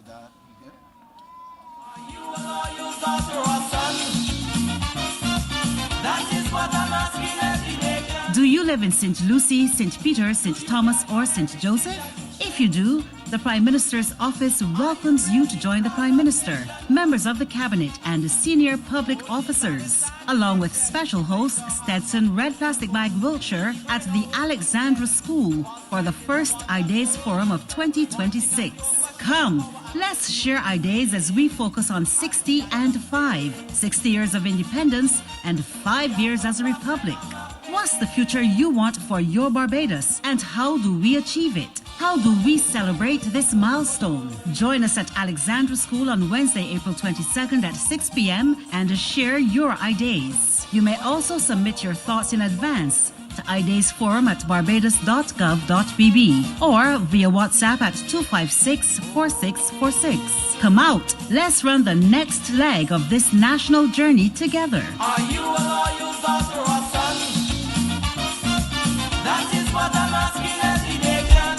that. You good? Do you live in St. Lucie, St. Peter, St. Thomas, or St. Joseph? If you do, the Prime Minister's office welcomes you to join the Prime Minister, members of the Cabinet, and senior public officers, along with special host Stetson Red Plastic Bag Wiltshire at the Alexandra School for the first Ideas Forum of 2026. Come, let's share ideas as we focus on 60 and 5, 60 years of independence and 5 years as a republic. What's the future you want for your Barbados, and how do we achieve it? How do we celebrate this milestone? Join us at Alexandra School on Wednesday, April 22nd at 6 p.m. and share your ideas. You may also submit your thoughts in advance to ideasforum@barbados.gov.bb or via WhatsApp at 256-4646. Come out, let's run the next leg of this national journey together. Are you a loyal daughter or son? That is what I'm asking every nation.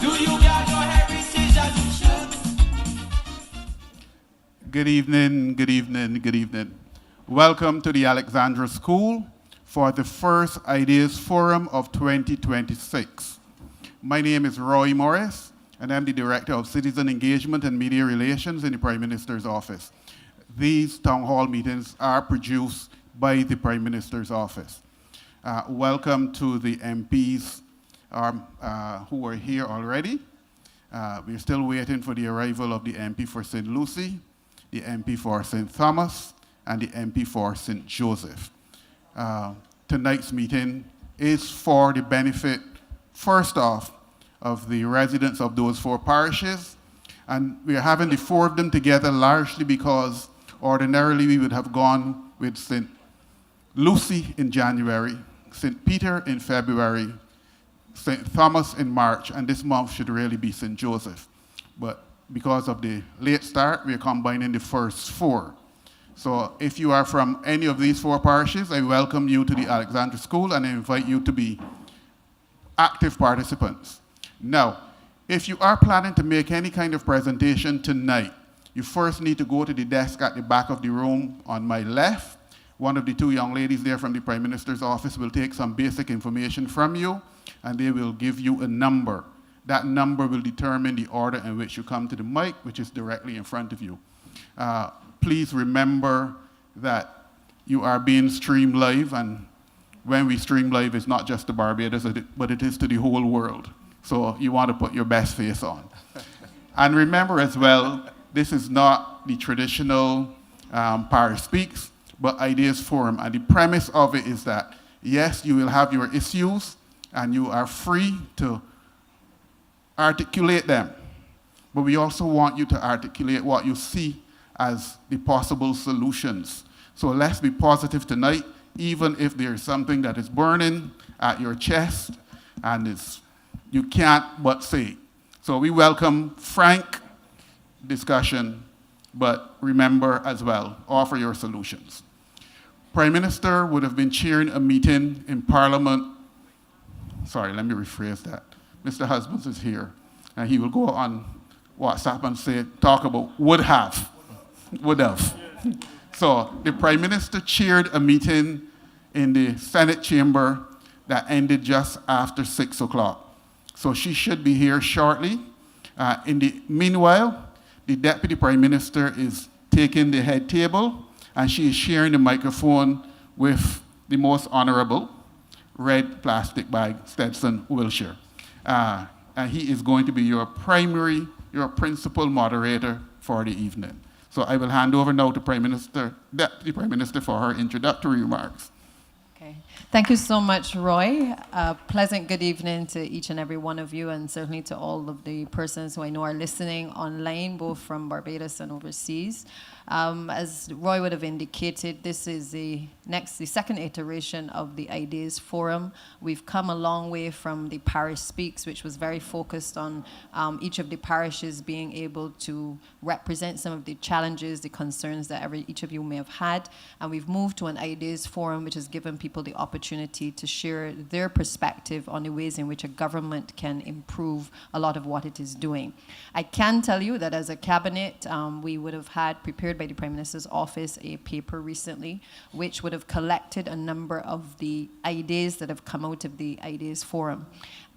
Do you guard your heritage as you should? Good evening, good evening, good evening. Welcome to the Alexandra School for the first Ideas Forum of 2026. My name is Roy Morris, and I'm the Director of Citizen Engagement and Media Relations in the Prime Minister's Office. These town hall meetings are produced by the Prime Minister's Office. Welcome to the MPs who are here already. We're still waiting for the arrival of the MP for St. Lucie, the MP for St. Thomas, and the MP for St. Joseph. Tonight's meeting is for the benefit, first off, of the residents of those 4 parishes. And we're having the 4 of them together largely because ordinarily we would have gone with St. Lucie in January, St. Peter in February, St. Thomas in March, and this month should really be St. Joseph. But because of the late start, we're combining the first 4. So if you are from any of these 4 parishes, I welcome you to the Alexandra School and I invite you to be active participants. Now, if you are planning to make any kind of presentation tonight, you first need to go to the desk at the back of the room on my left. One of the 2 young ladies there from the Prime Minister's office will take some basic information from you, and they will give you a number. That number will determine the order in which you come to the mic, which is directly in front of you. Please remember that you are being streamed live, and when we stream live, it's not just to Barbados, but it is to the whole world. So you want to put your best face on. And remember as well, this is not the traditional Parish Speaks, but Ideas Forum. And the premise of it is that, yes, you will have your issues, and you are free to articulate them. But we also want you to articulate what you see as the possible solutions. So let's be positive tonight, even if there's something that is burning at your chest and you can't but say. So we welcome frank discussion, but remember as well, offer your solutions. Prime Minister would have been chairing a meeting in Parliament. Sorry, let me rephrase that. Mr. Husbands is here, and he will go on WhatsApp and say, talk about would have. So the Prime Minister chaired a meeting in the Senate chamber that ended just after 6 o'clock. So she should be here shortly. In the meanwhile, the Deputy Prime Minister is taking the head table, and she is sharing the microphone with the most honorable red plastic bag, Stetson Wiltshire. And he is going to be your principal moderator for the evening. So I will hand over now to Deputy Prime Minister for her introductory remarks. Okay. Thank you so much, Roy. Pleasant good evening to each and every one of you, and certainly to all of the persons who I know are listening online, both from Barbados and overseas. As Roy would have indicated, this is the second iteration of the Ideas Forum. We've come a long way from the Parish Speaks, which was very focused on each of the parishes being able to represent some of the challenges, the concerns that each of you may have had. And we've moved to an Ideas Forum, which has given people the opportunity to share their perspective on the ways in which a government can improve a lot of what it is doing. I can tell you that as a cabinet, we would have had prepared by the Prime Minister's office a paper recently, which would have collected a number of the ideas that have come out of the Ideas Forum.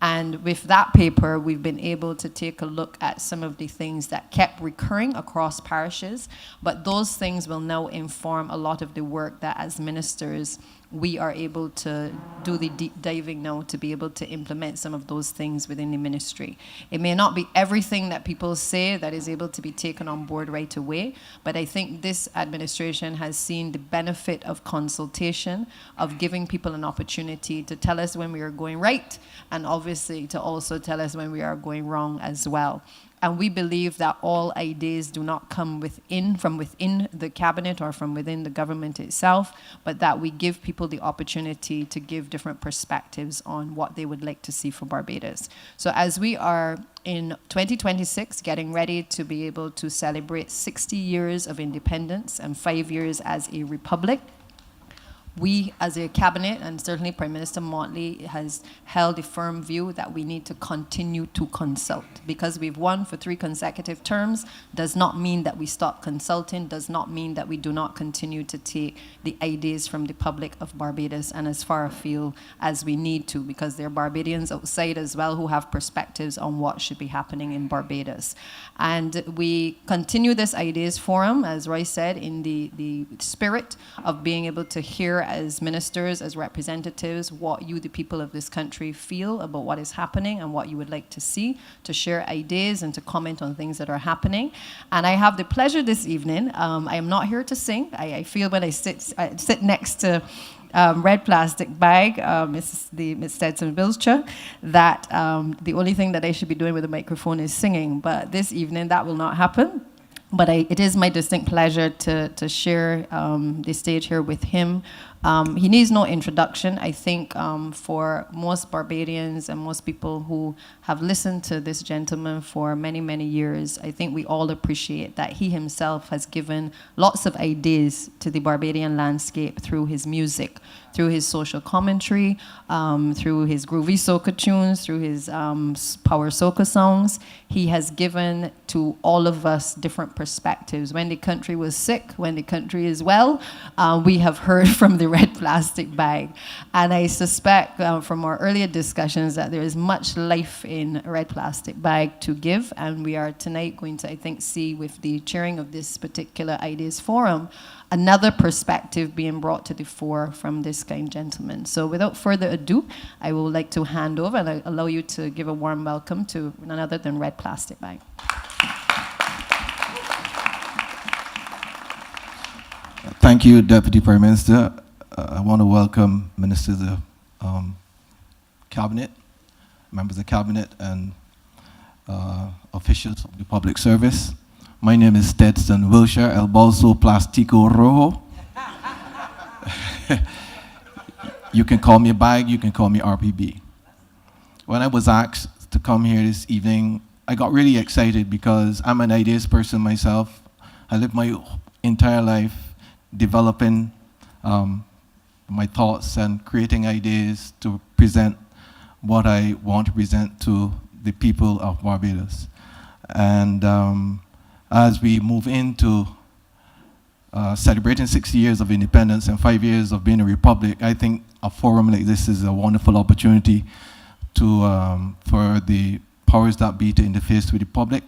And with that paper, we've been able to take a look at some of the things that kept recurring across parishes, but those things will now inform a lot of the work that as ministers, we are able to do the deep diving now to be able to implement some of those things within the ministry. It may not be everything that people say that is able to be taken on board right away, but I think this administration has seen the benefit of consultation, of giving people an opportunity to tell us when we are going right, and obviously to also tell us when we are going wrong as well. And we believe that all ideas do not come from within the cabinet or from within the government itself, but that we give people the opportunity to give different perspectives on what they would like to see for Barbados. So as we are in 2026, getting ready to be able to celebrate 60 years of independence and 5 years as a republic, we as a cabinet, and certainly Prime Minister Motley, has held a firm view that we need to continue to consult. Because we've won for 3 consecutive terms does not mean that we stop consulting, does not mean that we do not continue to take the ideas from the public of Barbados and as far afield as we need to, because there are Barbadians outside as well who have perspectives on what should be happening in Barbados. And we continue this Ideas Forum, as Roy said, in the spirit of being able to hear as ministers, as representatives, what you, the people of this country, feel about what is happening and what you would like to see, to share ideas and to comment on things that are happening. And I have the pleasure this evening, I am not here to sing. I feel when I sit next to Red Plastic Bag, Miss Stetson Wiltshire, that the only thing that I should be doing with the microphone is singing. But this evening, that will not happen. But it is my distinct pleasure to share the stage here with him. He needs no introduction. I think for most Barbadians and most people who have listened to this gentleman for many, many years, I think we all appreciate that he himself has given lots of ideas to the Barbadian landscape through his music, through his social commentary, through his groovy soca tunes, through his power soca songs. He has given to all of us different perspectives. When the country was sick, when the country is well, we have heard from the Red Plastic Bag. And I suspect from our earlier discussions that there is much life in Red Plastic Bag to give. And we are tonight going to, I think, see with the chairing of this particular Ideas Forum, another perspective being brought to the fore from this kind gentleman. So without further ado, I would like to hand over and allow you to give a warm welcome to none other than Red Plastic Bag. Thank you, Deputy Prime Minister. I want to welcome Ministers of Cabinet, members of Cabinet, and officials of the public service. My name is Stetson Wiltshire, El Bolso Plastico Rojo. You can call me Bag, you can call me RPB. When I was asked to come here this evening, I got really excited because I'm an ideas person myself. I lived my entire life developing my thoughts and creating ideas to present what I want to present to the people of Barbados. And as we move into celebrating 60 years of independence and 5 years of being a republic, I think a forum like this is a wonderful opportunity to, for the powers that be to interface with the public.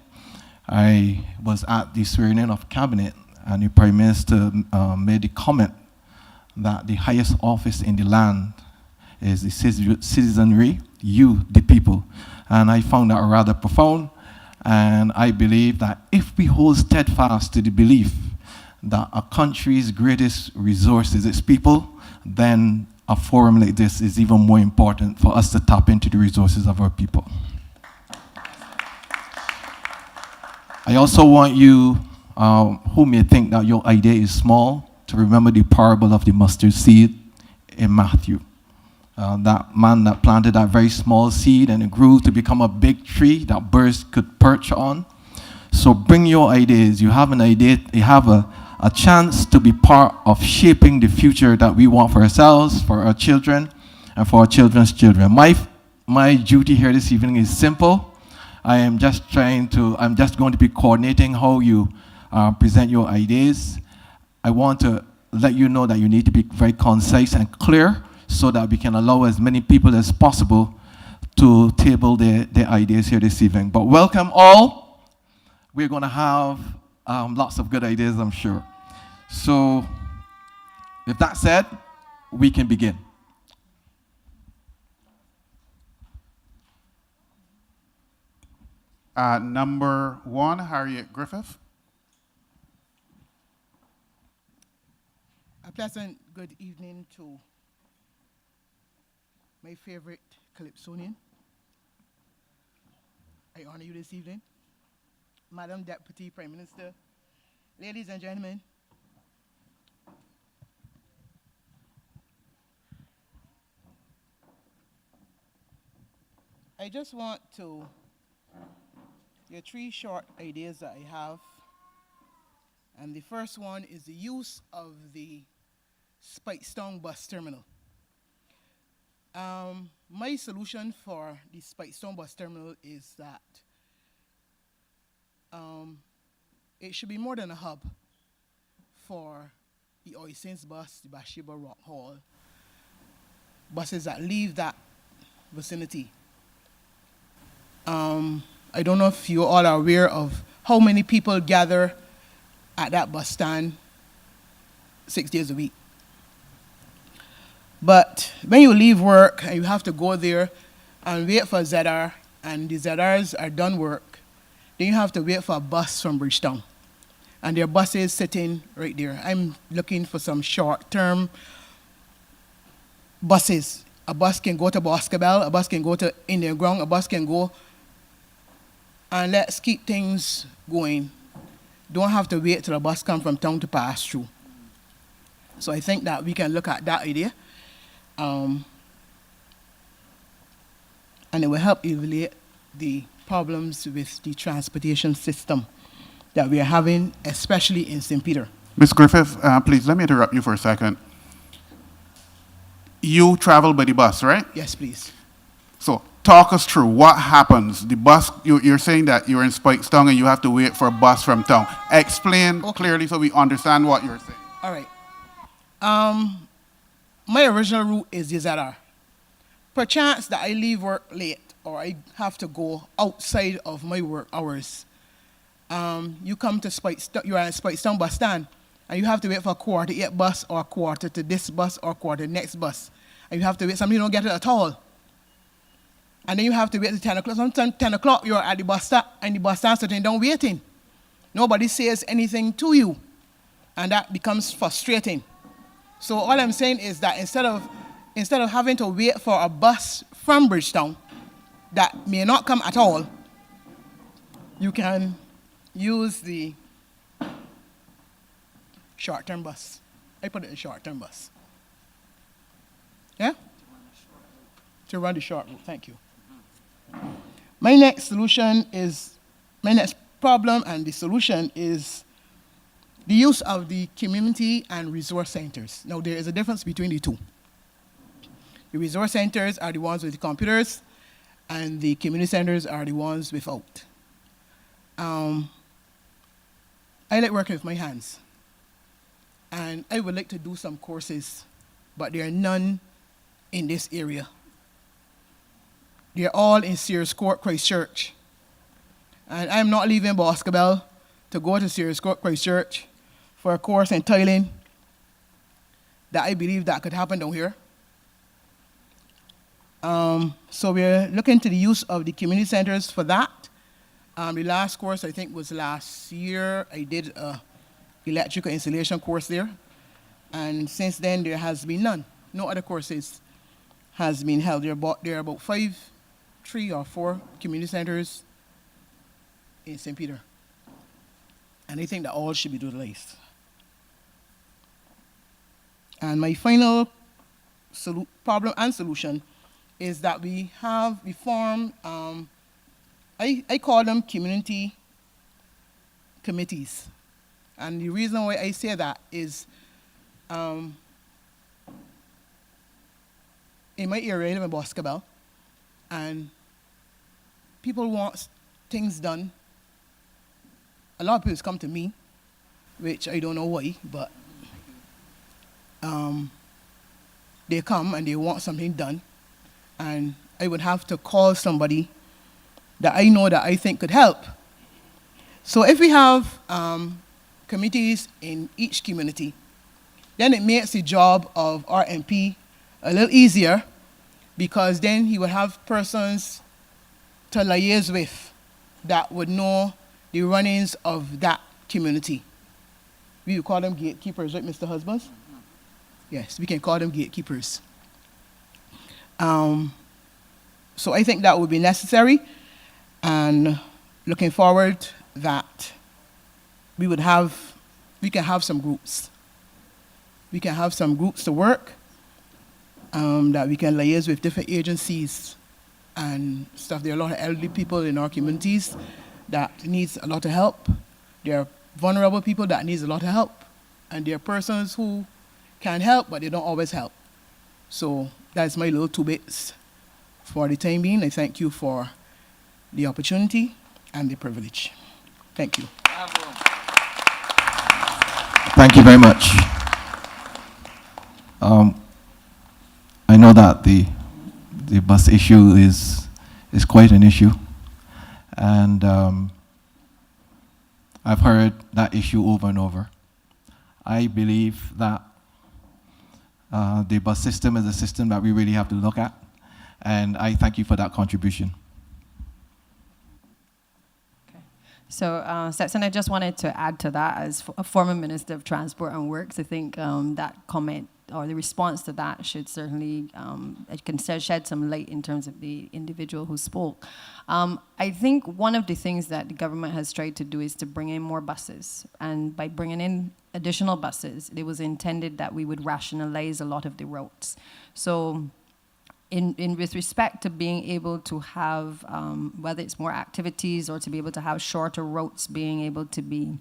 I was at the swearing-in of Cabinet, and the Prime Minister made the comment that the highest office in the land is the citizenry, you, the people. And I found that rather profound. And I believe that if we hold steadfast to the belief that a country's greatest resource is its people, then a forum like this is even more important for us to tap into the resources of our people. I also want you, who may think that your idea is small, to remember the parable of the mustard seed in Matthew. That man that planted that very small seed and it grew to become a big tree that birds could perch on. So bring your ideas. You have an idea, you have a chance to be part of shaping the future that we want for ourselves, for our children, and for our children's children. My duty here this evening is simple. I'm just going to be coordinating how you present your ideas. I want to let you know that you need to be very concise and clear so that we can allow as many people as possible to table their ideas here this evening. But welcome all. We're going to have lots of good ideas, I'm sure. So, with that said, we can begin. Number 1, Harriet Griffith. A pleasant good evening to my favorite Calypsonian. I honor you this evening. Madam Deputy Prime Minister, ladies and gentlemen, I just want to, there are 3 short ideas that I have. And the first one is the use of the Spikestown bus terminal. My solution for the Spikestown bus terminal is that it should be more than a hub for the Oisins bus, the Bathsheba Rock Hall, buses that leave that vicinity. I don't know if you all are aware of how many people gather at that bus stand 6 days a week. But when you leave work and you have to go there and wait for ZR, and the ZRs are done work, then you have to wait for a bus from Bridgetown. And there are buses sitting right there. I'm looking for some short-term buses. A bus can go to Boscobel, a bus can go to Indian Ground, a bus can go, and let's keep things going. Don't have to wait till a bus comes from town to pass through. So I think that we can look at that idea. And it will help alleviate the problems with the transportation system that we are having, especially in St. Peter. Ms. Griffith, please let me interrupt you for a second. You travel by the bus, right? Yes, please. So talk us through what happens. The bus, you're saying that you're in Spikestown and you have to wait for a bus from town. Explain clearly so we understand what you're saying. All right. My original route is the ZR. Perchance that I leave work late or I have to go outside of my work hours, you come to you're at Spikestown bus stand and you have to wait for a 7:45 bus or a quarter to this bus or a quarter to the next bus. And you have to wait, some you don't get it at all. And then you have to wait till 10 o'clock. Sometimes 10 o'clock you're at the bus stop and the bus stand sitting down waiting. Nobody says anything to you. And that becomes frustrating. So all I'm saying is that instead of having to wait for a bus from Bridgetown that may not come at all, you can use the short-term bus. I put it in short-term bus. Yeah? To run the short route. Thank you. My next problem and the solution is the use of the community and resource centers. Now, there is a difference between the two. The resource centers are the ones with the computers, and the community centers are the ones without. I like working with my hands, and I would like to do some courses, but there are none in this area. They're all in Sears Court, Christchurch. And I'm not leaving Boscobel to go to Sears Court, Christchurch for a course in tiling that I believe that could happen down here. So we're looking to the use of the community centers for that. The last course, I think, was last year. I did an electrical installation course there. And since then, there has been none. No other courses has been held. There are about 3 or 4 community centers in St. Peter. And I think that all should be utilized. And my final problem and solution is that we form, I call them community committees. And the reason why I say that is in my area, I live in Boscobel, and people want things done. A lot of people come to me, which I don't know why, but they come and they want something done, and I would have to call somebody that I know that I think could help. So if we have committees in each community, then it makes the job of our MP a little easier, because then he would have persons to liaise with that would know the runnings of that community. We would call them gatekeepers, right, Mr. Husbands? Yes, we can call them gatekeepers. So I think that would be necessary, and looking forward that we can have some groups. We can have some groups to work, that we can liaise with different agencies and stuff. There are a lot of elderly people in our communities that needs a lot of help. There are vulnerable people that needs a lot of help. And there are persons who can help, but they don't always help. So that's my little 2 bits for the time being. I thank you for the opportunity and the privilege. Thank you. Thank you very much. I know that the bus issue is quite an issue, and I've heard that issue over and over. I believe that the bus system is a system that we really have to look at, and I thank you for that contribution. So, Stetson, I just wanted to add to that, as a former Minister of Transport and Works, I think that comment or the response to that should certainly, it can shed some light in terms of the individual who spoke. I think one of the things that the government has tried to do is to bring in more buses. And by bringing in additional buses, it was intended that we would rationalize a lot of the routes. So, with respect to being able to have, whether it's more activities or to be able to have shorter routes being able to be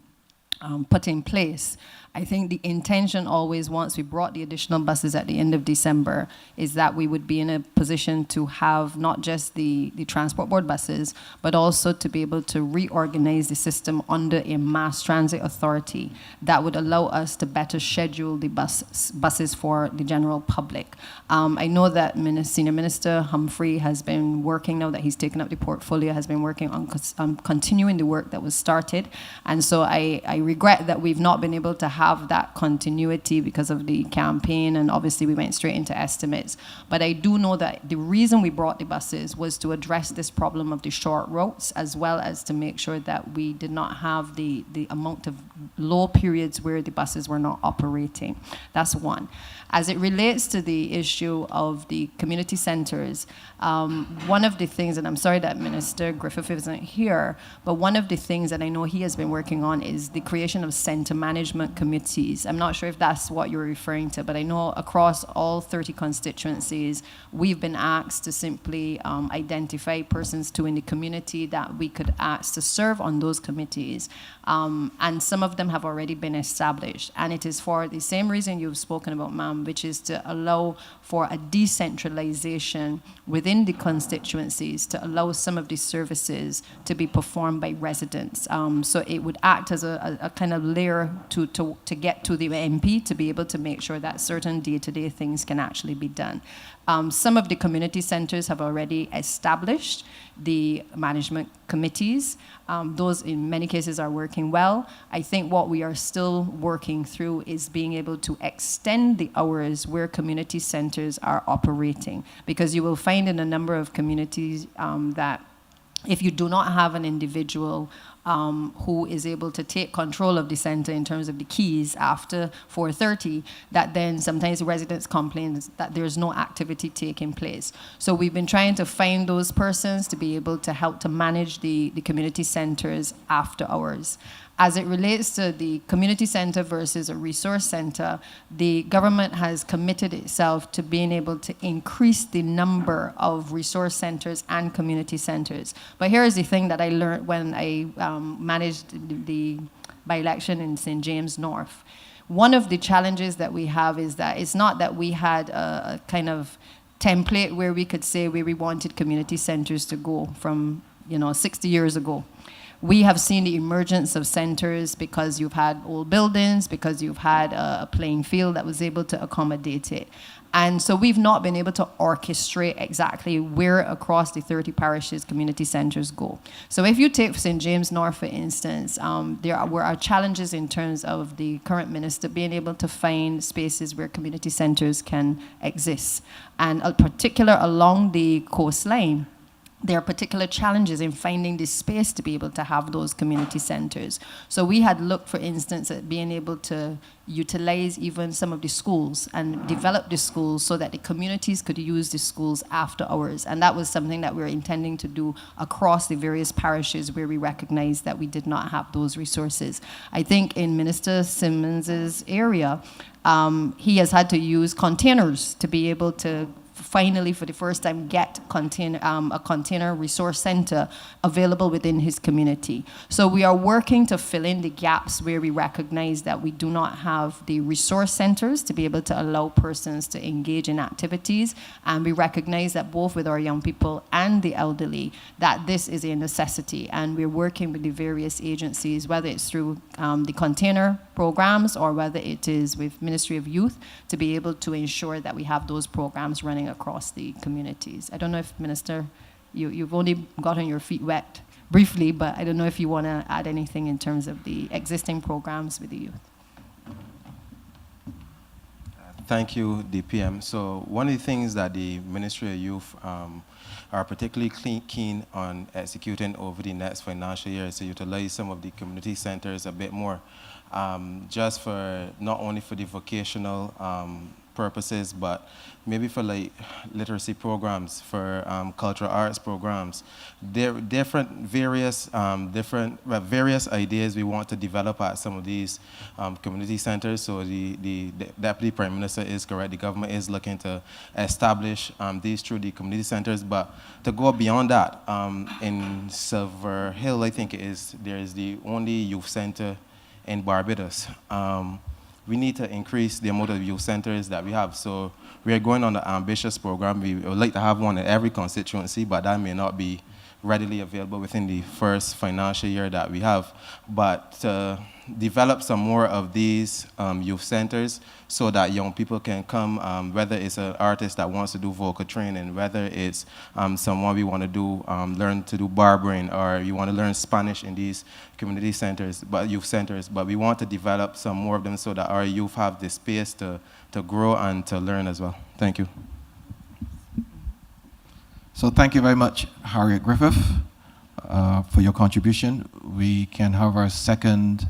put in place, I think the intention always, once we brought the additional buses at the end of December, is that we would be in a position to have not just the transport board buses, but also to be able to reorganize the system under a mass transit authority that would allow us to better schedule the buses for the general public. I know that Senior Minister Humphrey has been working, now that he's taken up the portfolio, has been working on continuing the work that was started. And so I regret that we've not been able to have that continuity because of the campaign, and obviously we went straight into estimates. But I do know that the reason we brought the buses was to address this problem of the short routes, as well as to make sure that we did not have the amount of low periods where the buses were not operating. That's one. As it relates to the issue of the community centers, one of the things, and I'm sorry that Minister Griffith isn't here, but one of the things that I know he has been working on is the creation of center management committees. I'm not sure if that's what you're referring to, but I know across all 30 constituencies, we've been asked to simply identify persons in the community that we could ask to serve on those committees. And some of them have already been established. And it is for the same reason you've spoken about, ma'am, which is to allow for a decentralization within the constituencies, to allow some of these services to be performed by residents. So it would act as a kind of layer to get to the MP to be able to make sure that certain day-to-day things can actually be done. Some of the community centers have already established the management committees. Those in many cases are working well. I think what we are still working through is being able to extend the hours where community centers are operating, because you will find in a number of communities that if you do not have an individual who is able to take control of the center in terms of the keys after 4:30, that then sometimes the residents complain that there's no activity taking place. So we've been trying to find those persons to be able to help to manage the community centers after hours. As it relates to the community center versus a resource center, the government has committed itself to being able to increase the number of resource centers and community centers. But here is the thing that I learned when I managed the by-election in St. James North. One of the challenges that we have is that it's not that we had a kind of template where we could say where we wanted community centers to go from, 60 years ago. We have seen the emergence of centers because you've had old buildings, because you've had a playing field that was able to accommodate it. And so we've not been able to orchestrate exactly where across the 30 parishes community centers go. So if you take St. James North, for instance, there are challenges in terms of the current minister being able to find spaces where community centers can exist. And in particular along the coastline, there are particular challenges in finding the space to be able to have those community centers. So we had looked, for instance, at being able to utilize even some of the schools and develop the schools so that the communities could use the schools after hours. And that was something that we were intending to do across the various parishes where we recognized that we did not have those resources. I think in Minister Simmons's area, he has had to use containers to be able to finally, for the first time, get a container resource center available within his community. So we are working to fill in the gaps where we recognize that we do not have the resource centers to be able to allow persons to engage in activities. And we recognize that both with our young people and the elderly, that this is a necessity. And we're working with the various agencies, whether it's through the container programs or whether it is with Ministry of Youth, to be able to ensure that we have those programs running across the communities. I don't know if, Minister, you've only gotten your feet wet briefly, but I don't know if you want to add anything in terms of the existing programs with the youth. Thank you, DPM. So one of the things that the Ministry of Youth are particularly keen on executing over the next financial year is to utilize some of the community centers a bit more, just for not only for the vocational purposes, but maybe for like literacy programs, for cultural arts programs. There various ideas we want to develop at some of these community centers. So the Deputy Prime Minister is correct. The government is looking to establish these through the community centers, but to go beyond that, in Silver Hill, I think there is the only youth center in Barbados. We need to increase the amount of youth centers that we have. So we are going on an ambitious program. We would like to have one in every constituency, but that may not be readily available within the first financial year that we have. But to develop some more of these youth centers so that young people can come, whether it's an artist that wants to do vocal training, whether it's someone we want to do, learn to do barbering, or you want to learn Spanish in these community centers, youth centers, but we want to develop some more of them so that our youth have the space to grow and to learn as well. Thank you. So thank you very much, Harriet Griffith, for your contribution. We can have our second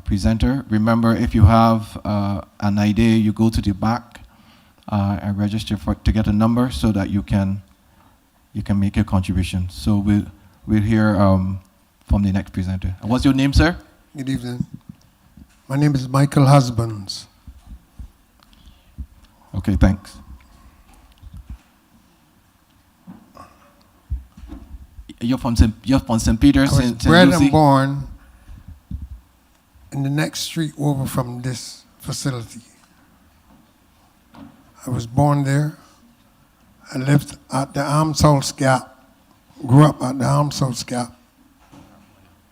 presenter. Remember, if you have an idea, you go to the back and register to get a number so that you can make a contribution. So we'll hear from the next presenter. And what's your name, sir? Good evening. My name is Michael Husbands. Okay, thanks. You're from St. Peter's, I was St. bred Lucie? and born in the next street over from this facility. I was born there. I lived at the Arms House Gap, grew up at the Arms House Gap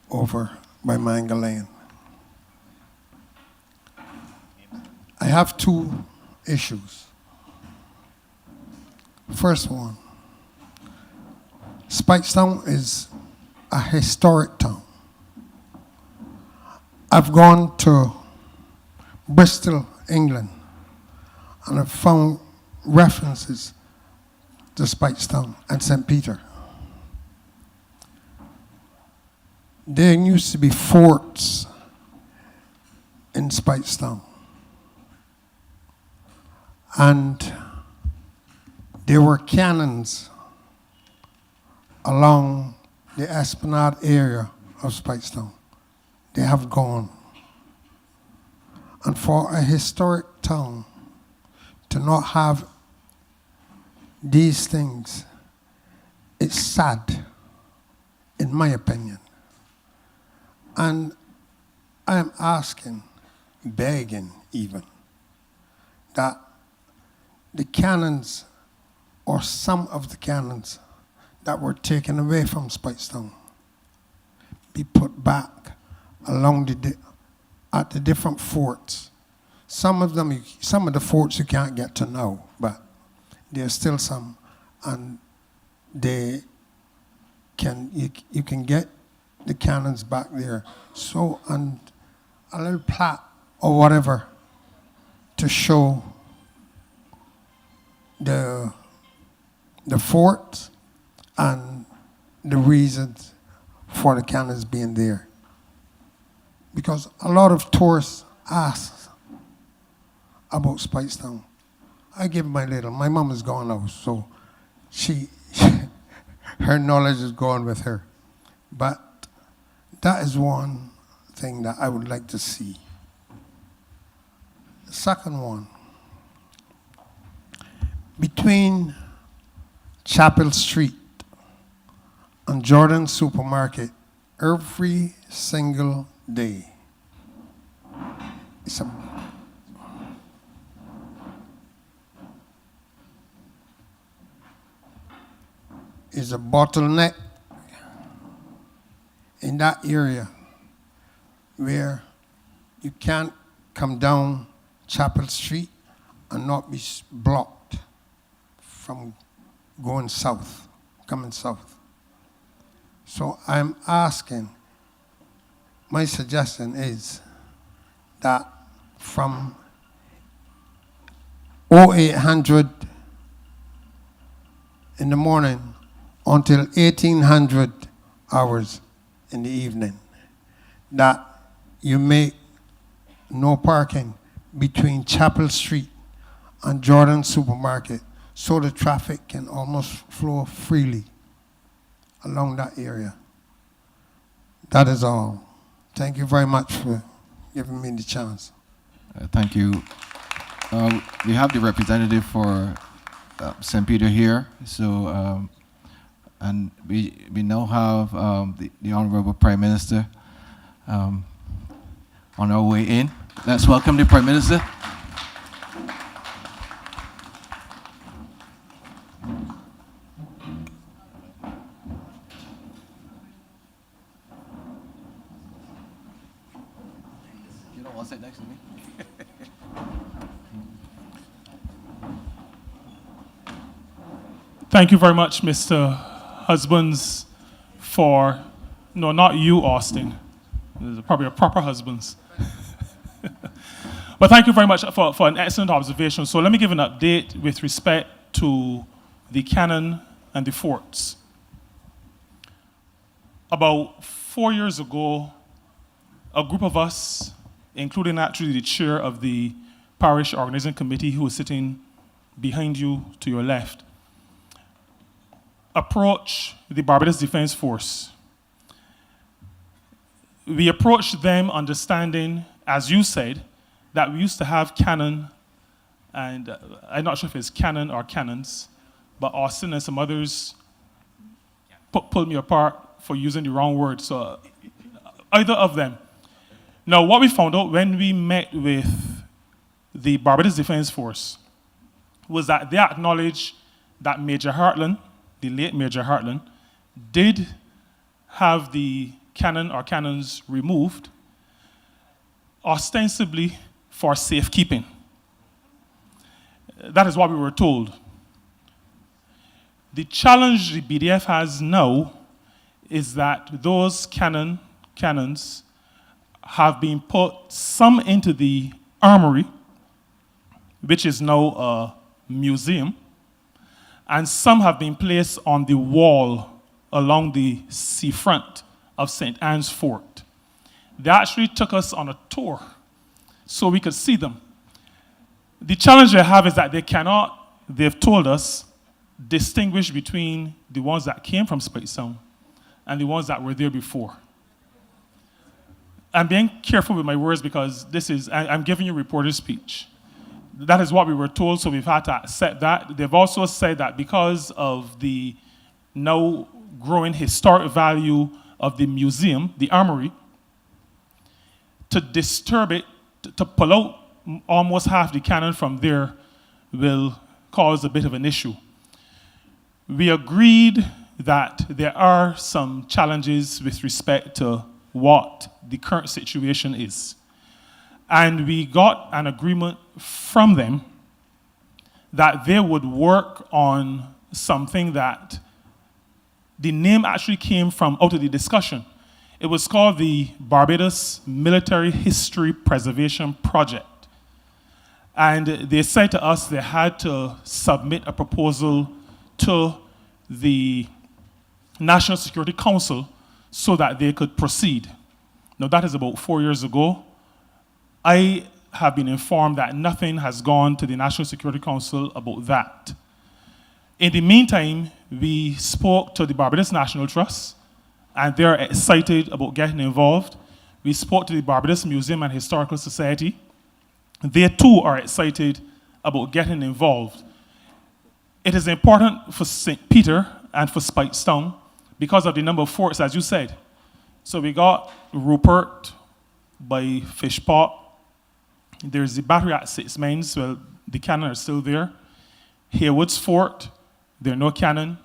over by Manga Lane. I have two issues. First one, Speightstown is a historic town. I've gone to Bristol, England, and I've found references to Speightstown and St. Peter. There used to be forts in Speightstown. And there were cannons along the Esplanade area of Speightstown. They have gone. And for a historic town to not have these things, it's sad, in my opinion. And I am asking, begging even, that the cannons or some of the cannons that were taken away from Speightstown be put back along at the different forts. Some of the forts you can't get to now, but there's still some, and you can get the cannons back there. So, and a little plaque or whatever to show the fort and the reasons for the cannons being there. Because a lot of tourists ask about Speightstown. I give my mom is gone now, so her knowledge is gone with her. But that is one thing that I would like to see. The second one, between Chapel Street and Jordan Supermarket, every single day, is a bottleneck in that area where you can't come down Chapel Street and not be blocked from going south, coming south. So I'm asking, my suggestion is that from 0800 in the morning until 1800 hours in the evening, that you make no parking between Chapel Street and Jordan Supermarket, so the traffic can almost flow freely along that area. That is all. Thank you very much for giving me the chance. Thank you. We have the representative for St. Peter here, so and we now have the Honorable Prime Minister on our way in. Let's welcome the Prime Minister. You don't want to sit next to me? Thank you very much, Mr. Husbands, for, no, not you, Austin. There's probably a proper husbands. But thank you very much for an excellent observation. So let me give an update with respect to the cannon and the forts. About 4 years ago, a group of us, including actually the chair of the parish organizing committee who is sitting behind you to your left, approached the Barbados Defense Force. We approached them understanding, as you said, that we used to have cannon, and I'm not sure if it's cannon or cannons, but Austin and some others pulled me apart for using the wrong word, so either of them. Now, what we found out when we met with the Barbados Defense Force was that they acknowledged that Major Hartland, the late Major Hartland, did have the cannon or cannons removed, ostensibly for safekeeping. That is what we were told. The challenge the BDF has now is that those cannons have been put some into the armory, which is now a museum, and some have been placed on the wall along the seafront of St. Anne's Fort. They actually took us on a tour so we could see them. The challenge they have is that they cannot, they've told us, distinguish between the ones that came from Speightstown and the ones that were there before. I'm being careful with my words because I'm giving you reporter's speech. That is what we were told, so we've had to accept that. They've also said that because of the now growing historic value of the museum, the armory, to disturb it, to pull out almost half the cannon from there will cause a bit of an issue. We agreed that there are some challenges with respect to what the current situation is. And we got an agreement from them that they would work on something that the name actually came from out of the discussion. It was called the Barbados Military History Preservation Project. And they said to us they had to submit a proposal to the National Security Council so that they could proceed. Now, that is about 4 years ago. I have been informed that nothing has gone to the National Security Council about that. In the meantime, we spoke to the Barbados National Trust, and they're excited about getting involved. We spoke to the Barbados Museum and Historical Society. They too are excited about getting involved. It is important for St. Peter and for Speightstown because of the number of forts, as you said. So we got Rupert by Fishpot. There's the battery at 6 Mines, well, the cannon are still there. Haywood's Fort, there are no cannon.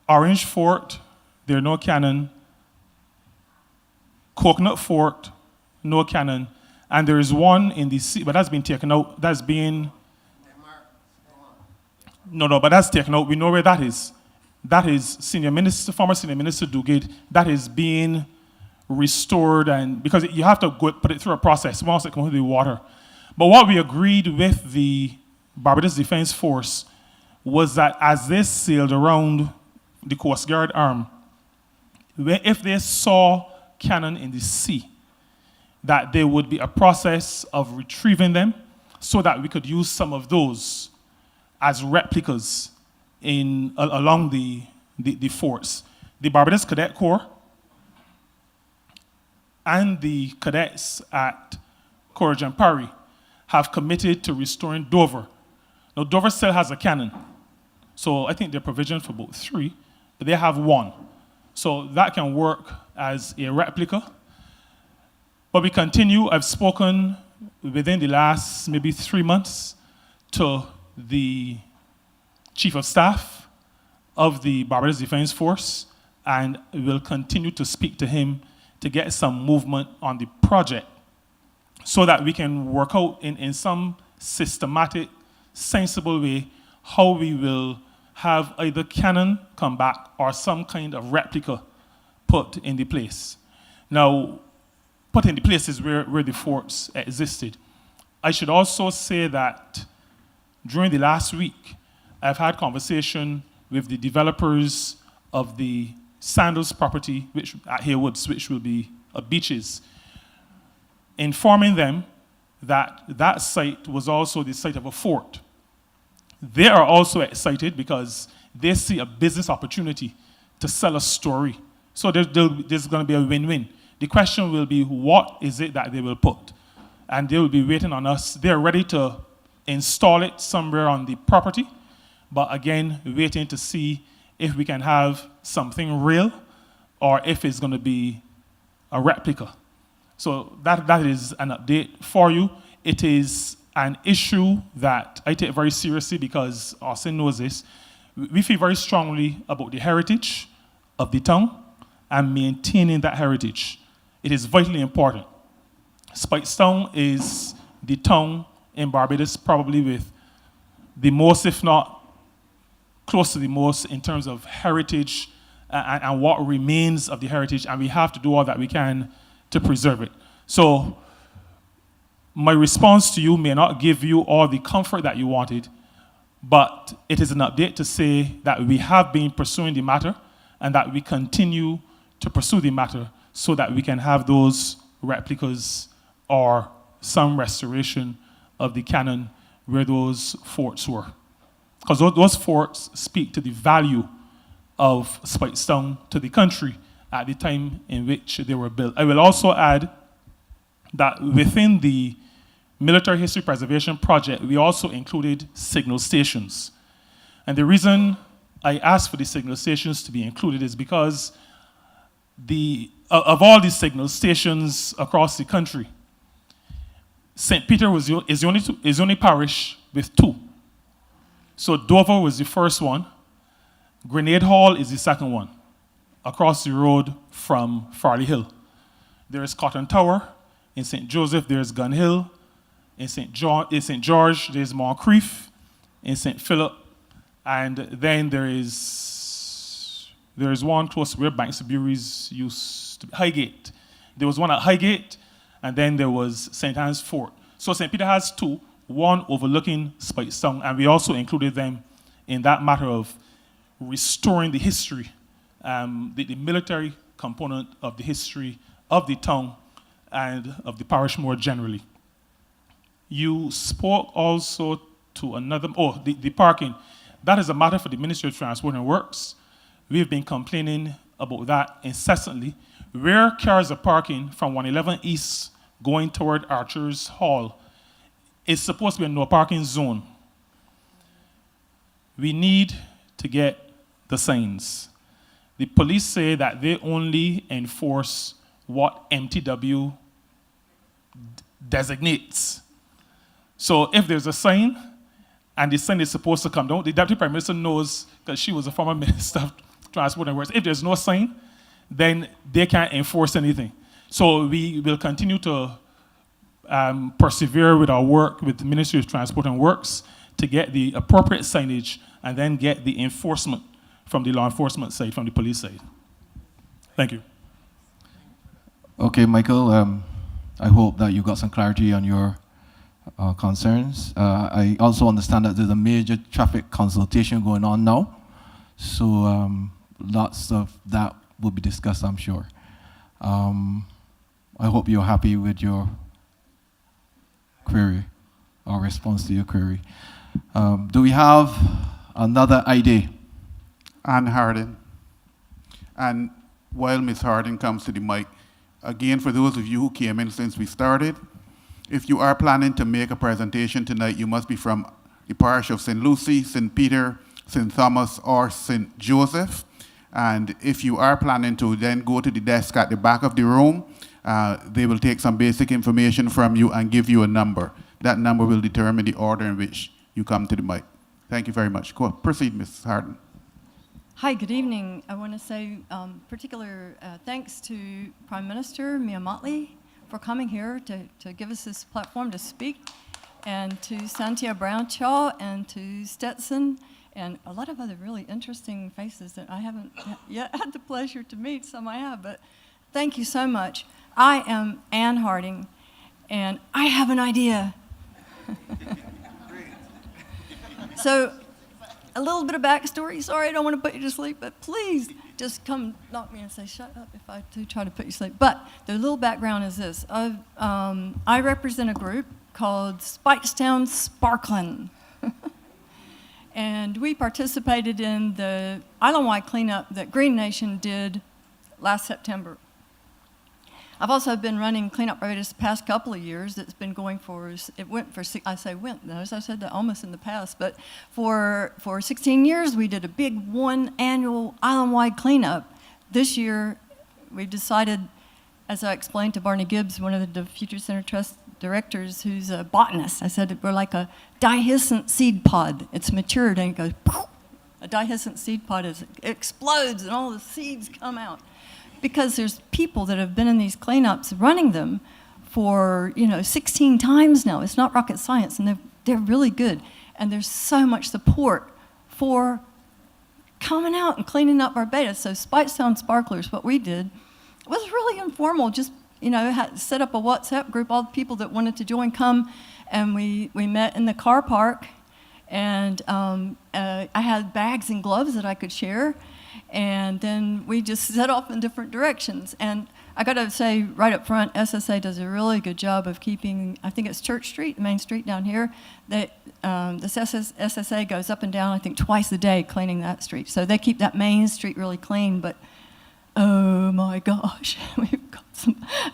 Orange Fort, there are no cannon. Coconut Fort, no cannon. And there is one in the sea, but that's been taken out. That's been... No, but that's taken out. We know where that is. That is former Senior Minister Duguid. That is being restored, and because you have to put it through a process once it comes to the water. But what we agreed with the Barbados Defense Force was that as they sailed around the Coast Guard arm, if they saw cannon in the sea, that there would be a process of retrieving them so that we could use some of those as replicas along the forts. The Barbados Cadet Corps and the cadets at Courage and Parry have committed to restoring Dover. Now, Dover still has a cannon, so I think they're provisioned for about 3, but they have 1. So that can work as a replica. But we continue. I've spoken within the last maybe 3 months to the Chief of Staff of the Barbados Defense Force, and will continue to speak to him to get some movement on the project so that we can work out in some systematic, sensible way how we will have either cannon come back or some kind of replica put in the place. Now, put in the places where the forts existed. I should also say that during the last week, I've had conversation with the developers of the Sandals property at Haywoods, which will be beaches, informing them that that site was also the site of a fort. They are also excited because they see a business opportunity to sell a story. So there's going to be a win-win. The question will be, what is it that they will put? And they will be waiting on us. They're ready to install it somewhere on the property, but again, waiting to see if we can have something real or if it's going to be a replica. So that is an update for you. It is an issue that I take very seriously because Austin knows this. We feel very strongly about the heritage of the town and maintaining that heritage. It is vitally important. Speightstown is the town in Barbados probably with the most, if not close to the most, in terms of heritage and what remains of the heritage, and we have to do all that we can to preserve it. So my response to you may not give you all the comfort that you wanted, but it is an update to say that we have been pursuing the matter and that we continue to pursue the matter so that we can have those replicas or some restoration of the cannon where those forts were. Because those forts speak to the value of Speightstown to the country at the time in which they were built. I will also add that within the Military History Preservation Project, we also included signal stations. And the reason I asked for the signal stations to be included is because of all these signal stations across the country, St. Peter is the only parish with 2. So Dover was the first one. Grenade Hall is the second one, across the road from Farley Hill. There is Cotton Tower. In St. Joseph, there's Gun Hill. In St. George, there's Moncrief. In St. Philip, and then there is one close where Banks of Bury's used to be, Highgate. There was one at Highgate, and then there was St. Anne's Fort. So St. Peter has 2, one overlooking Speightstown, and we also included them in that matter of restoring the history, the military component of the history of the town and of the parish more generally. You spoke also to another, the parking. That is a matter for the Ministry of Transport and Works. We've been complaining about that incessantly. Where cars are parking from 111 East going toward Archer's Hall, it's supposed to be a no parking zone. We need to get the signs. The police say that they only enforce what MTW designates. So if there's a sign, and the sign is supposed to come down, the Deputy Prime Minister knows, because she was a former Minister of Transport and Works, if there's no sign, then they can't enforce anything. So we will continue to persevere with our work with the Ministry of Transport and Works to get the appropriate signage and then get the enforcement from the law enforcement side, from the police side. Thank you. Okay, Michael, I hope that you got some clarity on your concerns. I also understand that there's a major traffic consultation going on now, so lots of that will be discussed, I'm sure. I hope you're happy with your query or response to your query. Do we have another ID? Ann Harding. And while Ms. Harding comes to the mic, again, for those of you who came in since we started, if you are planning to make a presentation tonight, you must be from the parish of St. Lucy, St. Peter, St. Thomas, or St. Joseph. And if you are planning to then go to the desk at the back of the room, they will take some basic information from you and give you a number. That number will determine the order in which you come to the mic. Thank you very much. Go on. Proceed, Ms. Harding. Hi, good evening. I want to say particular thanks to Prime Minister Mia Mottley for coming here to give us this platform to speak, and to Cynthia Brownshaw and to Stetson and a lot of other really interesting faces that I haven't yet had the pleasure to meet. Some I have, but thank you so much. I am Ann Harding, and I have an idea. So, a little bit of backstory. Sorry, I don't want to put you to sleep, but please just come knock me and say, shut up if I do try to put you to sleep. But the little background is this. I represent a group called Speightstown Sparklin'. And we participated in the island-wide cleanup that Green Nation did last September. I've also been running Cleanup Barbados the past couple of years. It's been going it went for, I say went, notice I said that almost in the past, but for 16 years we did a big one annual island-wide cleanup. This year we decided, as I explained to Barney Gibbs, one of the Future Center Trust directors who's a botanist, I said we're like a dehiscent seed pod. It's matured and it goes, poof. A dehiscent seed pod it explodes and all the seeds come out. Because there's people that have been in these cleanups running them for 16 times now. It's not rocket science, and they're really good. And there's so much support for coming out and cleaning up Barbados. So Speightstown Sparklers, what we did was really informal. Just set up a WhatsApp group. All the people that wanted to join come, and we met in the car park. And I had bags and gloves that I could share. And then we just set off in different directions. And I got to say right up front, SSA does a really good job of keeping, I think it's Church Street, the main street down here, that this SSA goes up and down, I think, twice a day cleaning that street. So they keep that main street really clean. But, oh my gosh, we've got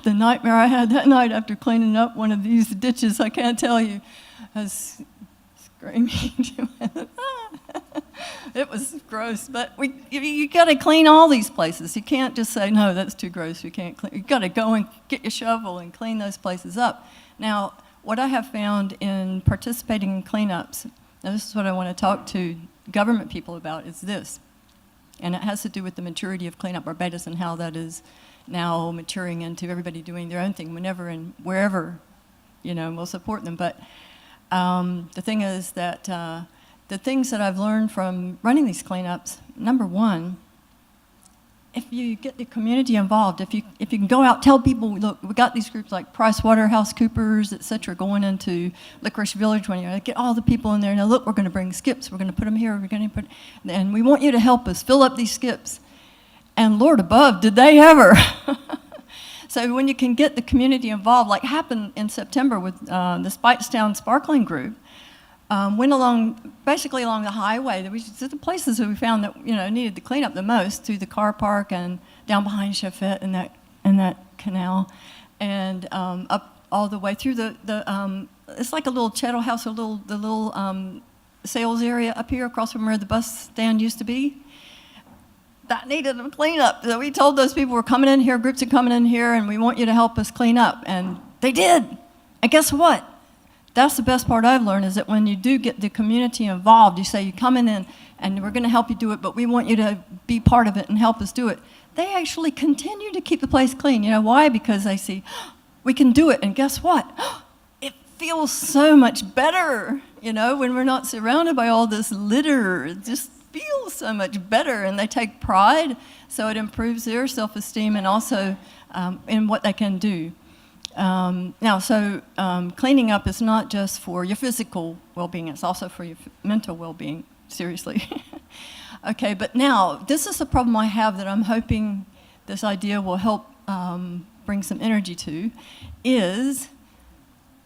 the nightmare I had that night after cleaning up one of these ditches, I can't tell you. I was screaming. It was gross, but you got to clean all these places. You can't just say, no, that's too gross, you can't clean. You got to go and get your shovel and clean those places up. Now, what I have found in participating in cleanups, now this is what I want to talk to government people about, is this. And it has to do with the maturity of Clean Up Barbados and how that is now maturing into everybody doing their own thing whenever and wherever, we'll support them. But the thing is that the things that I've learned from running these cleanups, number one, if you get the community involved, if you can go out, tell people, look, we got these groups like PricewaterhouseCoopers, et cetera, going into Licorice Village when you get all the people in there. Now, look, we're going to bring skips. We're going to put them here. We're going to put, and we want you to help us fill up these skips. And Lord above, did they ever? So when you can get the community involved, like happened in September with the Speightstown Sparkling Group, went basically along the highway. The places that we found that needed the cleanup the most, through the car park and down behind Chafette and that canal, and up all the way through the it's like a little chattel house, the little sales area up here across from where the bus stand used to be. That needed a cleanup. So we told those people, we're coming in here, groups are coming in here, and we want you to help us clean up. And they did. And guess what? That's the best part I've learned, is that when you do get the community involved, you say, you're coming in and we're going to help you do it, but we want you to be part of it and help us do it. They actually continue to keep the place clean. You know why? Because they see, we can do it. And guess what? It feels so much better, when we're not surrounded by all this litter. It just feels so much better, and they take pride, so it improves their self-esteem and also in what they can do. Cleaning up is not just for your physical well-being, it's also for your mental well-being, seriously. Okay, but now, this is the problem I have that I'm hoping this idea will help bring some energy to, is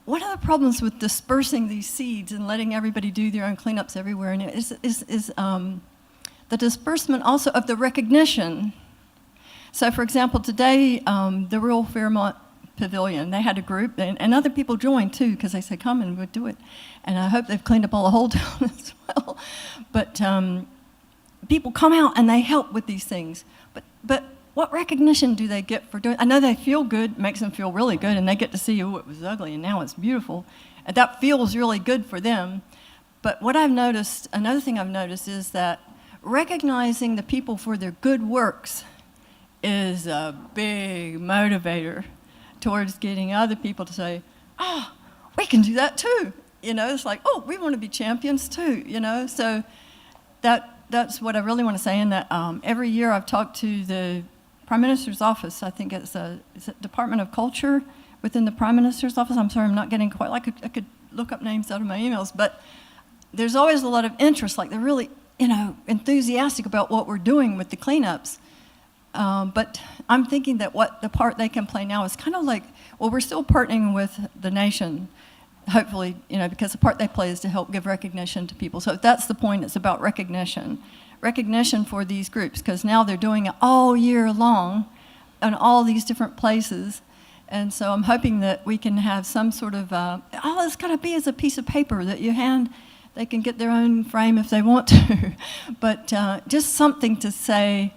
one of the problems with dispersing these seeds and letting everybody do their own cleanups everywhere and is the disbursement also of the recognition. So, for example, today, the Rural Fairmont Pavilion, they had a group, and other people joined too, because they said, come and we'll do it. And I hope they've cleaned up all the whole town as well. But people come out and they help with these things. But what recognition do they get for doing? I know they feel good, makes them feel really good, and they get to see, oh, it was ugly, and now it's beautiful. And that feels really good for them. But what I've noticed, another thing I've noticed, is that recognizing the people for their good works is a big motivator towards getting other people to say, oh, we can do that too. It's like, oh, we want to be champions too, So that's what I really want to say, in that every year I've talked to the Prime Minister's office. I think is it Department of Culture within the Prime Minister's office? I'm sorry, I'm not getting quite, like I could look up names out of my emails, but there's always a lot of interest, like they're really, enthusiastic about what we're doing with the cleanups. But I'm thinking that what the part they can play now is kind of like, well, we're still partnering with the nation, hopefully, because the part they play is to help give recognition to people. So if that's the point, it's about recognition for these groups, because now they're doing it all year long in all these different places. And so I'm hoping that we can have some sort of, all it's got to be is a piece of paper that you hand. They can get their own frame if they want to, but just something to say,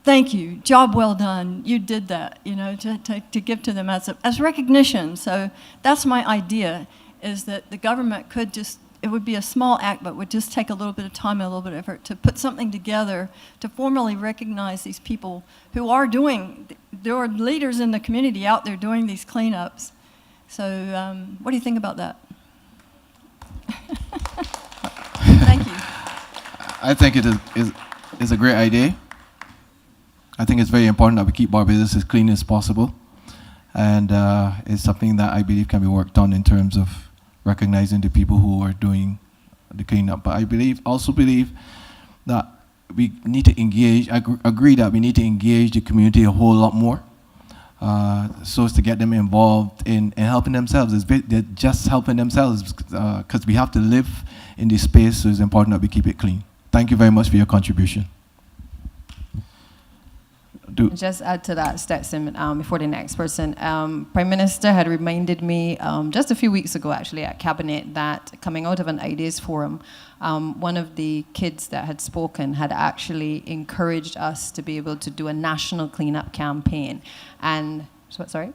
thank you, job well done, you did that, to give to them as recognition. So that's my idea, is that the government could just, it would be a small act, but would just take a little bit of time and a little bit of effort to put something together to formally recognize these people who are there are leaders in the community out there doing these cleanups. So what do you think about that? Thank you. I think it is a great idea. I think it's very important that we keep Barbados as clean as possible. And it's something that I believe can be worked on in terms of recognizing the people who are doing the cleanup. But I also believe that we need to engage, I agree that we need to engage the community a whole lot more, so as to get them involved in helping themselves. They're just helping themselves, because we have to live in this space, so it's important that we keep it clean. Thank you very much for your contribution. Just add to that, Stetson, before the next person. Prime Minister had reminded me just a few weeks ago, actually, at Cabinet, that coming out of an Ideas Forum, one of the kids that had spoken had actually encouraged us to be able to do a national cleanup campaign. And, sorry?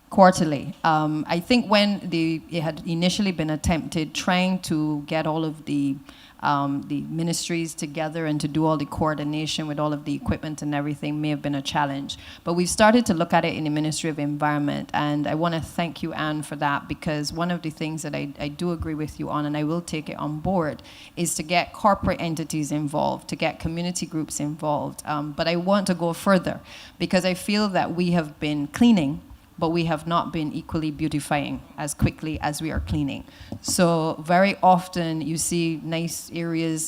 Quarterly. I think when it had initially been attempted, trying to get all of the ministries together and to do all the coordination with all of the equipment and everything may have been a challenge. But we've started to look at it in the Ministry of Environment, and I want to thank you, Anne, for that, because one of the things that I do agree with you on, and I will take it on board, is to get corporate entities involved, to get community groups involved. But I want to go further, because I feel that we have been cleaning, but we have not been equally beautifying as quickly as we are cleaning. So very often you see nice areas,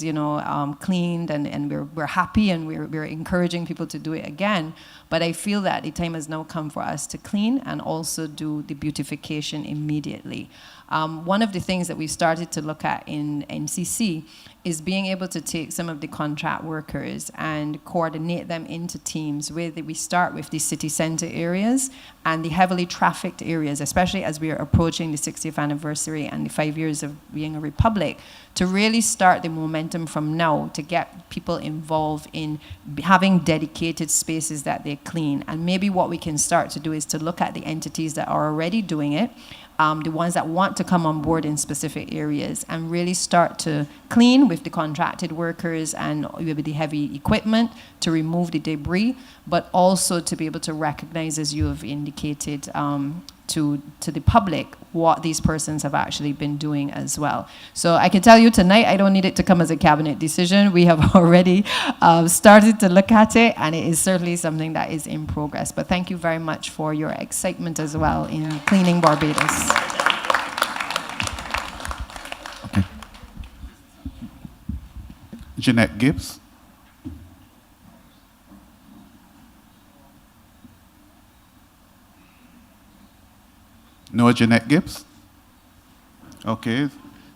cleaned, and we're happy, and we're encouraging people to do it again. But I feel that the time has now come for us to clean and also do the beautification immediately. One of the things that we started to look at in NCC is being able to take some of the contract workers and coordinate them into teams where we start with the city center areas and the heavily trafficked areas, especially as we are approaching the 60th anniversary and the 5 years of being a republic, to really start the momentum from now to get people involved in having dedicated spaces that they clean. And maybe what we can start to do is to look at the entities that are already doing it, the ones that want to come on board in specific areas, and really start to clean with the contracted workers and with the heavy equipment to remove the debris, but also to be able to recognize, as you have indicated, to the public what these persons have actually been doing as well. So I can tell you tonight, I don't need it to come as a cabinet decision. We have already started to look at it, and it is certainly something that is in progress. But thank you very much for your excitement as well in cleaning Barbados. Okay. Jeanette Gibbs. No Jeanette Gibbs? Okay.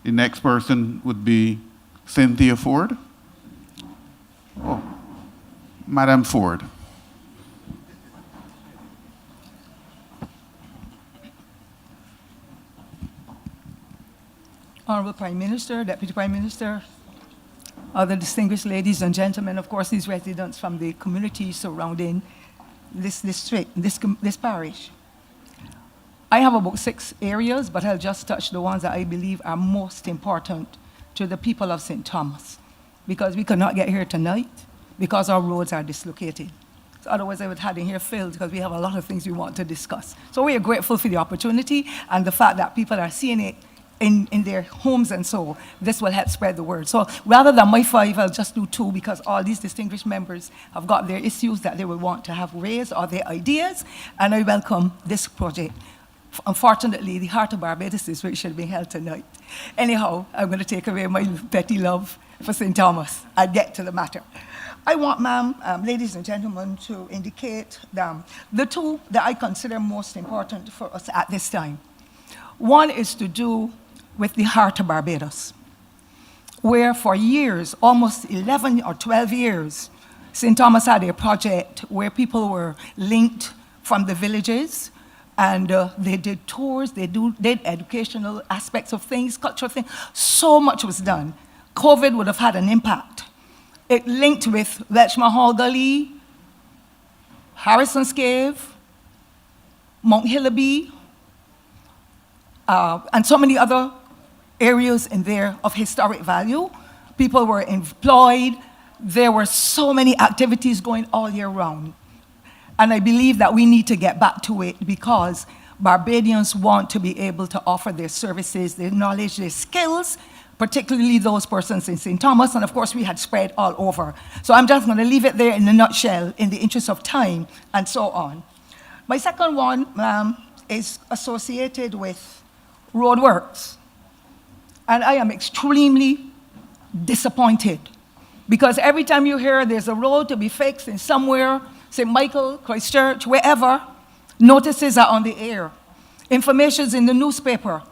The next person would be Cynthia Ford. Oh, Madam Ford. Honorable Prime Minister, Deputy Prime Minister, other distinguished ladies and gentlemen, of course, these residents from the community surrounding this district, this parish. I have about 6 areas, but I'll just touch the ones that I believe are most important to the people of St. Thomas, because we could not get here tonight because our roads are dislocated. So otherwise, I would have had here filled because we have a lot of things we want to discuss. So we are grateful for the opportunity and the fact that people are seeing it in their homes, and so this will help spread the word. So rather than my 5, I'll just do 2, because all these distinguished members have got their issues that they will want to have raised, or their ideas, and I welcome this project. Unfortunately, the heart of Barbados is where it should be held tonight. Anyhow, I'm going to take away my petty love for St. Thomas and get to the matter. I want, ladies and gentlemen, to indicate the 2 that I consider most important for us at this time. One is to do with the heart of Barbados, where for years, almost 11 or 12 years, St. Thomas had a project where people were linked from the villages, and they did tours, they did educational aspects of things, cultural things. So much was done. COVID would have had an impact. It linked with Welshman Hall Gully, Harrison's Cave, Mount Hillaby, and so many other areas in there of historic value. People were employed. There were so many activities going all year round. And I believe that we need to get back to it, because Barbadians want to be able to offer their services, their knowledge, their skills, particularly those persons in St. Thomas, and of course we had spread all over. So I'm just going to leave it there in a nutshell in the interest of time and so on. My second one is associated with roadworks. And I am extremely disappointed, because every time you hear there's a road to be fixed in somewhere, St. Michael, Christchurch, wherever, notices are on the air. Information's in the newspaper.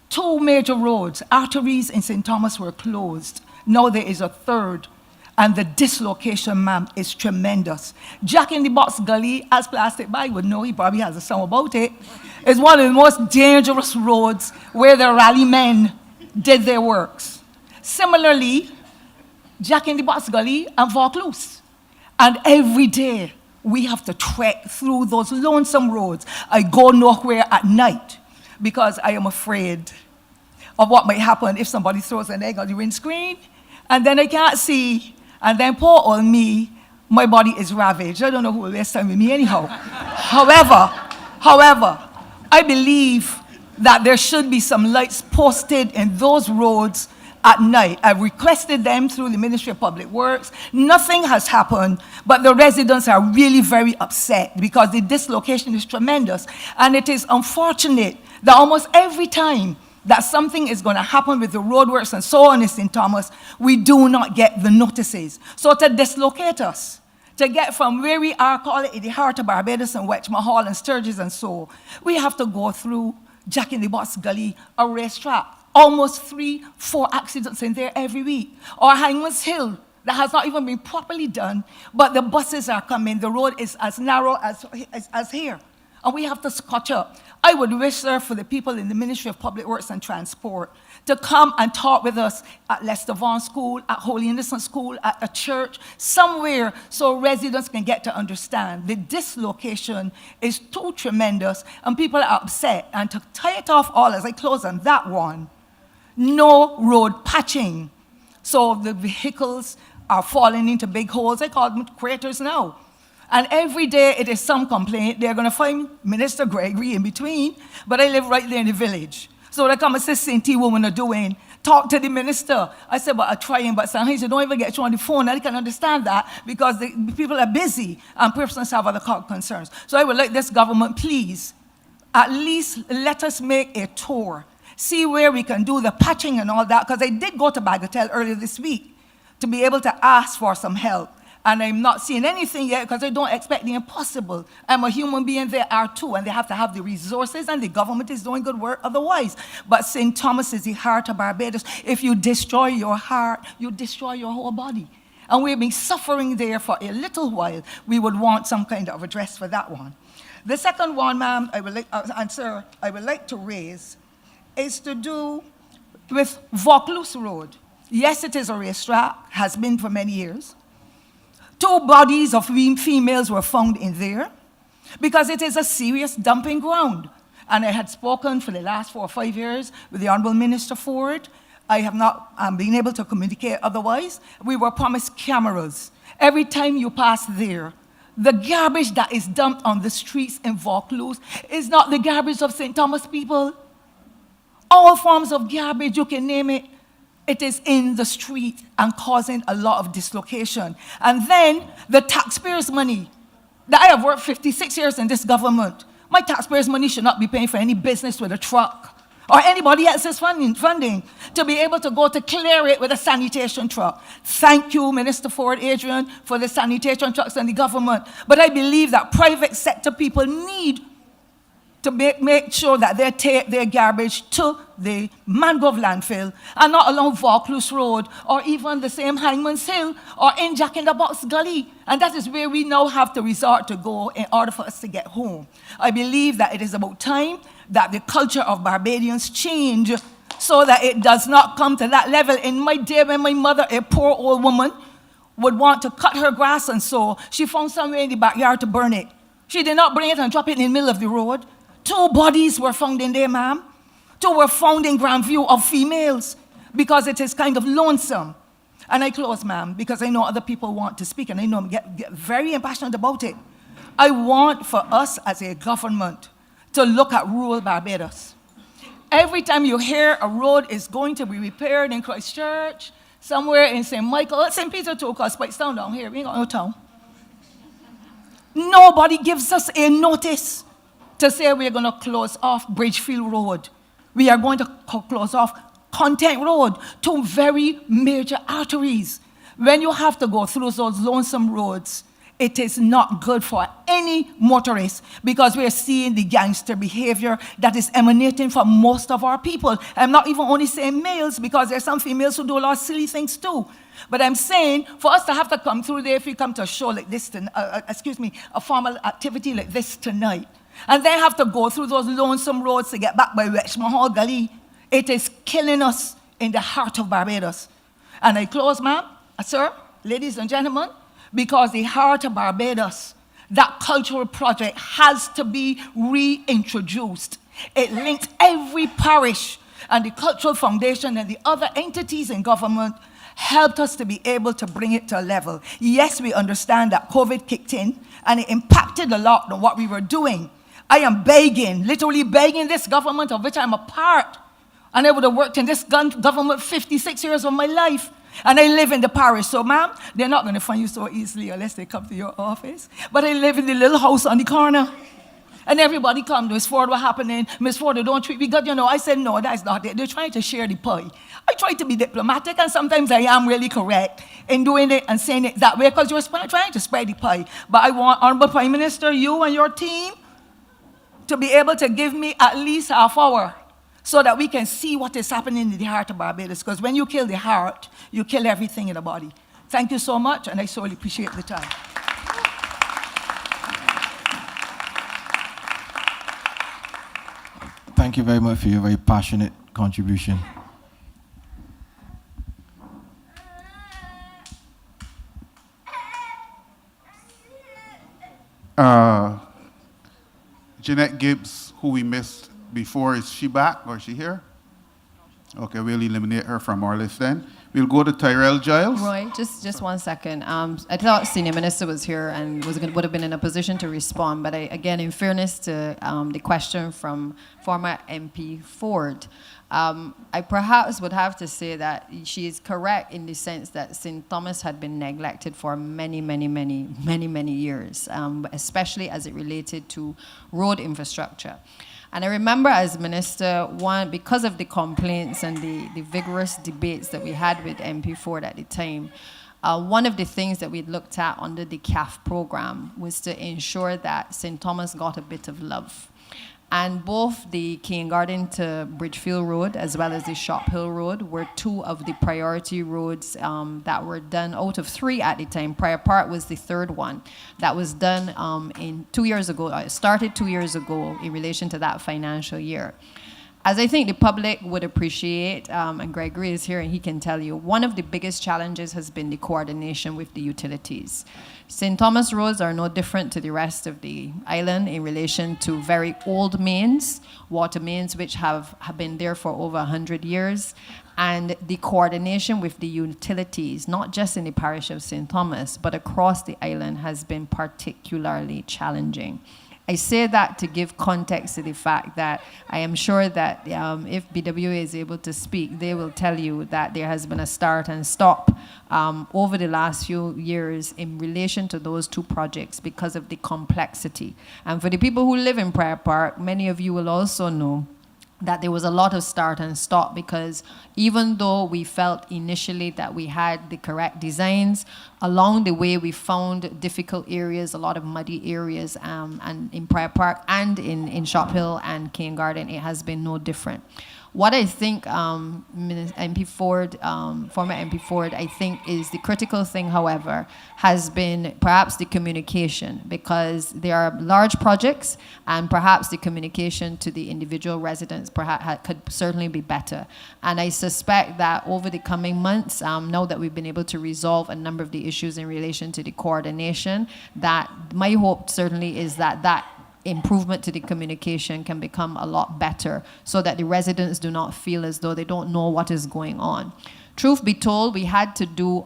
2 major roads, arteries in St. Thomas, were closed. Now there is a 3rd. And the dislocation, ma'am, is tremendous. Jack in the Box Gully, as Plastic Bag would know, he probably has a song about it, is one of the most dangerous roads where the rally men did their works. Similarly, Jack in the Box Gully and Vaucluse. And every day, we have to trek through those lonesome roads. I go nowhere at night because I am afraid of what might happen if somebody throws an egg on the windscreen, and then I can't see, and then poor old me, my body is ravaged. I don't know who will waste time with me anyhow. However, I believe that there should be some lights posted in those roads at night. I've requested them through the Ministry of Public Works. Nothing has happened, but the residents are really very upset because the dislocation is tremendous. And it is unfortunate that almost every time that something is going to happen with the roadworks and so on in St. Thomas, we do not get the notices. So to dislocate us, to get from where we are, call it in the heart of Barbados and Wetchma Hall and Sturgis and so, we have to go through Jack in the Box Gully, a racetrack. Almost 3-4 accidents in there every week. Or Hangman's Hill, that has not even been properly done, but the buses are coming. The road is as narrow as here. And we have to scotch up. I would wish, sir, for the people in the Ministry of Public Works and Transport to come and talk with us at Lester Vaughan School, at Holy Innocent School, at a church, somewhere so residents can get to understand. The dislocation is too tremendous and people are upset. And to tie it off all, as I close on that one, no road patching. So the vehicles are falling into big holes. I call them craters now. And every day it is some complaint. They're going to find Minister Gregory in between, but I live right there in the village. So they come and say, St. T women are doing, talk to the minister. I said, but I'm trying, but sometimes you don't even get you on the phone. I can understand that because the people are busy and persons have other concerns. So I would like this government, please, at least let us make a tour, see where we can do the patching and all that, because I did go to Bagatelle earlier this week to be able to ask for some help. And I'm not seeing anything yet because I don't expect the impossible. I'm a human being, they are too, and they have to have the resources, and the government is doing good work otherwise. But St. Thomas is the heart of Barbados. If you destroy your heart, you destroy your whole body. And we've been suffering there for a little while. We would want some kind of address for that one. The second one, ma'am, and sir, I would like to raise is to do with Vaucluse Road. Yes, it is a racetrack, has been for many years. 2 bodies of females were found in there because it is a serious dumping ground. And I had spoken for the last 4 or 5 years with the Honorable Minister Ford. I have not been able to communicate otherwise. We were promised cameras. Every time you pass there, the garbage that is dumped on the streets in Vaucluse is not the garbage of St. Thomas people. All forms of garbage, you can name it. It is in the street and causing a lot of dislocation. And then the taxpayers' money. That I have worked 56 years in this government. My taxpayers' money should not be paying for any business with a truck or anybody else's funding to be able to go to clear it with a sanitation truck. Thank you, Minister Ford, Adrian, for the sanitation trucks and the government. But I believe that private sector people need to make sure that they take their garbage to the mangrove landfill and not along Vaucluse Road or even the same Hangman's Hill or in Jack in the Box Gully. And that is where we now have to resort to go in order for us to get home. I believe that it is about time that the culture of Barbadians change so that it does not come to that level. In my day when my mother, a poor old woman, would want to cut her grass and so, she found somewhere in the backyard to burn it. She did not bring it and drop it in the middle of the road. 2 bodies were found in there, ma'am. 2 were found in Grandview of females because it is kind of lonesome. And I close, ma'am, because I know other people want to speak and I know I'm get very impassioned about it. I want for us as a government to look at rural Barbados. Every time you hear a road is going to be repaired in Christchurch, somewhere in St. Michael, St. Peter too, because Spikestown down here, we ain't got no town. Nobody gives us a notice to say we're going to close off Bridgefield Road. We are going to close off Content Road, 2 very major arteries. When you have to go through those lonesome roads, It is not good for any motorist because we are seeing the gangster behavior that is emanating from most of our people. I'm not even only saying males because there's some females who do a lot of silly things too. But I'm saying for us to have to come through there, if we come to a show like this, a formal activity like this tonight, and then have to go through those lonesome roads to get back by Richmond Hall Gully, it is killing us in the heart of Barbados. And I close, ma'am, sir, ladies and gentlemen, because the heart of Barbados, that cultural project has to be reintroduced. It links every parish, and the Cultural Foundation and the other entities in government helped us to be able to bring it to a level. Yes, we understand that COVID kicked in, and it impacted a lot on what we were doing. I am begging, literally begging this government of which I'm a part, and I would have worked in this government 56 years of my life. And I live in the parish, so ma'am, they're not going to find you so easily unless they come to your office. But I live in the little house on the corner. And everybody come to Miss Ford, what happening? Miss Ford, they don't treat me good, you know. I said, no, that's not it. They're trying to share the pie. I try to be diplomatic, and sometimes I am really correct in doing it and saying it that way because you're trying to spread the pie. But I want, Honorable Prime Minister, you and your team to be able to give me at least half hour so that we can see what is happening in the heart of Barbados. Because when you kill the heart, you kill everything in the body. Thank you so much, and I sorely appreciate the time. Thank you very much for your very passionate contribution. Jeanette Gibbs, who we missed before, is she back or is she here? Okay, we'll eliminate her from our list then. We'll go to Tyrell Giles. Roy, just 1 second. I thought Senior Minister was here and would have been in a position to respond, but again, in fairness to the question from former MP Ford, I perhaps would have to say that she is correct in the sense that St. Thomas had been neglected for many, many, many, many, many years, especially as it related to road infrastructure. And I remember as minister, because of the complaints and the vigorous debates that we had with MP Ford at the time, one of the things that we looked at under the CAF program was to ensure that St. Thomas got a bit of love. And both the Kingarden to Bridgefield Road as well as the Shop Hill Road were two of the priority roads that were done out of three at the time. Prior Park was the third one that was done in 2 years ago. It started 2 years ago in relation to that financial year. As I think the public would appreciate, and Gregory is here and he can tell you, one of the biggest challenges has been the coordination with the utilities. St. Thomas roads are no different to the rest of the island in relation to very old mains, water mains which have been there for over 100 years, and the coordination with the utilities, not just in the parish of St. Thomas, but across the island has been particularly challenging. I say that to give context to the fact that I am sure that if BWA is able to speak, they will tell you that there has been a start and stop over the last few years in relation to those two projects because of the complexity. And for the people who live in Prior Park, many of you will also know that there was a lot of start and stop because even though we felt initially that we had the correct designs, along the way we found difficult areas, a lot of muddy areas, and in Prior Park and in Shop Hill and Kingarden, it has been no different. What I think MP Ford, former MP Ford, I think is the critical thing, however, has been perhaps the communication, because there are large projects and perhaps the communication to the individual residents perhaps could certainly be better. And I suspect that over the coming months, now that we've been able to resolve a number of the issues in relation to the coordination, that my hope certainly is that improvement to the communication can become a lot better so that the residents do not feel as though they don't know what is going on. Truth be told, we had to do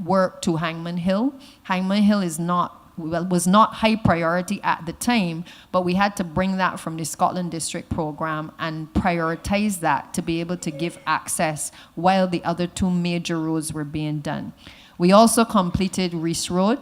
work to Hangman Hill. Hangman Hill was not high priority at the time, but we had to bring that from the Scotland District program and prioritize that to be able to give access while the other two major roads were being done. We also completed Reese Road.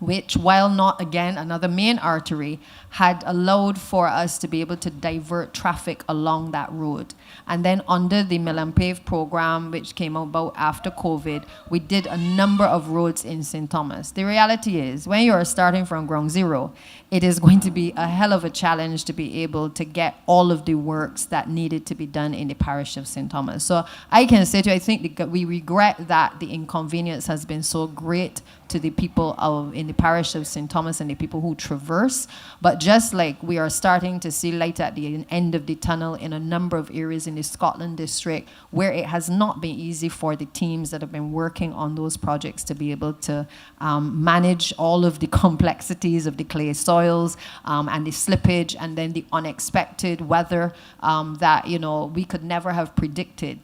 which, while not, again, another main artery, had allowed for us to be able to divert traffic along that road. And then under the Mill and Pave program, which came about after COVID, we did a number of roads in St. Thomas. The reality is, when you are starting from ground zero, it is going to be a hell of a challenge to be able to get all of the works that needed to be done in the parish of St. Thomas. So I can say to you, I think we regret that the inconvenience has been so great to the people in the parish of St. Thomas and the people who traverse. But just like we are starting to see light at the end of the tunnel in a number of areas in the Scotland district where it has not been easy for the teams that have been working on those projects to be able to manage all of the complexities of the clay soils and the slippage and then the unexpected weather that, you know, we could never have predicted.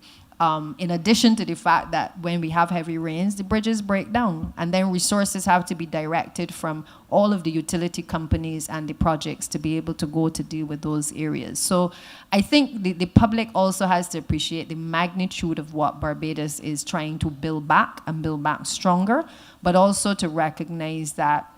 In addition to the fact that when we have heavy rains, the bridges break down, and then resources have to be directed from all of the utility companies and the projects to be able to go to deal with those areas. So I think the public also has to appreciate the magnitude of what Barbados is trying to build back and build back stronger, but also to recognize that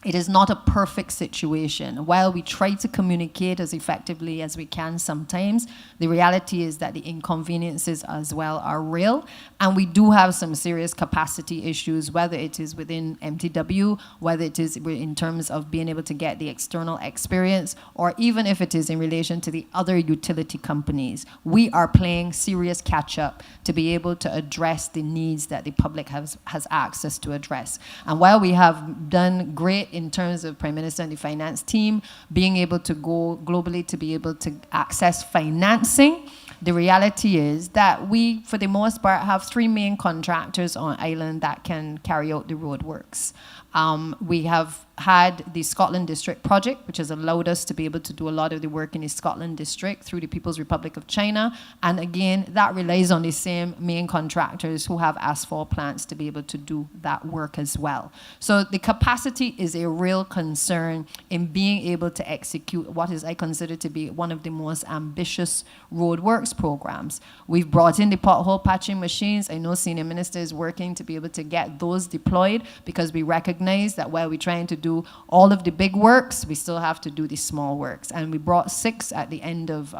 it is not a perfect situation. While we try to communicate as effectively as we can sometimes, the reality is that the inconveniences as well are real. And we do have some serious capacity issues, whether it is within MTW, whether it is in terms of being able to get the external experience, or even if it is in relation to the other utility companies. We are playing serious catch up to be able to address the needs that the public has access to address. And while we have done great in terms of Prime Minister and the finance team being able to go globally to be able to access financing, the reality is that we, for the most part, have 3 main contractors on island that can carry out the road works. We have had the Scotland District project, which has allowed us to be able to do a lot of the work in the Scotland District through the People's Republic of China. And again, that relies on the same main contractors who have asphalt plants to be able to do that work as well. So the capacity is a real concern in being able to execute what is I consider to be one of the most ambitious roadworks programs. We've brought in the pothole patching machines. I know Senior Minister is working to be able to get those deployed because we recognize that while we're trying to do all of the big works, we still have to do the small works. And we brought 6 at the end of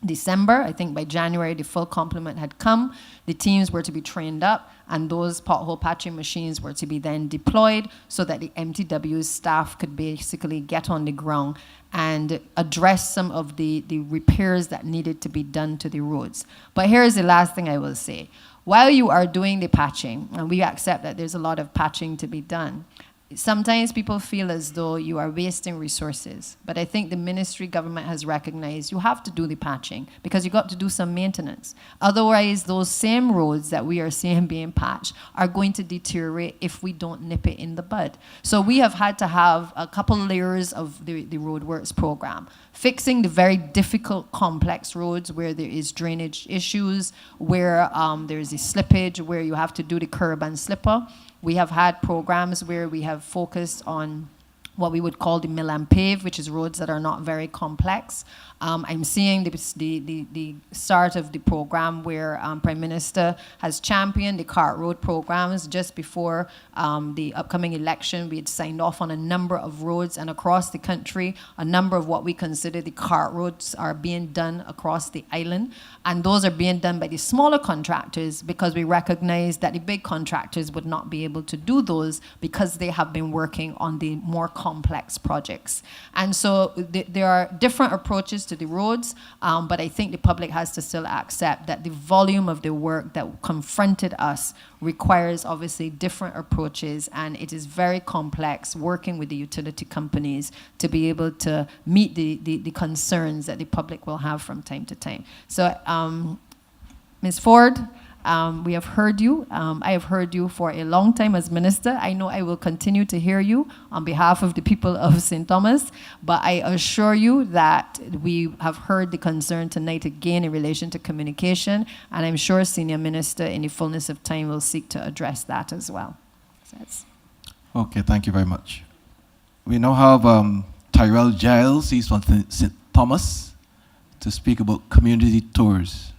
December. I think by January, the full complement had come. The teams were to be trained up, and those pothole patching machines were to be then deployed so that the MTW's staff could basically get on the ground and address some of the repairs that needed to be done to the roads. But here's the last thing I will say. While you are doing the patching, and we accept that there's a lot of patching to be done, sometimes people feel as though you are wasting resources. But I think the ministry government has recognized you have to do the patching because you got to do some maintenance. Otherwise, those same roads that we are seeing being patched are going to deteriorate if we don't nip it in the bud. So we have had to have a couple layers of the roadworks program. Fixing the very difficult, complex roads where there is drainage issues, where there is a slippage, where you have to do the curb and slipper. We have had programs where we have focused on what we would call the mill and pave, which is roads that are not very complex. I'm seeing the start of the program where Prime Minister has championed the cart road programs. Just before the upcoming election, we had signed off on a number of roads, and across the country, a number of what we consider the cart roads are being done across the island. And those are being done by the smaller contractors because we recognize that the big contractors would not be able to do those because they have been working on the more complex projects. And so there are different approaches to the roads, but I think the public has to still accept that the volume of the work that confronted us requires obviously different approaches, and it is very complex working with the utility companies to be able to meet the concerns that the public will have from time to time. So Ms. Ford, we have heard you. I have heard you for a long time as minister. I know I will continue to hear you on behalf of the people of St. Thomas, but I assure you that we have heard the concern tonight again in relation to communication, and I'm sure Senior Minister in the fullness of time will seek to address that as well. Okay, thank you very much. We now have Tyrell Giles, he's from St. Thomas, to speak about community tours.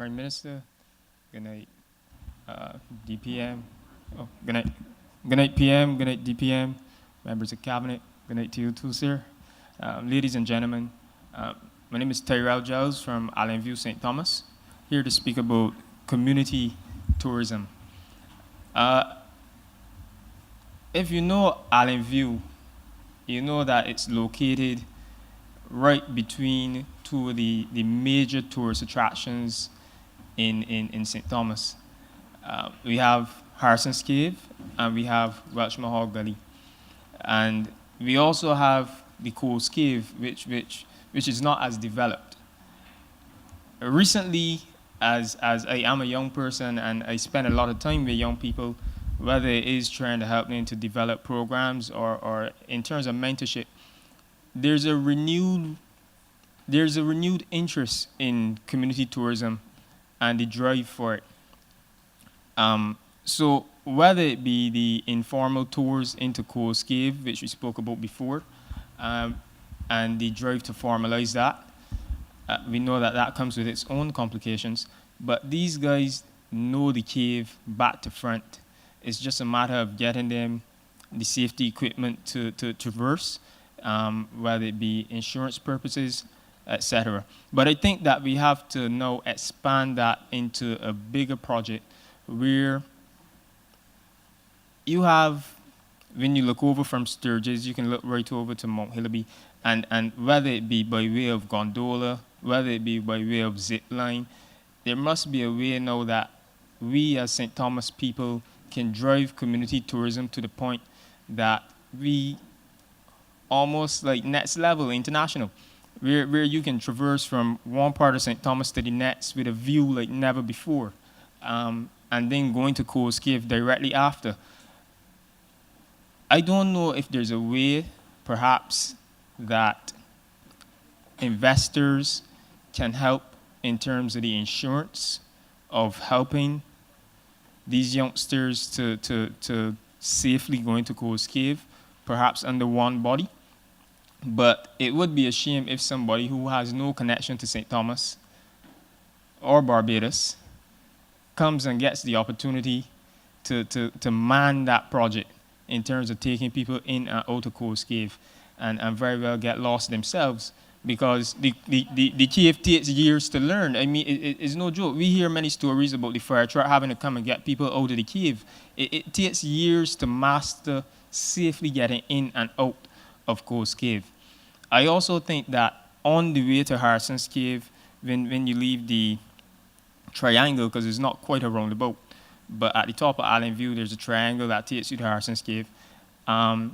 Prime Minister. Good night, DPM. Oh, good night. Good night, PM. Good night, DPM. Members of Cabinet. Good night to you too, sir. Ladies and gentlemen, my name is Tyrell Giles from Allen View, St. Thomas, here to speak about community tourism. If you know Allen View, you know that it's located right between two of the major tourist attractions in St. Thomas. We have Harrison's Cave and we have Welsh Mahal Gully. And we also have the Coles Cave, which is not as developed. Recently, as I am a young person and I spend a lot of time with young people, whether it is trying to help them to develop programs or in terms of mentorship, there's a renewed interest in community tourism and the drive for it. So whether it be the informal tours into Coles Cave, which we spoke about before, and the drive to formalize that, we know that that comes with its own complications, but these guys know the cave back to front. It's just a matter of getting them the safety equipment to traverse, whether it be insurance purposes, etc. But I think that we have to now expand that into a bigger project where you have, when you look over from Sturgis, you can look right over to Mount Hillaby, and whether it be by way of gondola, whether it be by way of zip line, there must be a way now that we as St. Thomas people can drive community tourism to the point that we almost like next level international, where you can traverse from one part of St. Thomas to the next with a view like never before, and then going to Coles Cave directly after. I don't know if there's a way, perhaps, that investors can help in terms of the insurance of helping these youngsters to safely go into Coles Cave, perhaps under one body. But it would be a shame if somebody who has no connection to St. Thomas or Barbados comes and gets the opportunity to man that project in terms of taking people in and out of Coles Cave and very well get lost themselves, because the cave takes years to learn. I mean, it's no joke. We hear many stories about the fire truck having to come and get people out of the cave. It takes years to master safely getting in and out of Coles Cave. I also think that on the way to Harrison's Cave, when you leave the triangle, because it's not quite a roundabout, but at the top of Allen View, there's a triangle that takes you to Harrison's Cave. I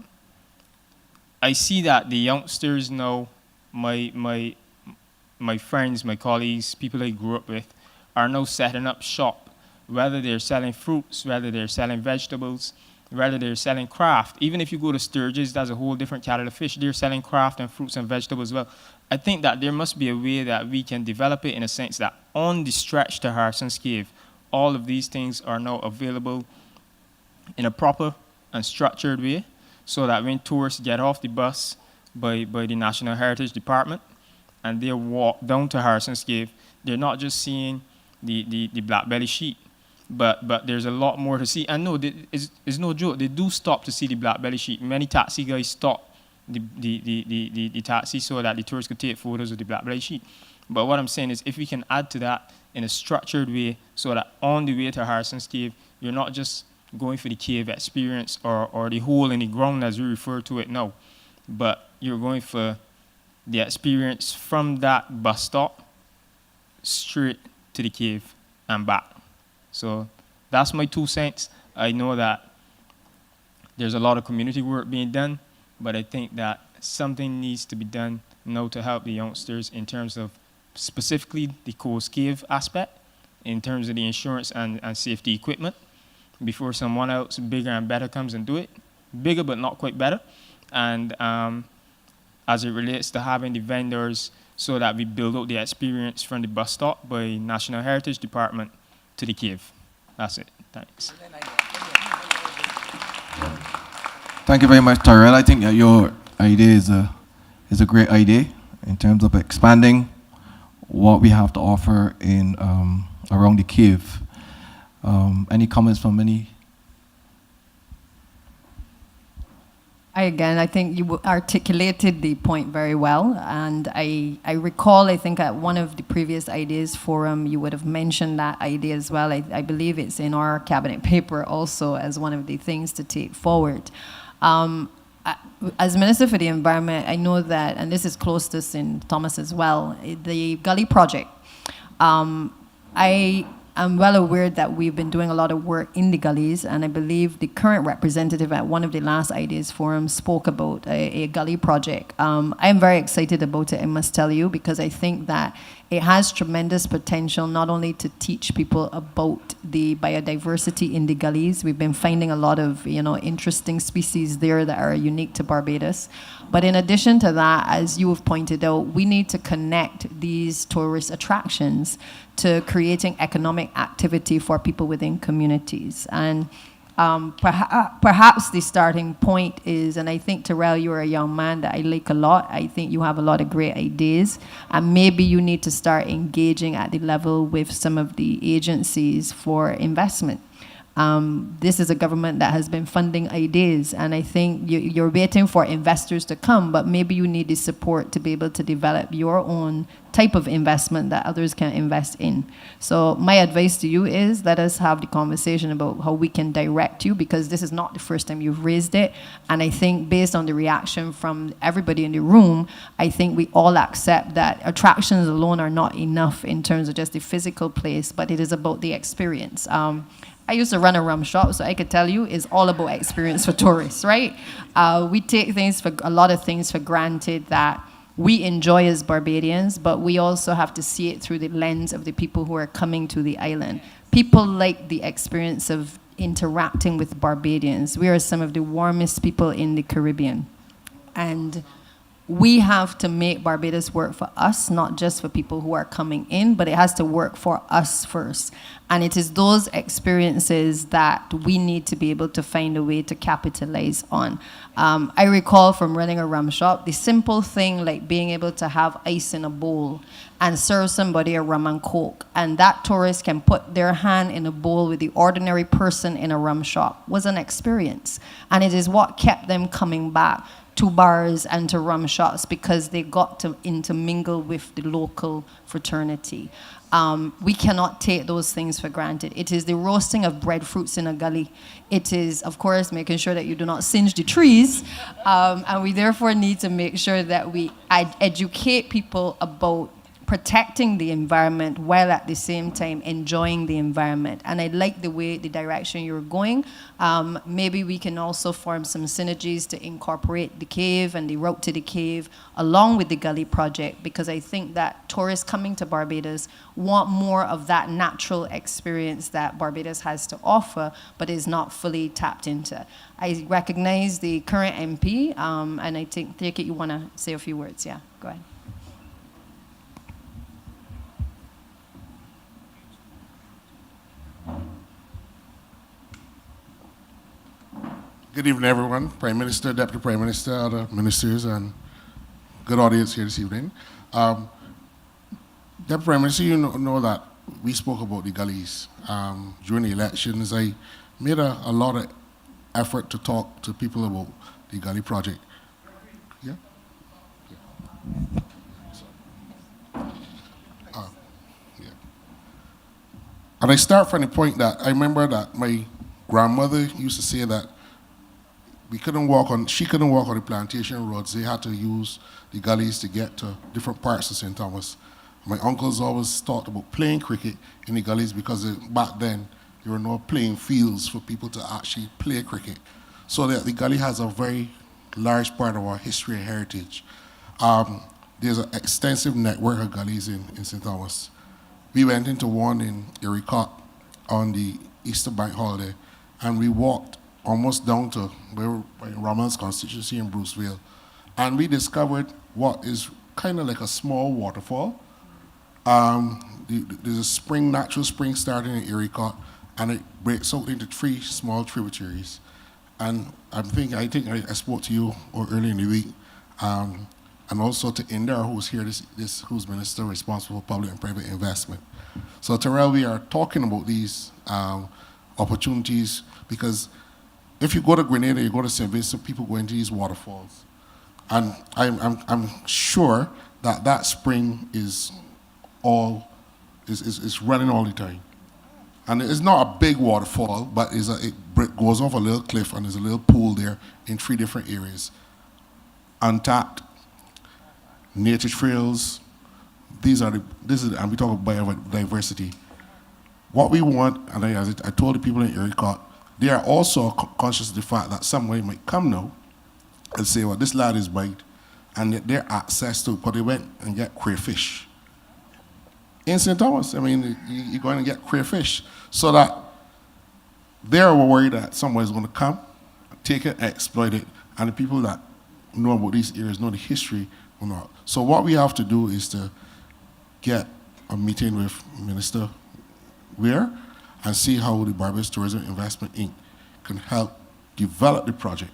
see that the youngsters now, my friends, my colleagues, people I grew up with, are now setting up shop, whether they're selling fruits, whether they're selling vegetables, whether they're selling craft. Even if you go to Sturgis, that's a whole different kettle of fish. They're selling craft and fruits and vegetables as well. I think that there must be a way that we can develop it in a sense that on the stretch to Harrison's Cave, all of these things are now available in a proper and structured way, so that when tourists get off the bus by the National Heritage Department and they walk down to Harrison's Cave, they're not just seeing the black belly sheep, but there's a lot more to see. And no, it's no joke. They do stop to see the black belly sheep. Many taxi guys stop the taxi so that the tourists could take photos of the black belly sheep. But what I'm saying is, if we can add to that in a structured way, so that on the way to Harrison's Cave, you're not just going for the cave experience or the hole in the ground as we refer to it now, but you're going for the experience from that bus stop straight to the cave and back. So that's my 2 cents. I know that there's a lot of community work being done, but I think that something needs to be done now to help the youngsters in terms of specifically the Coles Cave aspect, in terms of the insurance and safety equipment, before someone else bigger and better comes and do it. Bigger but not quite better. And as it relates to having the vendors, so that we build out the experience from the bus stop by National Heritage Department to the cave. That's it. Thanks. Thank you very much, Tyrell. I think that your idea is a great idea in terms of expanding what we have to offer in around the cave. Any comments from any? I think you articulated the point very well, and I recall, I think at one of the previous ideas forum, you would have mentioned that idea as well. I believe it's in our cabinet paper also as one of the things to take forward. As Minister for the Environment, I know that, and this is close to St. Thomas as well, the Gully Project. I'm well aware that we've been doing a lot of work in the gullies, and I believe the current representative at one of the last ideas forums spoke about a gully project. I'm very excited about it, I must tell you, because I think that it has tremendous potential not only to teach people about the biodiversity in the gullies. We've been finding a lot of interesting species there that are unique to Barbados. But in addition to that, as you have pointed out, we need to connect these tourist attractions to creating economic activity for people within communities. And perhaps the starting point is, and I think, Terrell, you're a young man that I like a lot. I think you have a lot of great ideas. And maybe you need to start engaging at the level with some of the agencies for investment. This is a government that has been funding ideas, and I think you're waiting for investors to come, but maybe you need the support to be able to develop your own type of investment that others can invest in. So my advice to you is, let us have the conversation about how we can direct you, because this is not the first time you've raised it, and I think based on the reaction from everybody in the room, I think we all accept that attractions alone are not enough in terms of just the physical place, but it is about the experience. I used to run a rum shop, so I could tell you it's all about experience for tourists, right? We take a lot of things for granted that we enjoy as Barbadians, but we also have to see it through the lens of the people who are coming to the island. People like the experience of interacting with Barbadians. We are some of the warmest people in the Caribbean. And we have to make Barbados work for us, not just for people who are coming in, but it has to work for us first. And it is those experiences that we need to be able to find a way to capitalize on. I recall from running a rum shop, the simple thing like being able to have ice in a bowl and serve somebody a rum and coke, and that tourist can put their hand in a bowl with the ordinary person in a rum shop, was an experience. And it is what kept them coming back to bars and to rum shops, because they got to intermingle with the local fraternity. We cannot take those things for granted. It is the roasting of breadfruits in a gully. It is, of course, making sure that you do not singe the trees. And we therefore need to make sure that we educate people about protecting the environment while at the same time enjoying the environment. And I like the direction you're going. Maybe we can also form some synergies to incorporate the cave and the route to the cave along with the Gully project, because I think that tourists coming to Barbados want more of that natural experience that Barbados has to offer, but is not fully tapped into. I recognize the current MP, and I take it you want to say a few words. Yeah, go ahead. Good evening, everyone. Prime Minister, Deputy Prime Minister, other ministers, and good audience here this evening. Deputy Prime Minister, you know that we spoke about the gullies. During the elections, I made a lot of effort to talk to people about the Gully project. Yeah? Yeah. And I start from the point that I remember that my grandmother used to say that she couldn't walk on the plantation roads. They had to use the gullies to get to different parts of St. Thomas. My uncles always talked about playing cricket in the gullies, because back then there were no playing fields for people to actually play cricket. So that the gully has a very large part of our history and heritage. There's an extensive network of gullies in St. Thomas. We went into one in Ericott on the Easter Bank holiday, and we walked almost down to Romel's constituency in Bruceville. And we discovered what is kind of like a small waterfall. There's a natural spring starting in Ericott, and it breaks out into 3 small tributaries. And I think I spoke to you earlier in the week, and also to Indira, who's here, who's Minister responsible for public and private investment. So Terrell, we are talking about these opportunities because if you go to Grenada, you go to St. Vincent, people go into these waterfalls. And I'm sure that that spring is running all the time. And it's not a big waterfall, but it goes off a little cliff and there's a little pool there in 3 different areas. Untapped, nature trails, and we talk about biodiversity. What we want, and as I told the people in ERCOT, they are also conscious of the fact that somebody might come now and say, well, this land is white, and their access to it, but they went and get crayfish. In St. Thomas, I mean, you're going to get crayfish. So that they're worried that somebody's going to come, take it, exploit it, and the people that know about these areas, know the history, will not. So what we have to do is to get a meeting with Minister Weir and see how the Barbados Tourism Investment Inc. can help develop the project.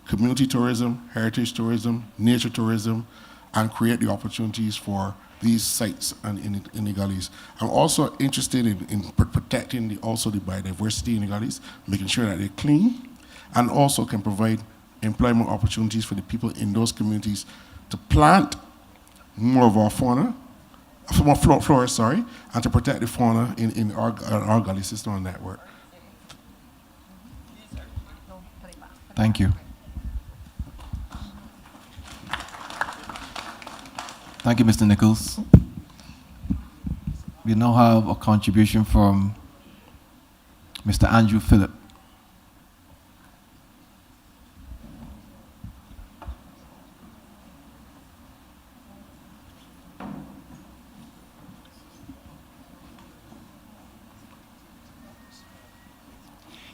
Community tourism, heritage tourism, nature tourism, and create the opportunities for these sites and in the gullies. I'm also interested in protecting the biodiversity in the gullies, making sure that they're clean, and also can provide employment opportunities for the people in those communities to plant more of our fauna, more flora, and to protect the fauna in our gully system and network. Thank you. Thank you, Mr. Nichols. We now have a contribution from Mr. Andrew Phillip.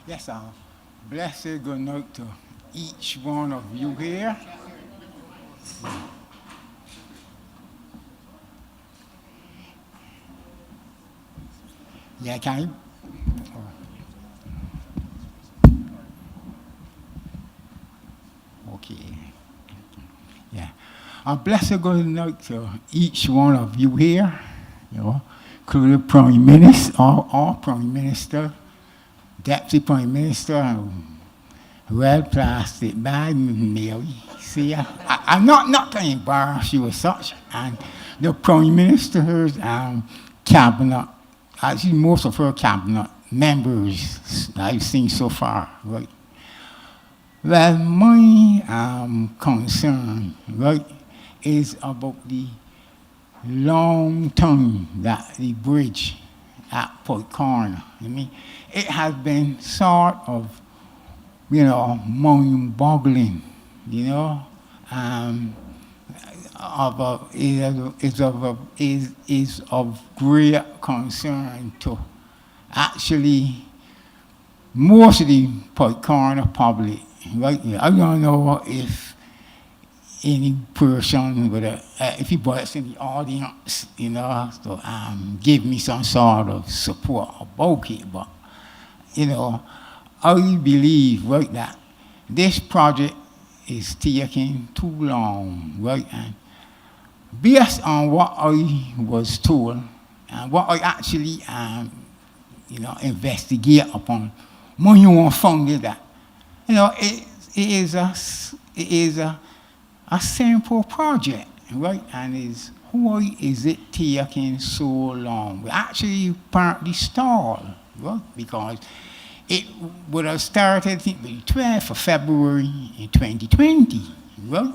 Yes, blessed good night to each one of you here. Yeah, can you? Okay. Yeah. A blessed good night to each one of you here, including Prime Minister, or Prime Minister, Deputy Prime Minister, well plastic by Mary. See, I'm not to embarrass you as such, and the Prime Minister's cabinet, actually most of her cabinet members I've seen so far, right? Well, my concern, right, is about the long time that the bridge at Port Corner, I mean, it has been sort of, mind-boggling, is of great concern to actually most of the Port Corner public, right? I don't know if any person with if he was in the audience, to give me some sort of support about it, but I believe, right, that this project is taking too long, right? And based on what I was told and what I actually, investigate upon, when you found that, it is a simple project, right? And why is it taking so long? We actually partly stalled, right? Because it would have started, I think, the 12th of February in 2020, right?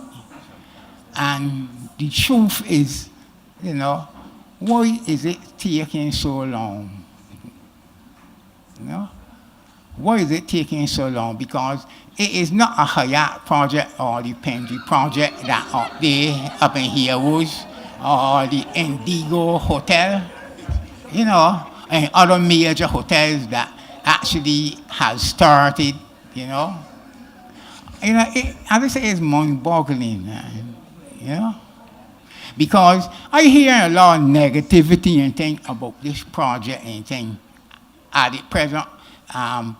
And the truth is, why is it taking so long? Why is it taking so long? Because it is not a Hyatt project or the Pendry project that up there, up in Heroes, or the Indigo Hotel, and other major hotels that actually has started, as I say, it's mind-boggling, because I hear a lot of negativity and things about this project and things at the present, at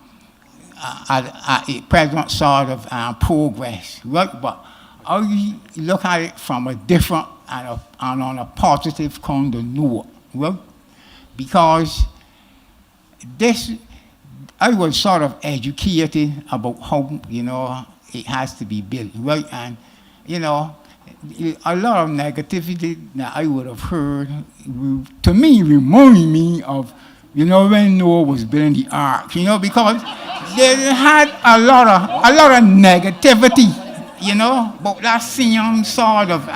the present sort of progress, right? But I look at it from a different and on a positive kind of note, right? because this, I was sort of educated about how, it has to be built, right? And, a lot of negativity that I would have heard, to me, remind me of, when Noah was building the ark, because they had a lot of negativity, about that same sort of,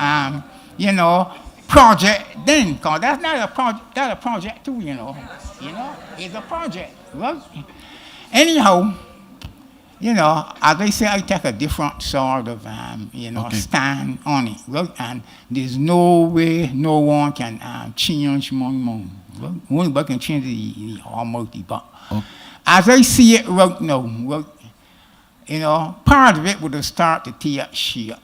project then, because that's not a project, that's a project too, it's a project, right? Anyhow, as I say, I take a different sort of, stand on it, right? And there's no way no one can change my mind. Right? Only can change the Almighty, but as I see it right now, right, part of it would have started to tear shape,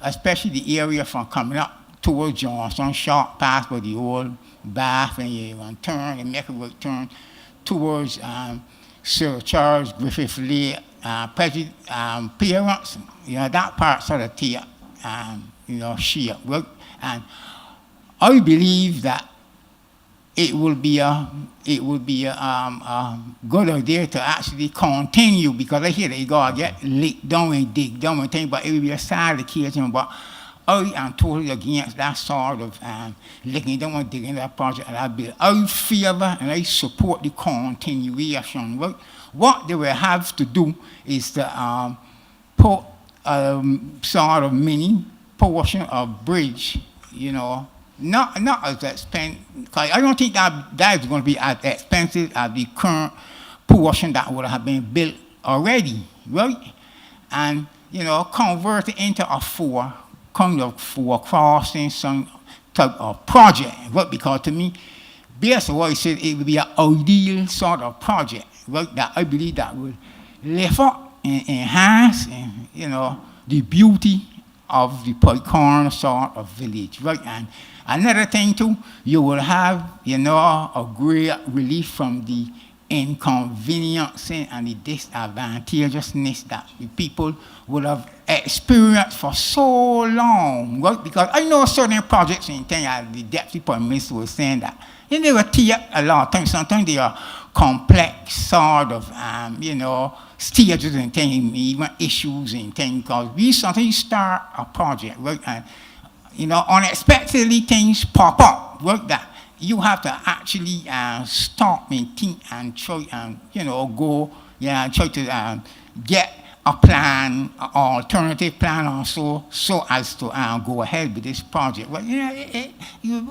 especially the area from coming up towards Johnson, short past by the old bath, and you want to turn and make a right turn towards Sir Charles Griffith Lake, parents, that part sort of tear, shape, right? And I believe that it will be a good idea to actually continue, because I hear that you gotta get licked down and dig down and things, but it will be a side occasion. But I am totally against that sort of licking down and digging that project. And I favor and I support the continuation. Right? What they will have to do is to put sort of mini portion of bridge, not as expensive, because I don't think that is going to be as expensive as the current portion that would have been built already, right? And, convert it into a four crossing some type of project, right? Because to me, based on what I said, it would be an ideal sort of project, right? That I believe that would lift up and enhance, the beauty of the Poicorn sort of village, right? And another thing too, you will have, a great relief from the inconvenience and the disadvantageousness that the people would have experienced for so long, right? Because I know certain projects and things, as the Deputy Prime Minister was saying that, they will take a lot of time. Sometimes they are complex sort of, stages and things, even issues and things, because we sometimes start a project, right? And, unexpectedly things pop up, right? That you have to actually stop and think and try and, try to get a plan, an alternative plan also, so as to go ahead with this project. Well,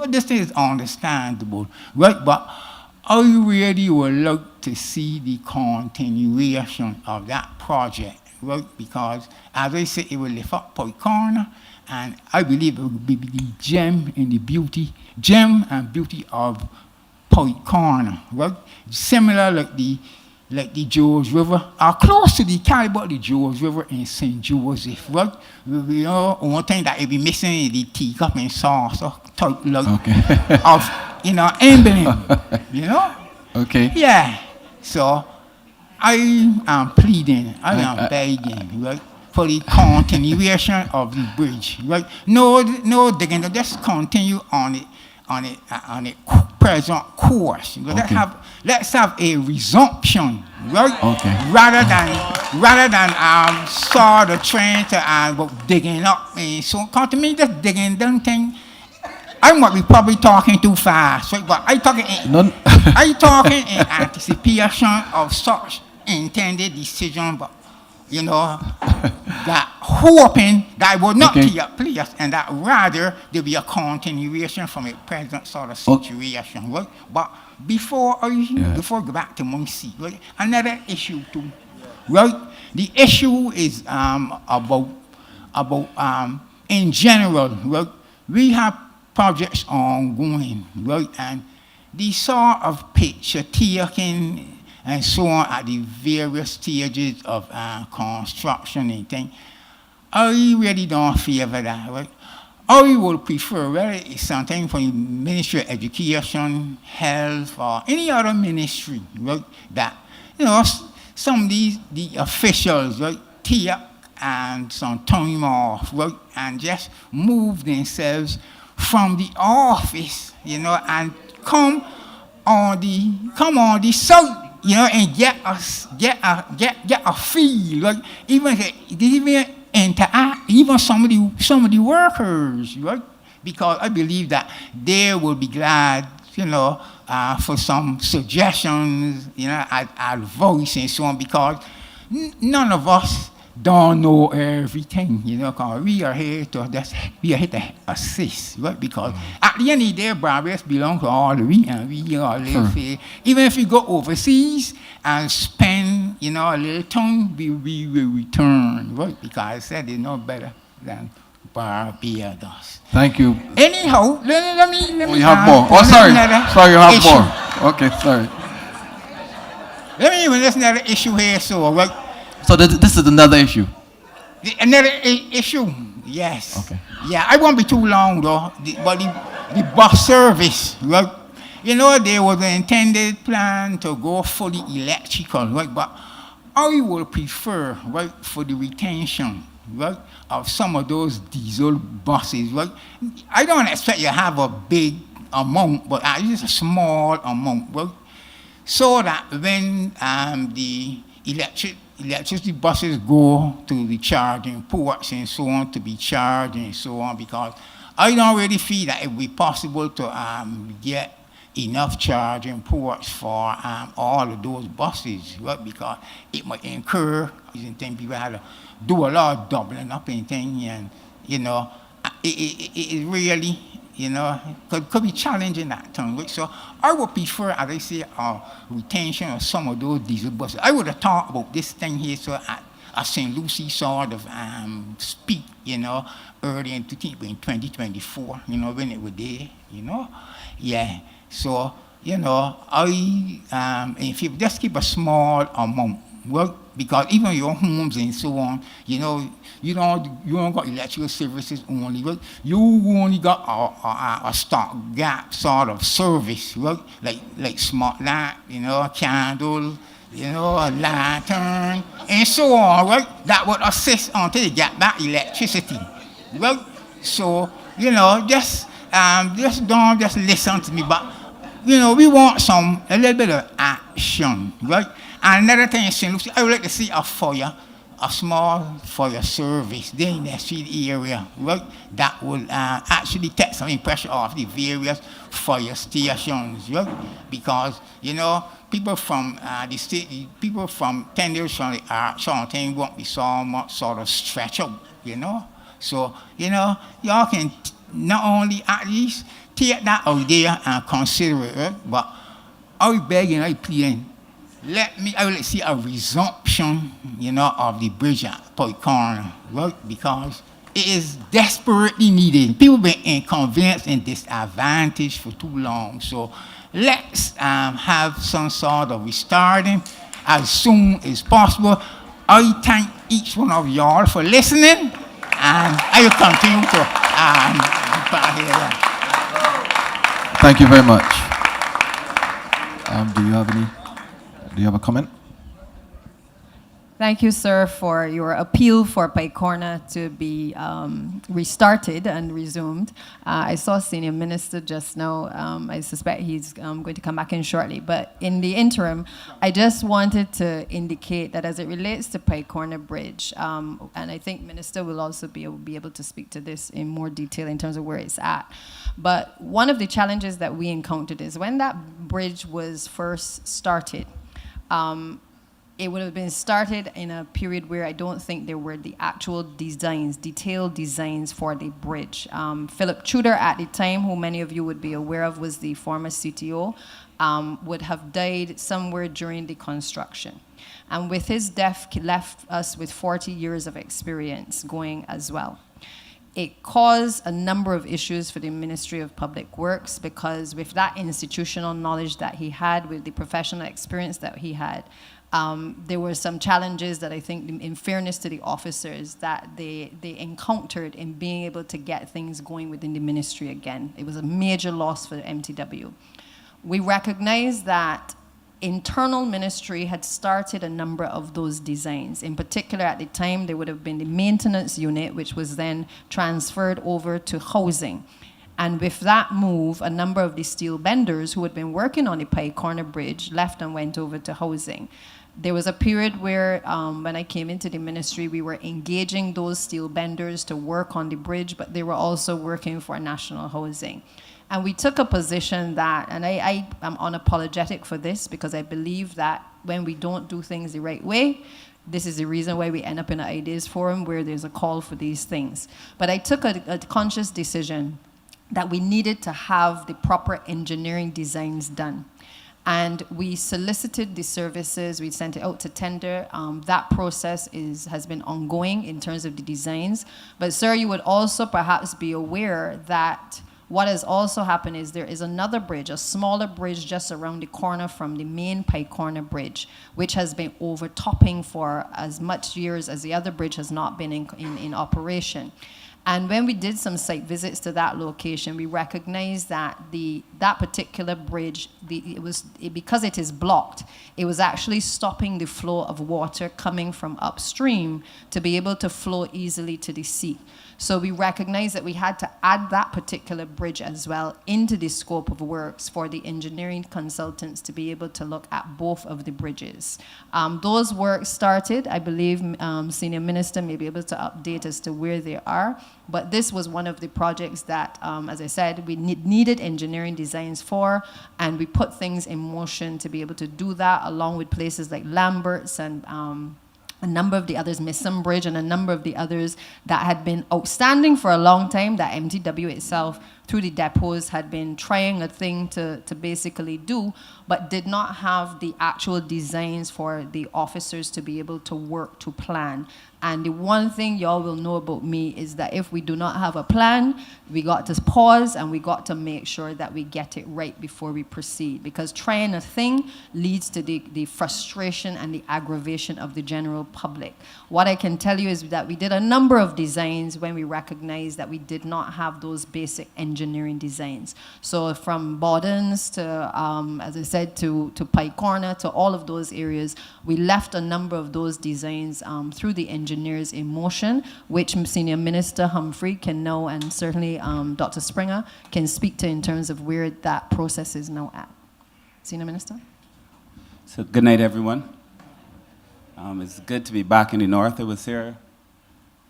this thing is understandable, right? But I really would like to see the continuation of that project, right? Because, as I said, it will lift up Poicorn, and I believe it will be the gem and beauty of Poicorn, right? Similar like the George River, are close to the caliber of the George River in St. Joseph, right? One thing that will be missing is the teacup and saucer type of, emblem, Okay. Yeah. So I am pleading, I am begging, right, for the continuation of the bridge, right? No digging, just continue on it present course. Let's have a resumption, right? Okay. Rather than start the train to digging up and so. Cause to me, just digging down thing, I might be probably talking too fast, right? But I talking in anticipation of such intended decision, but that hoping that it will not take place, and that rather there be a continuation from a present sort of situation, right? But before I go back to my seat, right? Another issue too, right? The issue is about in general, right? We have projects ongoing, right? And the sort of picture taking and so on at the various stages of construction and things, I really don't favor that, right? I would prefer, whether it's something from the Ministry of Education, Health, or any other ministry, right, that, some of the officials, right, take and some time off, right, and just move themselves from the office, and come come on the south, you know, and get a feel, like even interact, even some of the workers, right? Because I believe that they will be glad, you know, for some suggestions, you know, advice and so on, because none of us don't know everything, you know, because we are here to assist, right? Because at the end of the day, Barbados belongs to all we, and we all live here. Even if we go overseas and spend, you know, a little time, we will return, right? Because I said they know better than Barbados. Thank you. Anyhow, let me. Oh, you have more. Oh, sorry. Sorry, you have more. Okay, sorry. Let me even listen to the issue here, so, right? So this is another issue. Another issue, yes. Okay. Yeah, I won't be too long though. But the bus service, right? You know, there was an intended plan to go fully electrical, right? But I would prefer, right, for the retention, right, of some of those diesel buses, right? I don't expect you to have a big amount, but at least a small amount, right? So that when the electricity buses go to the charging ports and so on to be charged and so on, because I don't really feel that it would be possible to get enough charging ports for all of those buses, right? Because it might incur, and then people have to do a lot of doubling up and things, and you know, it really, you know, could be challenging that time, right? So I would prefer, as I say, retention of some of those diesel buses. I would have talked about this thing here, so at St. Lucie sort of speak, you know, early in 2024, you know, when it was there, you know, yeah. So, you know, if you just keep a small amount, well, because even your homes and so on, you know, you don't got electrical services only, right? You only got a stopgap sort of service, right? Like smart light, you know, candle, you know, a lantern, and so on, right? That would assist until they get that electricity, right? So, you know, just don't just listen to me, but you know, we want a little bit of action, right? And another thing in St. Lucie, I would like to see a small fire service there in the street area, right? That will actually take some pressure off the various fire stations, right? Because, you know, people from the state, people from tenders from the art sort of thing won't be so much sort of stretch out, you know? So, you know, y'all can not only at least take that out there and consider it, right? But I beg and I plead, I would like to see a resumption, you know, of the bridge at Point Corner, right? Because it is desperately needed. People have been inconvenienced and disadvantaged for too long. So let's have some sort of restarting as soon as possible. I thank each one of y'all for listening, and I will continue to Thank you very much. Do you have a comment? Thank you, sir, for your appeal for Paikorna to be restarted and resumed. I saw Senior Minister just now. I suspect he's going to come back in shortly. But in the interim, I just wanted to indicate that as it relates to Paikorna Bridge, and I think Minister will also be able to speak to this in more detail in terms of where it's at. But one of the challenges that we encountered is when that bridge was first started, it would have been started in a period where I don't think there were the actual designs, detailed designs for the bridge. Philip Tudor at the time, who many of you would be aware of, was the former CTO, would have died somewhere during the construction. And with his death, he left us with 40 years of experience going as well. It caused a number of issues for the Ministry of Public Works because with that institutional knowledge that he had, with the professional experience that he had, there were some challenges that I think, in fairness to the officers, that they encountered in being able to get things going within the ministry again. It was a major loss for the MTW. We recognize that internal ministry had started a number of those designs. In particular, at the time, there would have been the maintenance unit, which was then transferred over to housing. And with that move, a number of the steel benders who had been working on the Pike Corner Bridge left and went over to housing. There was a period where, when I came into the ministry, we were engaging those steel benders to work on the bridge, but they were also working for national housing. And we took a position that, and I am unapologetic for this, because I believe that when we don't do things the right way, this is the reason why we end up in an ideas forum where there's a call for these things. But I took a conscious decision that we needed to have the proper engineering designs done. And we solicited the services, we sent it out to tender. That process has been ongoing in terms of the designs. But sir, you would also perhaps be aware that what has also happened is there is another bridge, a smaller bridge just around the corner from the main Pike Corner Bridge, which has been overtopping for as much years as the other bridge has not been in operation. And when we did some site visits to that location, we recognized that that particular bridge, because it is blocked, it was actually stopping the flow of water coming from upstream to be able to flow easily to the sea. So we recognized that we had to add that particular bridge as well into the scope of works for the engineering consultants to be able to look at both of the bridges. Those works started. I believe Senior Minister may be able to update as to where they are. But this was one of the projects that, as I said, we needed engineering designs for, and we put things in motion to be able to do that, along with places like Lambert's and a number of the others, Missum Bridge and a number of the others that had been outstanding for a long time, that MTW itself, through the depots, had been trying a thing to basically do, but did not have the actual designs for the officers to be able to work to plan. And the one thing y'all will know about me is that if we do not have a plan, we got to pause and we got to make sure that we get it right before we proceed. Because trying a thing leads to the frustration and the aggravation of the general public. What I can tell you is that we did a number of designs when we recognized that we did not have those basic engineering designs. So from Bordens to, as I said, to Pike Corner, to all of those areas, we left a number of those designs through the engineers in motion, which Senior Minister Humphrey can know, and certainly Dr. Springer can speak to in terms of where that process is now at. Senior Minister? So good night, everyone. It's good to be back in the north. I was here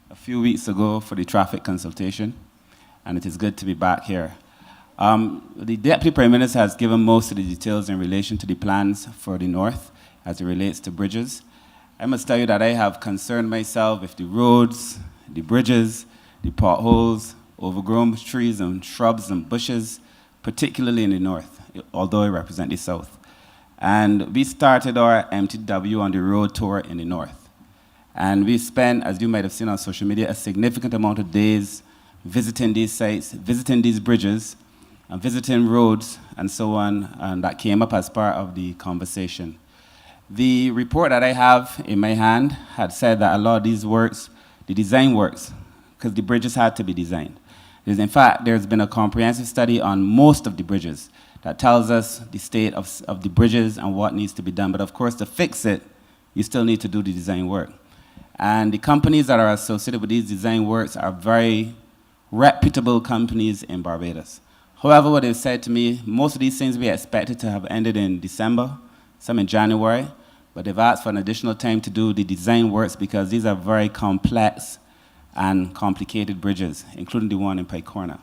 a few weeks ago for the traffic consultation, and it is good to be back here. The Deputy Prime Minister has given most of the details in relation to the plans for the north as it relates to bridges. I must tell you that I have concerned myself with the roads, the bridges, the potholes, overgrown trees and shrubs and bushes, particularly in the north, although I represent the south. And we started our MTW on the road tour in the north. And we spent, as you might have seen on social media, a significant amount of days visiting these sites, visiting these bridges, and visiting roads and so on, and that came up as part of the conversation. The report that I have in my hand had said that a lot of these works, the design works, because the bridges had to be designed. In fact, there's been a comprehensive study on most of the bridges that tells us the state of the bridges and what needs to be done. But of course, to fix it, you still need to do the design work. And the companies that are associated with these design works are very reputable companies in Barbados. However, what they've said to me, most of these things we expected to have ended in December, some in January, but they've asked for an additional time to do the design works because these are very complex and complicated bridges, including the one in Pike Corner.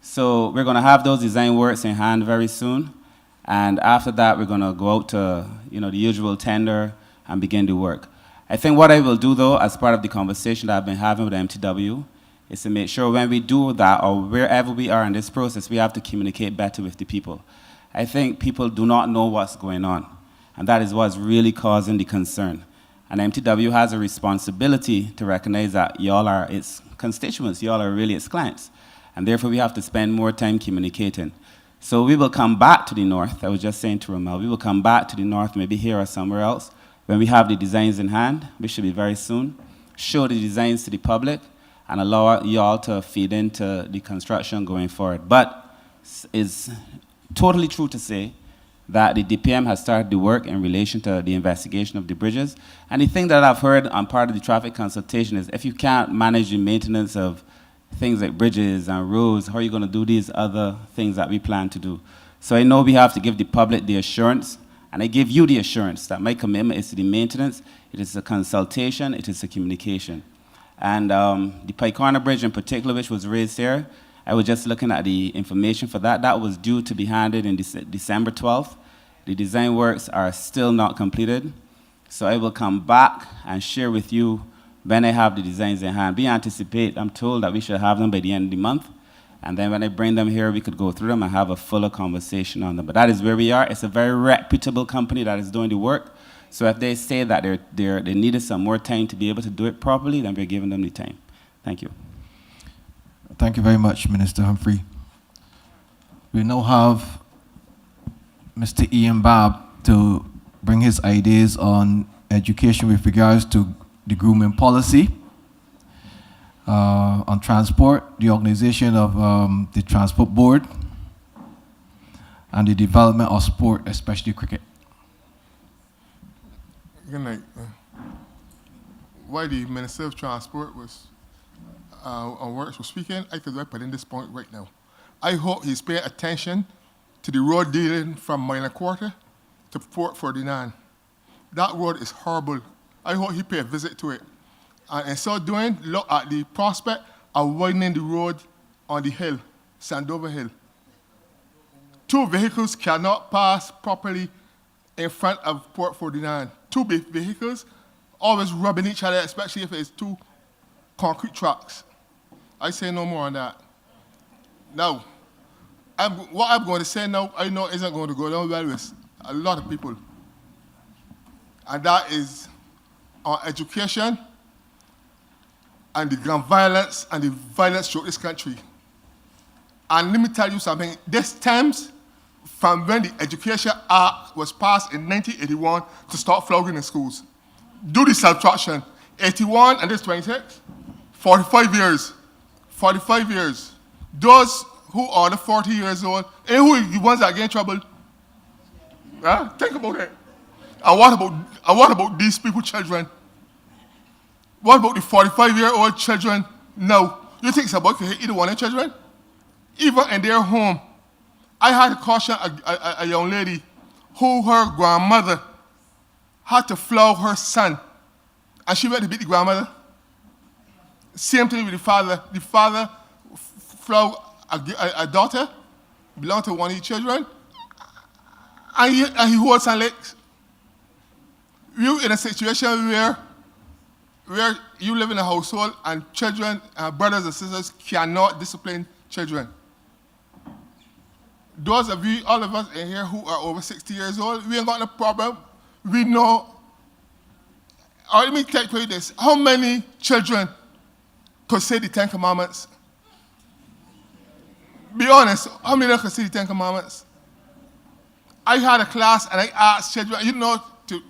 So we're going to have those design works in hand very soon, and after that we're going to go out to the usual tender and begin the work. I think what I will do though, as part of the conversation that I've been having with MTW, is to make sure when we do that, or wherever we are in this process, we have to communicate better with the people. I think people do not know what's going on, and that is what's really causing the concern. And MTW has a responsibility to recognize that y'all are its constituents, y'all are really its clients, and therefore we have to spend more time communicating. So we will come back to the north. I was just saying to Ramel, we will come back to the north, maybe here or somewhere else, when we have the designs in hand, which should be very soon, show the designs to the public, and allow y'all to feed into the construction going forward. But it's totally true to say that the DPM has started the work in relation to the investigation of the bridges. And the thing that I've heard on part of the traffic consultation is if you can't manage the maintenance of things like bridges and roads. How are you going to do these other things that we plan to do? So I know we have to give the public the assurance, and I give you the assurance that my commitment is to the maintenance, it is the consultation, it is the communication. And the Pike Corner Bridge in particular, which was raised here, I was just looking at the information for that. That was due to be handed in December 12th. The design works are still not completed. So I will come back and share with you when I have the designs in hand. We anticipate, I'm told that we should have them by the end of the month. And then when I bring them here, we could go through them and have a fuller conversation on them. But that is where we are. It's a very reputable company that is doing the work. So if they say that they needed some more time to be able to do it properly, then we're giving them the time. Thank you. Thank you very much, Minister Humphrey. We now have Mr. Ian Babb to bring his ideas on education with regards to the grooming policy, on transport, the organization of the Transport Board, and the development of sport, especially cricket. Good night. While the Minister of Transport was on works was speaking, I could put in this point right now. I hope he's paying attention to the road dealing from Mile and Quarter to Port Ferdinand. That road is horrible. I hope he pay a visit to it. And in so doing, look at the prospect of widening the road on the hill, Sandover Hill. Two vehicles cannot pass properly in front of Port Ferdinand. Two vehicles always rubbing each other, especially if it's two concrete tracks. I say no more on that. Now, what I'm going to say now, I know isn't going to go down well with a lot of people. And that is on education and the gun violence and the violence throughout this country. And let me tell you something, this stems from when the Education Act was passed in 1981 to start flogging in schools. Do the subtraction. 81 and this 26, 45 years. 45 years. Those who are the 40 years old, and who are the ones that get in trouble? Huh? Think about it. And what about these people's children? What about the 45-year-old children now? You think it's about to hit either one of the children? Even in their home. I had to caution a young lady who her grandmother had to flog her son. And she went to beat the grandmother. Same thing with the father. The father flogged a daughter, belonged to one of the children, and he holds her legs. You're in a situation where you live in a household and children, brothers and sisters cannot discipline children. Those of you, all of us in here who are over 60 years old, we ain't got no problem. We know. Let me tell you this. How many children could say the 10 Commandments? Be honest, how many could say the 10 Commandments? I had a class and I asked children, you know, to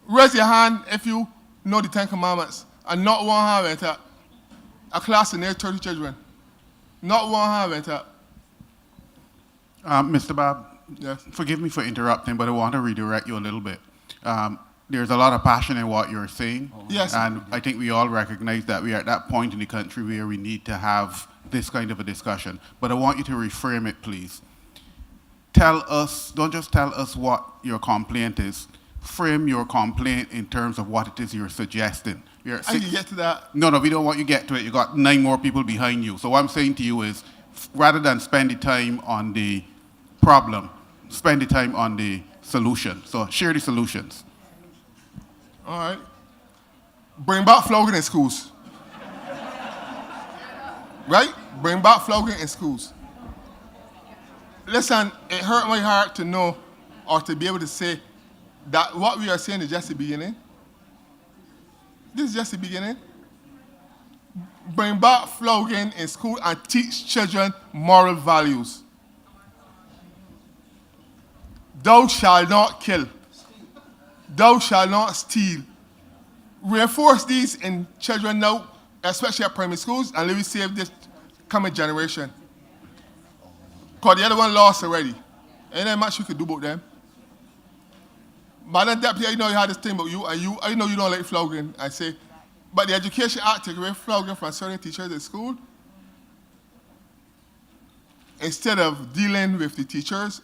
raise your hand if you know the 10 Commandments. And not one hand went up. A class in there, 30 children. Not one hand went up. Mr. Babb, Yes. forgive me for interrupting, but I want to redirect you a little bit. There's a lot of passion in what you're saying. Yes. And I think we all recognize that we are at that point in the country where we need to have this kind of a discussion. But I want you to reframe it, please. Tell us, don't just tell us what your complaint is. Frame your complaint in terms of what it is you're suggesting. I can get to that. No, we don't want you to get to it. You got 9 more people behind you. So what I'm saying to you is, rather than spend the time on the problem, spend the time on the solution. So share the solutions. All right. Bring back flogging in schools. Right? Bring back flogging in schools. Listen, it hurt my heart to know or to be able to say that what we are saying is just the beginning. This is just the beginning. Bring back flogging in school and teach children moral values. Thou shalt not kill. Thou shalt not steal. Reinforce these in children now, especially at primary schools, and let me save this coming generation. Because the other one lost already. Ain't there much you could do about them. Madam Deputy, I know you had this thing about you, and I know you don't like flogging. I say, but the Education Act take away flogging from certain teachers at school. instead of dealing with the teachers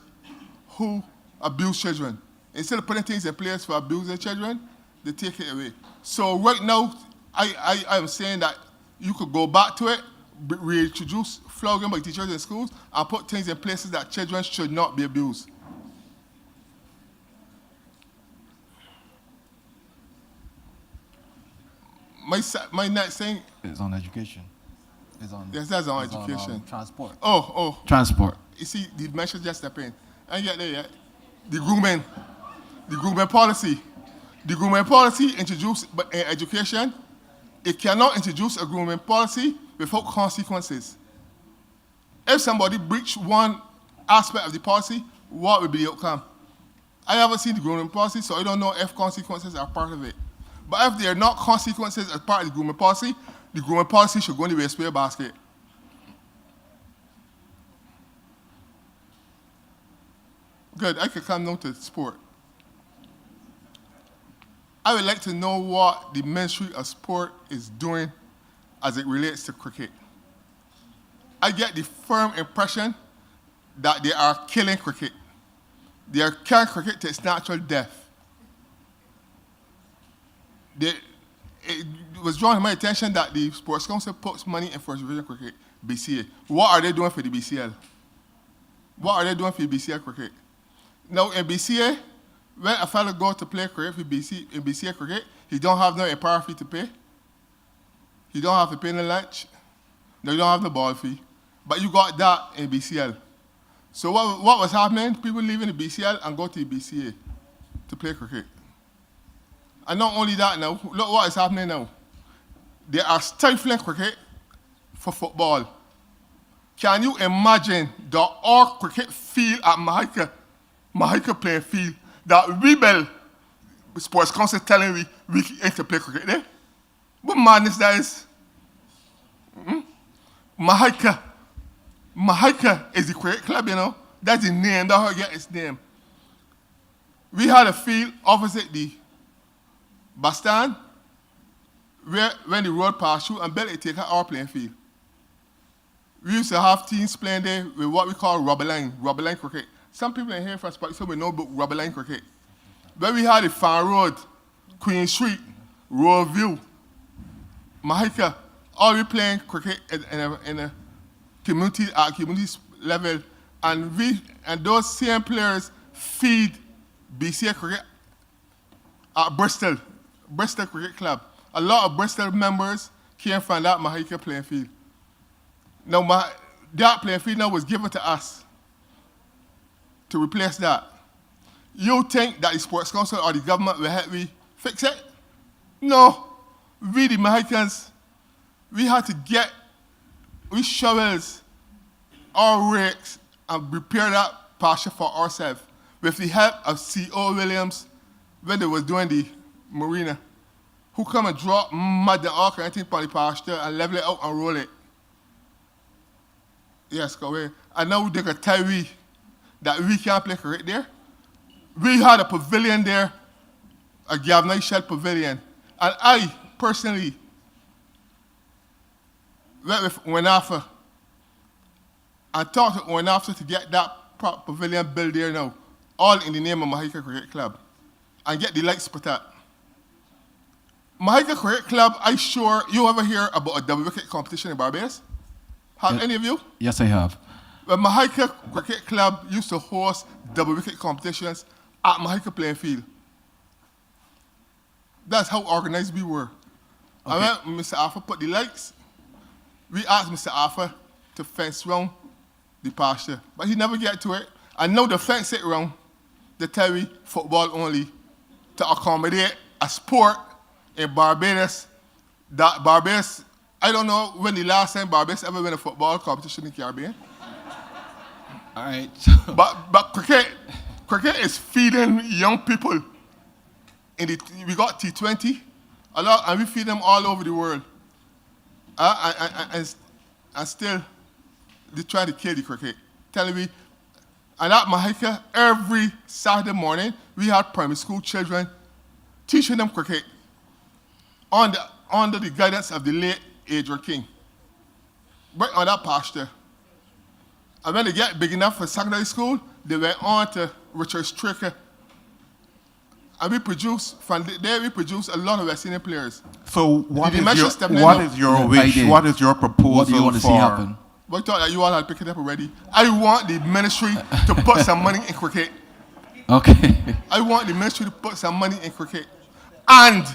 who abuse children. Instead of putting things in place for abusing children, they take it away. So right now, I am saying that you could go back to it, reintroduce flogging by teachers in schools, and put things in places that children should not be abused. My next thing It's on education. Yes, that's on it's education. Transport. Oh. Transport. You see, the message just step in. And yet there yet. The grooming policy. The grooming policy introduced in education, it cannot introduce a grooming policy without consequences. If somebody breach one aspect of the policy, what will be the outcome? I haven't seen the grooming policy, so I don't know if consequences are part of it. But if there are not consequences as part of the grooming policy should go in the waste basket. Good, I could come now to sport. I would like to know what the Ministry of Sport is doing as it relates to cricket. I get the firm impression that they are killing cricket. They are killing cricket to its natural death. It was drawn to my attention that the Sports Council puts money in First Division cricket, BCA. What are they doing for the BCL? What are they doing for the BCL cricket? Now, in BCA, when a fellow goes to play cricket in BCA cricket, he don't have no empire fee to pay. He don't have to pay no lunch. No, you don't have no ball fee. But you got that in BCL. So what was happening? People leaving the BCL and go to the BCA to play cricket. And not only that now, look what is happening now. They are stifling cricket for football. Can you imagine the all cricket field at Mahika playing field that we built, Sports Council telling we ain't to play cricket there? What madness that is? Mahika is the cricket club, you know. That's the name, that's how it gets its name. We had a field opposite the bus stand where when the road passed through and built it take our playing field. We used to have teams playing there with what we call rubber line cricket. Some people in here from Spike we know about rubber line cricket. When we had the Farm Road, Queen Street, Royal View, Mahika, all we playing cricket in a community at community level, and those same players feed BCA cricket at Bristol Cricket Club. A lot of Bristol members came from that Mahika playing field. Now, that playing field now was given to us to replace that. You think that the Sports Council or the government will help me fix it? No. We, the Mahikans, we had to get with shovels or rakes and repair that pasture for ourselves with the help of C.O. Williams when they was doing the marina, who come and drop mud and all kind of things on the pasture and level it out and roll it. Yes, go away. And now they can tell we that we can't play cricket there. We had a pavilion there, a Gavnite Shell pavilion. And I, personally, went with Winafa and talked to Winafa to get that pavilion built there now, all in the name of Mahika Cricket Club, and get the lights put up. Mahika Cricket Club, I sure, you ever hear about a double wicket competition in Barbados? Have any of you? Yes, I have. The Mahika Cricket Club used to host double wicket competitions at Mahika playing field. That's how organized we were. Okay. And when Mr. Alpha put the lights, we asked Mr. Alpha to fence around the pasture, but he never get to it. And now the fence it around, they tell me football only to accommodate a sport in Barbados. That Barbados, I don't know when the last time Barbados ever win a football competition in the Caribbean. All right. But cricket is feeding young people. We got T20, a lot, and we feed them all over the world. And still, they try to kill the cricket. Telling me, and at Mahika, every Saturday morning, we had primary school children teaching them cricket under the guidance of the late Adrian King, right on that pasture. And when they get big enough for secondary school, they went on to Richard Stricker. And we produce, from there we produce a lot of West Indian players. So what The is dimension your, stepping what in is your Yeah, wish? idea. What is your proposal What do you want to for? see happen? But I thought that you all had picked it up already. I want the ministry to put some money in cricket. Okay. I want the ministry to put some money in cricket. And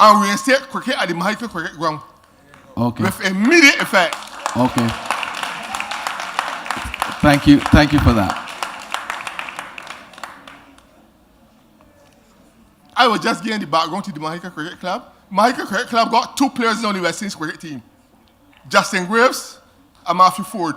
reinstate cricket at the Mahika Cricket Ground. Okay. With immediate effect. Okay. Thank you. Thank you for that. I was just getting the background to the Mahika Cricket Club. Mahika Cricket Club got 2 players on the West Indies cricket team. Justin Graves and Matthew Ford.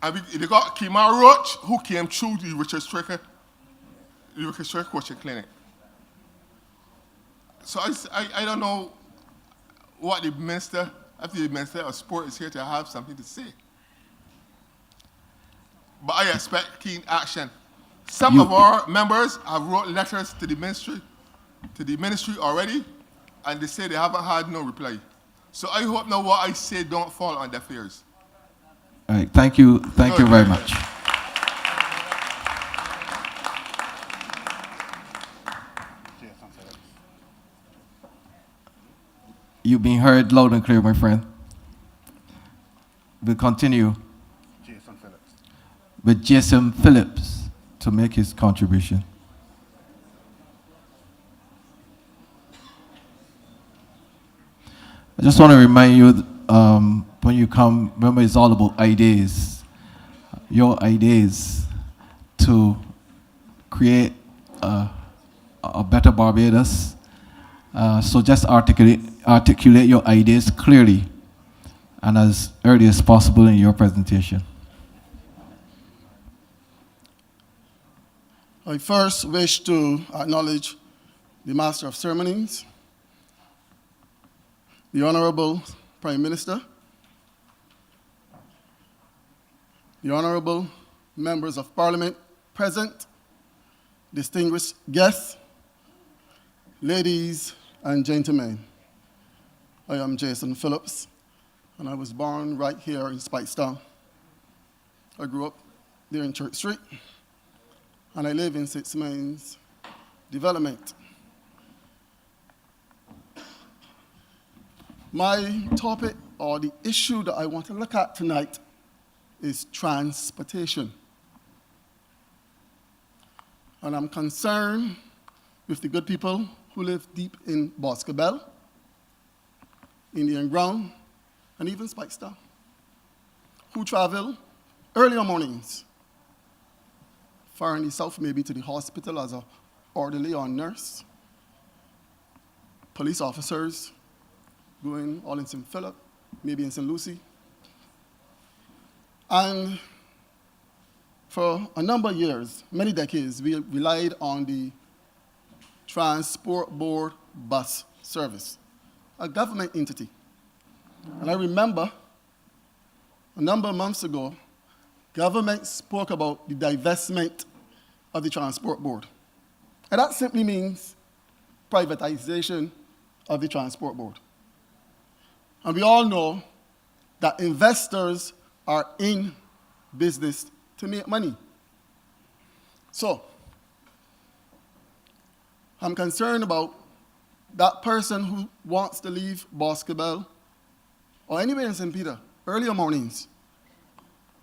And they got Kemar Roach, who came through the Richard Stricker coaching clinic. So I don't know what the minister, if the minister of sport is here to have something to say. But I expect keen action. Some of our members have wrote letters to the ministry already, and they say they haven't had no reply. So I hope now what I say don't fall on deaf ears. All right. Thank you. Thank you very much. You've been heard loud and clear, my friend. We'll continue with Jason Phillips to make his contribution. I just want to remind you, when you come, remember it's all about ideas. Your ideas to create a better Barbados. So just articulate your ideas clearly and as early as possible in your presentation. I first wish to acknowledge the Master of Ceremonies, the Honorable Prime Minister, the Honorable Members of Parliament present, distinguished guests, ladies and gentlemen. I am Jason Phillips, and I was born right here in Speightstown. I grew up there in Church Street, and I live in 6 Mains Development. My topic, or the issue that I want to look at tonight, is transportation. And I'm concerned with the good people who live deep in Boscobel, Indian Ground, and even Speightstown, who travel earlier mornings, far in the south, maybe to the hospital as an orderly or nurse, police officers going all in St. Philip, maybe in St. Lucie. And for a number of years, many decades, we relied on the Transport Board bus service, a government entity. And I remember a number of months ago, government spoke about the divestment of the Transport Board. And that simply means privatization of the Transport Board. And we all know that investors are in business to make money. So, I'm concerned about that person who wants to leave Boscobel or anywhere in St. Peter earlier mornings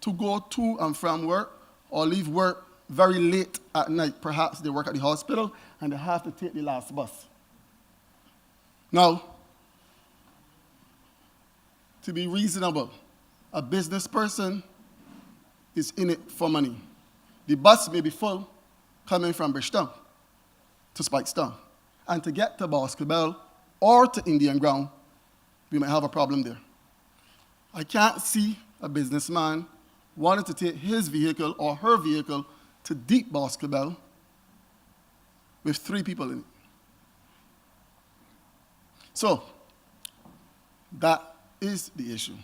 to go to and from work or leave work very late at night. Perhaps they work at the hospital and they have to take the last bus. Now, to be reasonable, a business person is in it for money. The bus may be full coming from Bridgetown to Speightstown. And to get to Boscobel or to Indian Ground, we might have a problem there. I can't see a businessman wanting to take his vehicle or her vehicle to deep Boscobel with 3 people in it. So, that is the issue.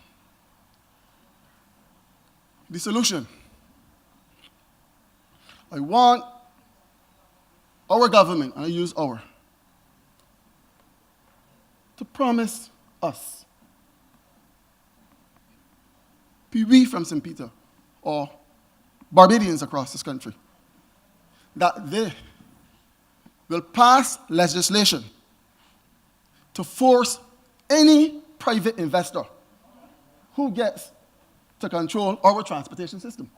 The solution. I want our government, and I use our, to promised us, we from St. Peter, or Barbadians across this country, that they will pass legislation to force any private investor who gets to control our transportation system,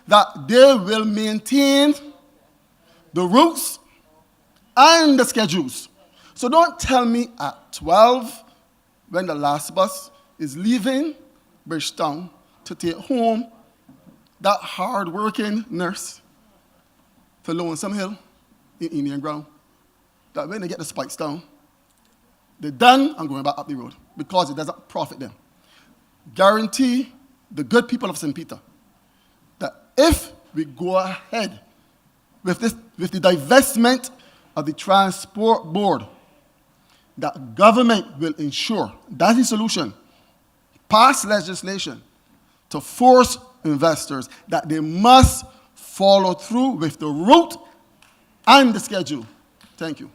that they will maintain the routes and the schedules. So don't tell me at 12, when the last bus is leaving Bridgetown to take home that hard-working nurse to Lonesome Hill in Indian Ground, that when they get to Spikestown, they're done and going back up the road because it doesn't profit them. Guarantee the good people of St. Peter that if we go ahead with the divestment of the transport board, that government will ensure that's the solution. Pass legislation to force investors that they must follow through with the route and the schedule. Thank you.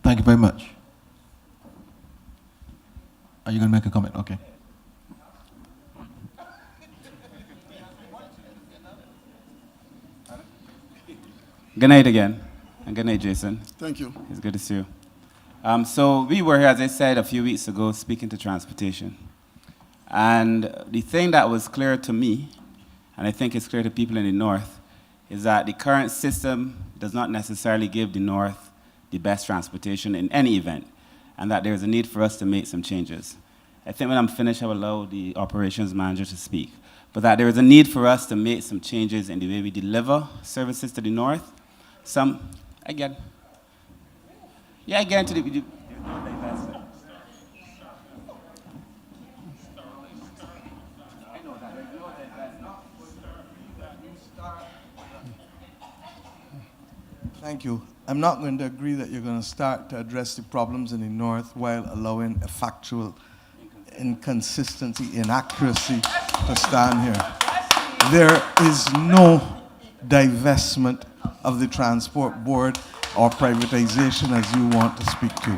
Thank you very much. Are you going to make a comment? Okay. Good night again, and good night, Jason. Thank you. It's good to see you. So we were here, as I said, a few weeks ago, speaking to transportation. And the thing that was clear to me, and I think it's clear to people in the North, is that the current system does not necessarily give the North the best transportation in any event, and that there's a need for us to make some changes. I think when I'm finished, I will allow the operations manager to speak. But that there is a need for us to make some changes in the way we deliver services to the North. Again to the Thank you. I'm not going to agree that you're going to start to address the problems in the North while allowing a factual inconsistency, inaccuracy to stand here. There is no divestment of the transport board or privatization as you want to speak to.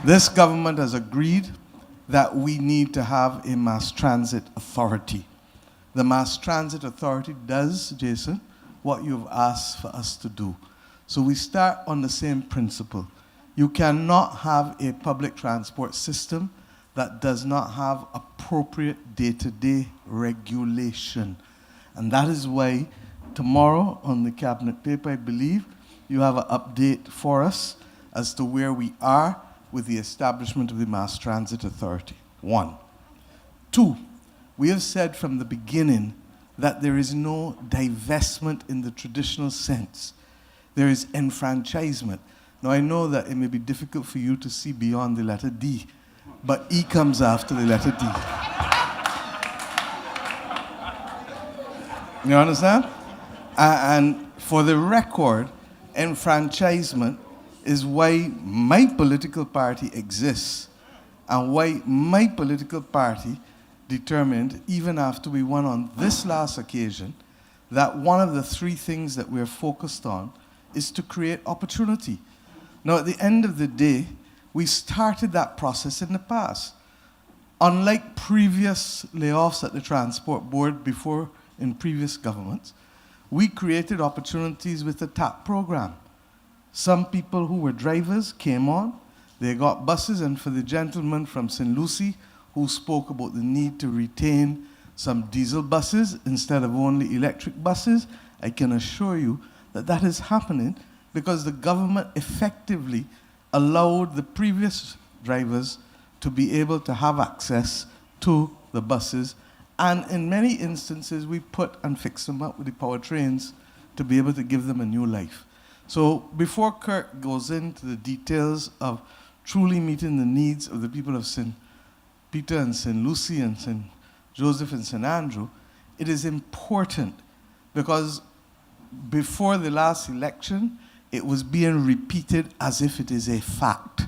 This government has agreed that we need to have a mass transit authority. The mass transit authority does, Jason, what you've asked for us to do. So we start on the same principle. You cannot have a public transport system that does not have appropriate day-to-day regulation. And that is why tomorrow on the cabinet paper, I believe, you have an update for us as to where we are with the establishment of the Mass Transit Authority. 1. 2, we have said from the beginning that there is no divestment in the traditional sense. There is enfranchisement. Now, I know that it may be difficult for you to see beyond the letter D, but E comes after the letter D. You understand? And for the record, enfranchisement is why my political party exists and why my political party determined, even after we won on this last occasion, that one of the 3 things that we're focused on is to create opportunity. Now, at the end of the day, we started that process in the past. Unlike previous layoffs at the Transport Board before in previous governments, we created opportunities with the TAP program. Some people who were drivers came on, they got buses, and for the gentleman from St. Lucie who spoke about the need to retain some diesel buses instead of only electric buses, I can assure you that that is happening because the government effectively allowed the previous drivers to be able to have access to the buses, and in many instances we put and fixed them up with the powertrains to be able to give them a new life. So before Kirk goes into the details of truly meeting the needs of the people of St. Peter and St. Lucie and St. Joseph and St. Andrew, it is important because before the last election, it was being repeated as if it is a fact.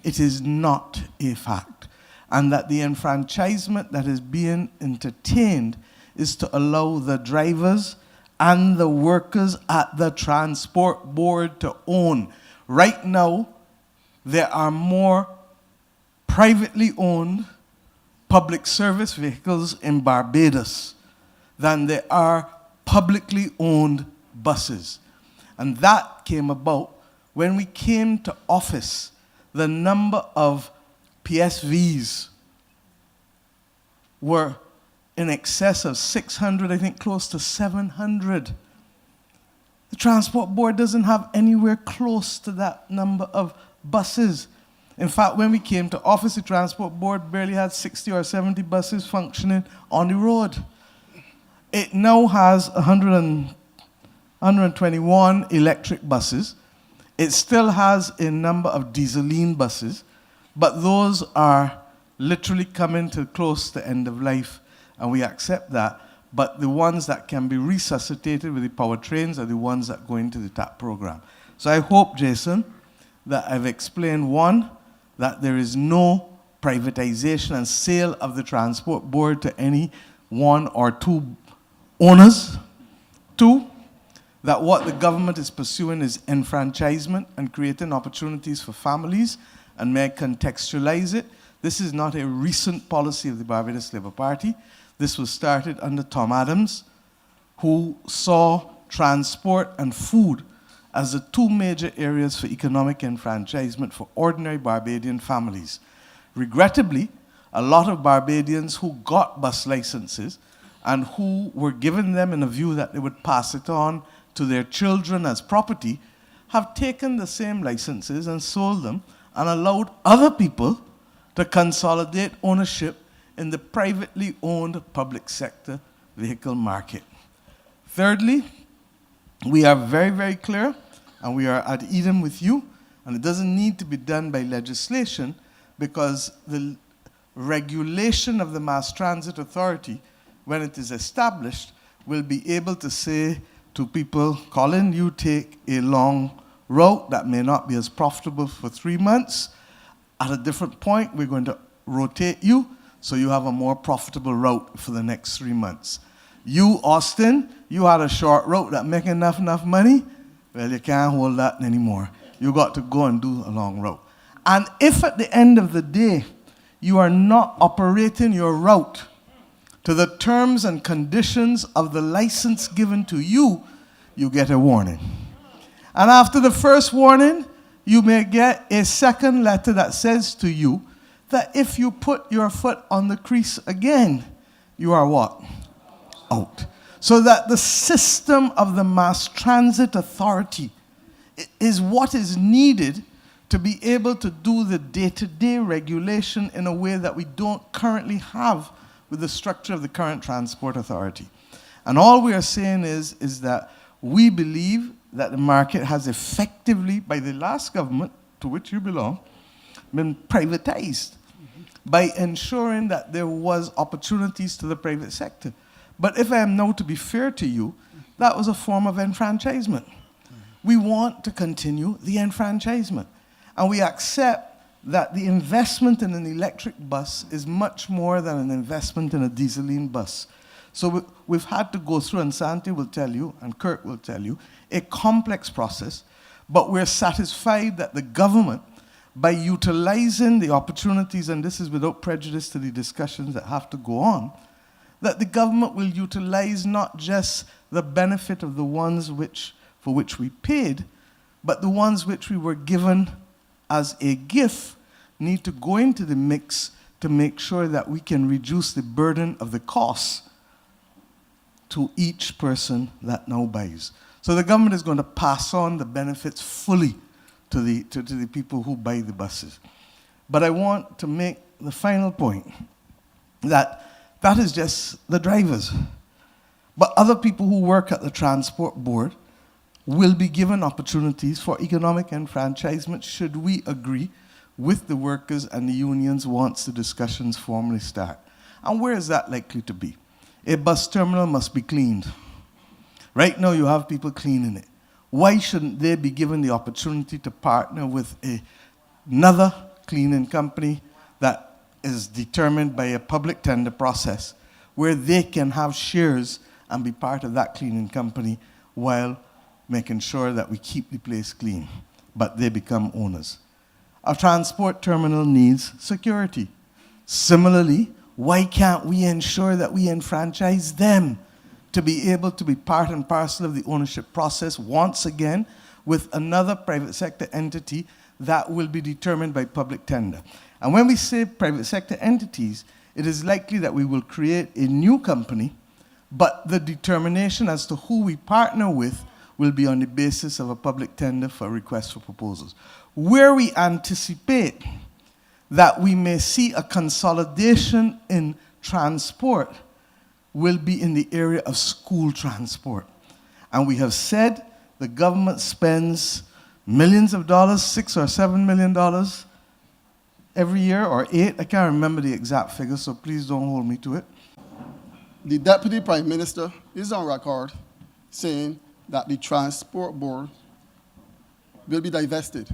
It is not a fact. And that the enfranchisement that is being entertained is to allow the drivers and the workers at the transport board to own. Right now, there are more privately owned public service vehicles in Barbados than there are publicly owned buses. And that came about when we came to office. The number of PSVs were in excess of 600, I think close to 700. The Transport Board doesn't have anywhere close to that number of buses. In fact, when we came to office, the Transport Board barely had 60 or 70 buses functioning on the road. It now has 121 electric buses. It still has a number of dieseline buses, but those are literally coming to close to end of life, and we accept that. But the ones that can be resuscitated with the powertrains are the ones that go into the TAP program. So I hope, Jason, that I've explained, one, that there is no privatization and sale of the Transport Board to any one or two owners. Two, that what the government is pursuing is enfranchisement and creating opportunities for families. And may I contextualize it? This is not a recent policy of the Barbados Labour Party. This was started under Tom Adams, who saw transport and food as the two major areas for economic enfranchisement for ordinary Barbadian families. Regrettably, a lot of Barbadians who got bus licenses and who were given them in a view that they would pass it on to their children as property have taken the same licenses and sold them and allowed other people to consolidate ownership in the privately owned public sector vehicle market. Thirdly, we are very, very clear, and we are at Eden with you, and it doesn't need to be done by legislation because the regulation of the Mass Transit Authority, when it is established, will be able to say to people, Colin, you take a long route that may not be as profitable for 3 months. At a different point, we're going to rotate you so you have a more profitable route for the next 3 months. You, Austin, you had a short route that make enough money. Well, you can't hold that anymore. You got to go and do a long route. And if at the end of the day, you are not operating your route to the terms and conditions of the license given to you, you get a warning. And after the first warning, you may get a second letter that says to you that if you put your foot on the crease again, you are what? Out. So that the system of the Mass Transit Authority is what is needed to be able to do the day-to-day regulation in a way that we don't currently have with the structure of the current Transport Authority. And all we are saying is that we believe that the market has effectively, by the last government to which you belong, been privatized by ensuring that there was opportunities to the private sector. But if I am now to be fair to you, that was a form of enfranchisement. We want to continue the enfranchisement. And we accept that the investment in an electric bus is much more than an investment in a dieseline bus. So we've had to go through, and Santi will tell you, and Kirk will tell you, a complex process, but we're satisfied that the government, by utilizing the opportunities, and this is without prejudice to the discussions that have to go on, that the government will utilize not just the benefit of the ones for which we paid, but the ones which we were given as a gift need to go into the mix to make sure that we can reduce the burden of the costs to each person that now buys. So the government is going to pass on the benefits fully to the people who buy the buses. But I want to make the final point that is just the drivers. But other people who work at the Transport Board will be given opportunities for economic enfranchisement should we agree with the workers and the unions once the discussions formally start. And where is that likely to be? A bus terminal must be cleaned. Right now you have people cleaning it. Why shouldn't they be given the opportunity to partner with another cleaning company that is determined by a public tender process, where they can have shares and be part of that cleaning company while making sure that we keep the place clean, but they become owners. A transport terminal needs security. Similarly, why can't we ensure that we enfranchise them to be able to be part and parcel of the ownership process once again with another private sector entity that will be determined by public tender? And when we say private sector entities, it is likely that we will create a new company, but the determination as to who we partner with will be on the basis of a public tender for requests for proposals. Where we anticipate that we may see a consolidation in transport will be in the area of school transport. And we have said the government spends millions of dollars, $6 or $7 million every year, or 8, I can't remember the exact figure, so please don't hold me to it. The Deputy Prime Minister is on record saying that the Transport Board will be divested.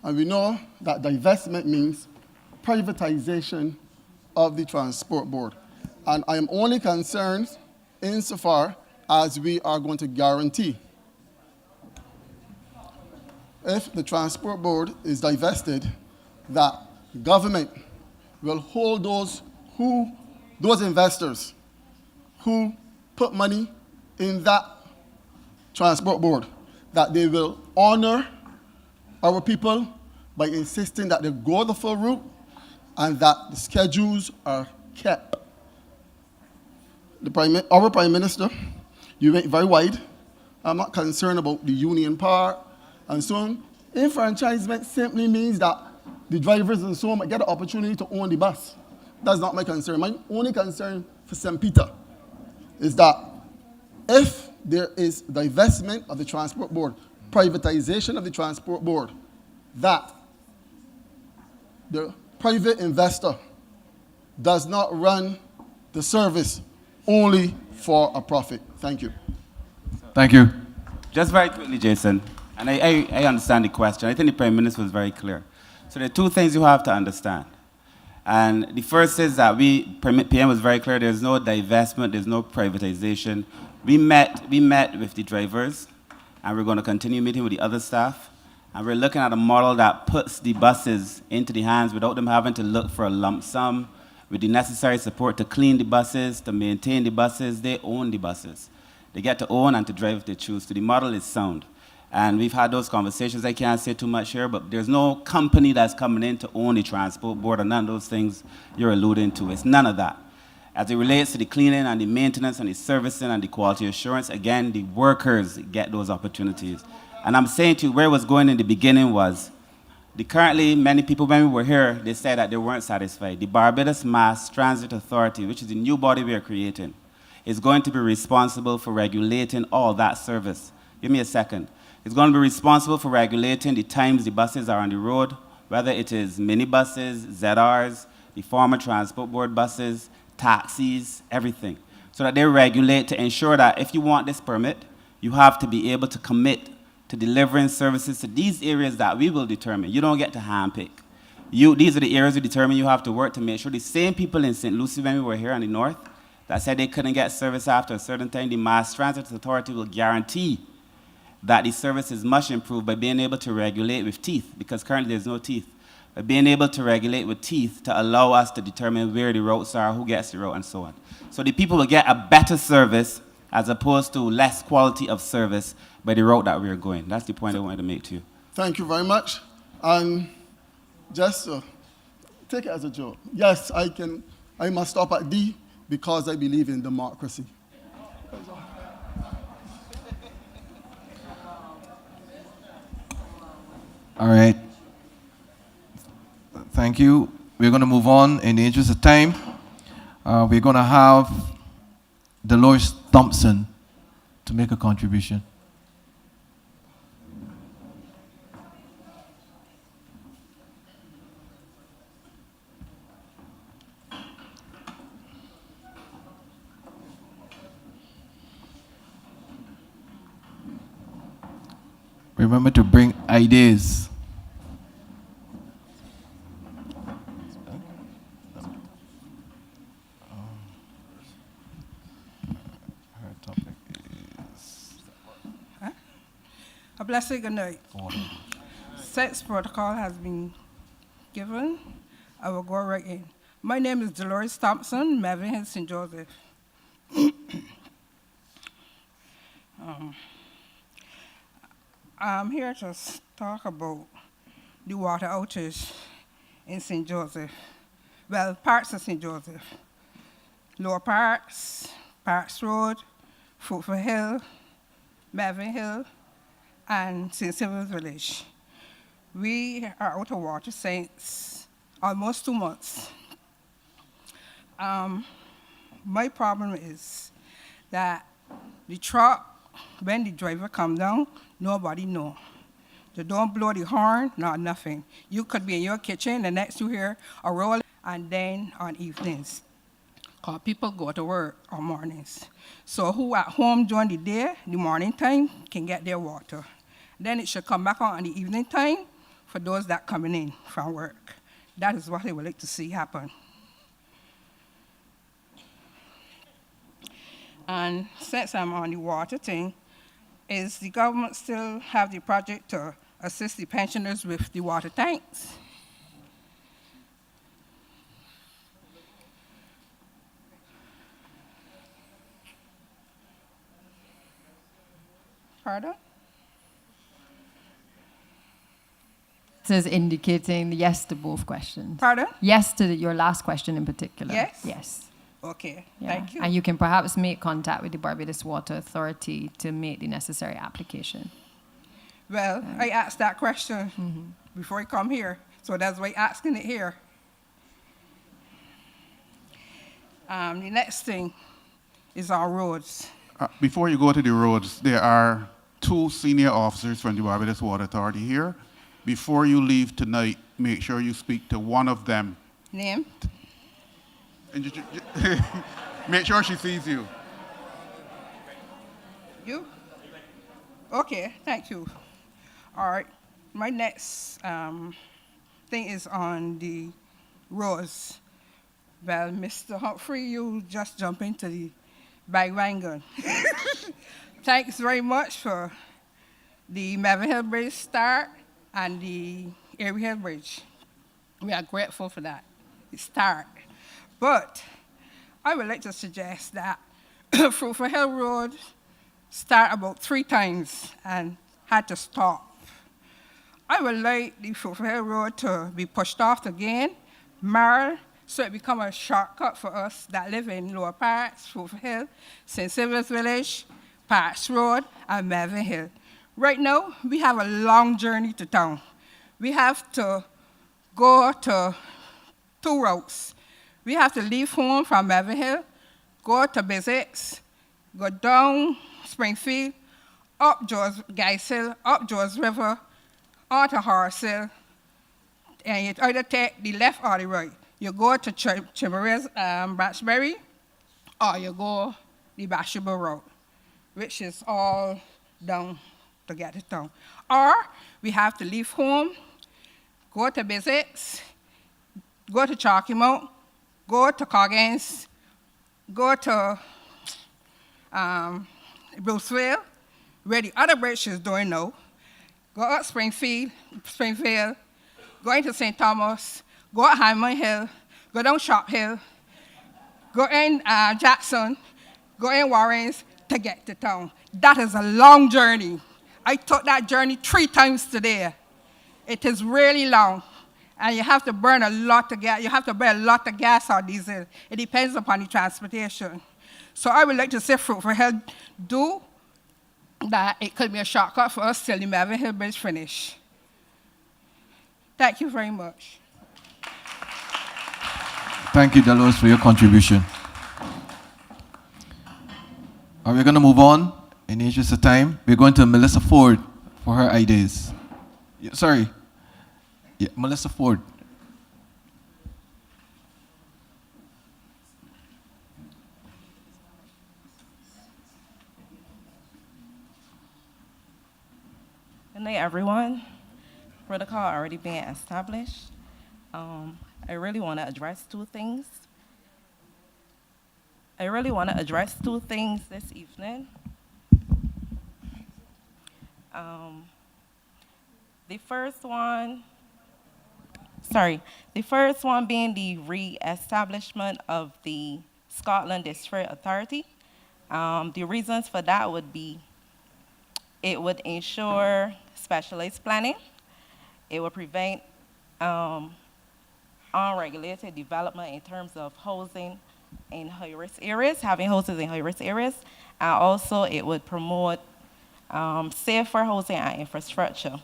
And we know that divestment means privatization of the Transport Board. And I am only concerned insofar as we are going to guarantee if the Transport Board is divested, that government will hold those investors who put money in that Transport Board, that they will honor our people by insisting that they go the full route and that the schedules are kept. Our Prime Minister, you went very wide. I'm not concerned about the union part and so on. Enfranchisement simply means that the drivers and so on might get the opportunity to own the bus. That's not my concern. My only concern for St. Peter is that if there is divestment of the Transport Board, privatization of the Transport Board, that the private investor does not run the service only for a profit. Thank you. Thank you. Just very quickly, Jason, and I understand the question. I think the Prime Minister was very clear. So there are two things you have to understand. And the first is that PM was very clear, there's no divestment, there's no privatization. We met with the drivers, and we're going to continue meeting with the other staff. And we're looking at a model that puts the buses into the hands without them having to look for a lump sum, with the necessary support to clean the buses, to maintain the buses. They own the buses. They get to own and to drive if they choose to. The model is sound. And we've had those conversations. I can't say too much here, but there's no company that's coming in to own the Transport Board or none of those things you're alluding to. It's none of that. As it relates to the cleaning and the maintenance and the servicing and the quality assurance, again, the workers get those opportunities. And I'm saying to you, where it was going in the beginning was, currently, many people, when we were here, they said that they weren't satisfied. The Barbados Mass Transit Authority, which is the new body we are creating, is going to be responsible for regulating all that service. Give me a second. It's going to be responsible for regulating the times the buses are on the road, whether it is minibuses, ZRs, the former Transport Board buses, taxis, everything. So that they regulate to ensure that if you want this permit, you have to be able to commit to delivering services to these areas that we will determine. You don't get to handpick. These are the areas we determine you have to work to make sure the same people in St. Lucie when we were here in the north that said they couldn't get service after a certain time, the Mass Transit Authority will guarantee that the service is much improved by being able to regulate with teeth, because currently there's no teeth, by being able to regulate with teeth to allow us to determine where the routes are, who gets the route, and so on. So the people will get a better service as opposed to less quality of service by the route that we're going. That's the point I wanted to make to you. Thank you very much. And just take it as a joke. Yes, I must stop at D because I believe in democracy. All right. Thank you. We're going to move on in the interest of time. We're going to have Dolores Thompson to make a contribution. Remember to bring ideas. blessed good night. Since protocol has been given, I will go right in. My name is Dolores Thompson, Melvin Hill, St. Joseph. I'm here to talk about the water outage in St. Joseph. Well, parts of St. Joseph. Lower Parks, Parks Road, Fruitful Hill, Melvin Hill, and St. Sylvan's Village. We are out of water since almost 2 months. My problem is that the truck, when the driver comes down, nobody know. They don't blow the horn, not nothing. You could be in your kitchen, the next you hear a roll, and then on evenings. Because people go to work on mornings. So who at home during the day, the morning time, can get their water. Then it should come back on the evening time for those that coming in from work. That is what I would like to see happen. And since I'm on the water thing, is the government still have the project to assist the pensioners with the water tanks? Pardon? It is indicating yes to both questions. Pardon? Yes to your last question in particular. Yes? Yes. Okay, Yeah. thank you. And you can perhaps make contact with the Barbados Water Authority to make the necessary application. Well, I asked that question before I come here, so that's why I'm asking it here. The next thing is our roads. Before you go to the roads, there are 2 senior officers from the Barbados Water Authority here. Before you leave tonight, make sure you speak to one of them. Name? And make sure she sees you. You? Okay, thank you. All right, my next thing is on the roads. Well, Mr. Humphrey, you just jump into the bandwagon. Thanks very much for the Melvin Hill Bridge start and the Erie Hill Bridge. We are grateful for that, the start. But I would like to suggest that Fruitful Hill Road start about 3 times and had to stop. I would like the Fruitful Hill Road to be pushed off again, marred, so it become a shortcut for us that live in Lower Parks, Fruitful Hill, St. Sylvan's Village, Parks Road, and Melvin Hill. Right now, we have a long journey to town. We have to go to 2 routes. We have to leave home from Melvin Hill, go to Bizets, go down Springfield, up Guys Hill, up George River, onto Horace Hill, and you either take the left or the right. You go to Chimera's Batchberry, or you go the Bashable Road, which is all down to get to town. Or we have to leave home, go to Bizets, go to Chalky Mount, go to Coggins, go to Bruceville, where the other bridge is doing now, go up Springfield, go into St. Thomas, go up Hyman Hill, go down Sharp Hill, go in Jackson, go in Warrens to get to town. That is a long journey. I took that journey 3 times today. It is really long. And you have to burn a lot of gas. You have to burn a lot of gas or diesel. It depends upon the transportation. So I would like to say Fruitful Hill do that. It could be a shortcut for us till the Melvin Hill Bridge finish. Thank you very much. Thank you, Delos, for your contribution. Are we going to move on? In the interest of time, we're going to Melissa Ford for her ideas. Yeah, sorry. Yeah, Melissa Ford. Good night, everyone. Protocol already being established. I really want to address 2 things. this evening. The first one, the first one being the re-establishment of the Scotland District Authority. The reasons for that would be it would ensure specialized planning. It would prevent unregulated development in terms of housing in high-risk areas, having houses in high-risk areas, and also it would promote safer housing and infrastructure,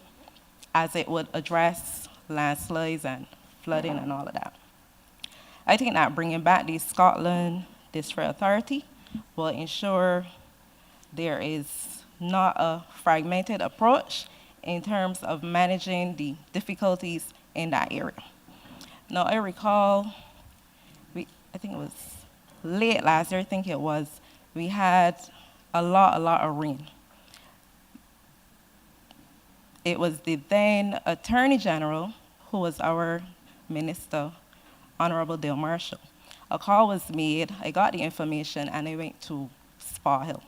as it would address landslides and flooding and all of that. I think that bringing back the Scotland District Authority will ensure there is not a fragmented approach in terms of managing the difficulties in that area. Now, I recall, I think it was late last year, we had a lot of rain. It was the then Attorney General, who was our minister, Honorable Dale Marshall. A call was made, I got the information, and I went to Spa Hill.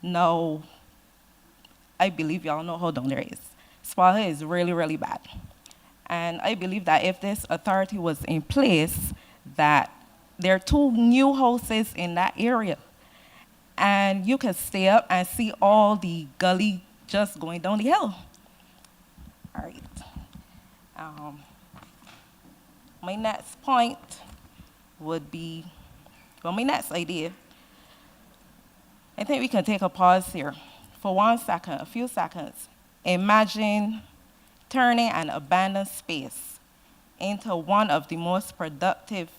Now, I believe y'all know how down there is. Spa Hill is really, really bad. And I believe that if this authority was in place, that there are 2 new houses in that area. And you could stay up and see all the gully just going down the hill. All right. My next point would be, my next idea, I think we can take a pause here for 1 second, a few seconds. Imagine turning an abandoned space into one of the most productive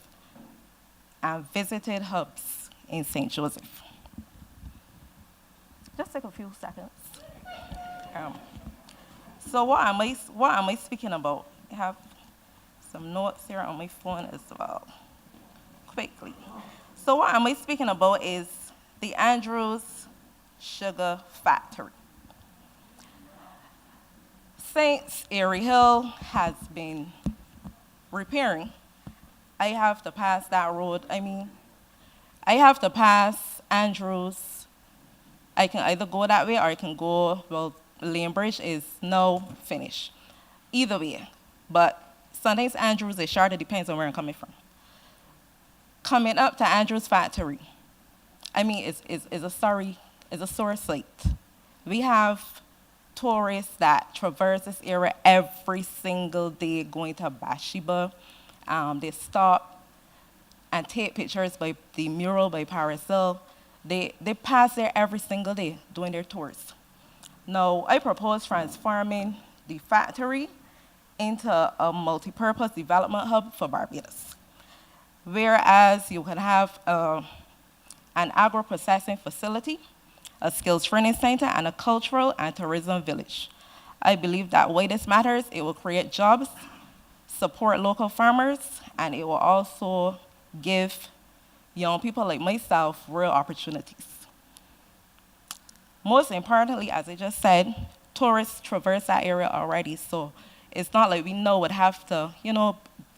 and visited hubs in St. Joseph. Just take a few seconds. So what am I speaking about? I have some notes here on my phone as well. Quickly. So what am I speaking about is the Andrews Sugar Factory. Since Erie Hill has been repairing, I have to pass that road. I have to pass Andrews. I can either go that way or I can go, Lane Bridge is now finished. Either way. But sometimes Andrews is short, it depends on where I'm coming from. Coming up to Andrews Factory, it's a sore sight. We have tourists that traverse this area every single day going to Bathsheba. They stop and take pictures by the mural by Paris Hill. They pass there every single day doing their tours. Now, I propose transforming the factory into a multi-purpose development hub for Barbados, whereas you can have an agro-processing facility, a skills training center, and a cultural and tourism village. I believe that why this matters, it will create jobs, support local farmers, and it will also give young people like myself real opportunities. Most importantly, as I just said, tourists traverse that area already, so it's not like we would have to,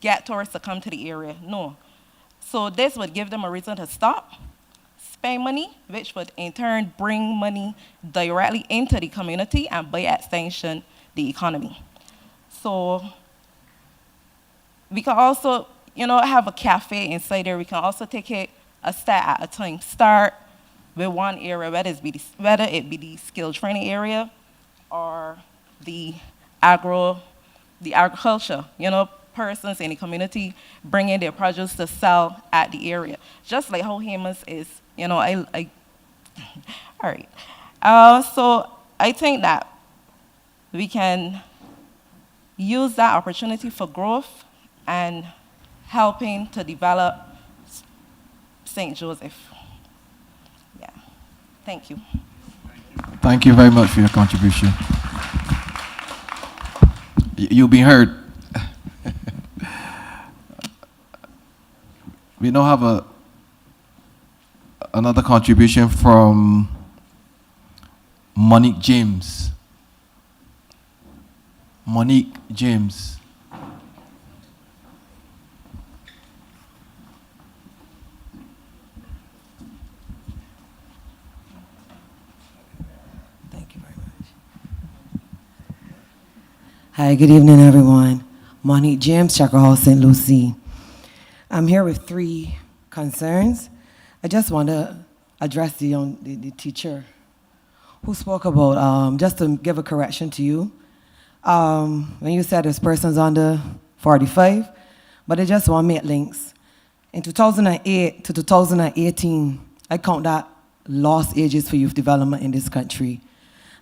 get tourists to come to the area, no. So this would give them a reason to stop, spend money, which would in turn bring money directly into the community and by extension, the economy. So we can also, have a cafe inside there. We can also take it a step at a time. Start with one area, whether it be the skill training area or the agriculture, persons in the community bringing their produce to sell at the area. Just like how Hamas is, all right. So I think that we can use that opportunity for growth and helping to develop St. Joseph. Yeah, thank you. Thank you very much for your contribution. You'll be heard. We now have another contribution from Monique James. Monique James. Thank you very much. Hi, good evening, everyone. Monique James, Checker Hall, St. Lucie. I'm here with 3 concerns. I just want to address the teacher who spoke about, just to give a correction to you, when you said there's persons under 45, but I just want to make links. In 2008 to 2018, I count that lost ages for youth development in this country.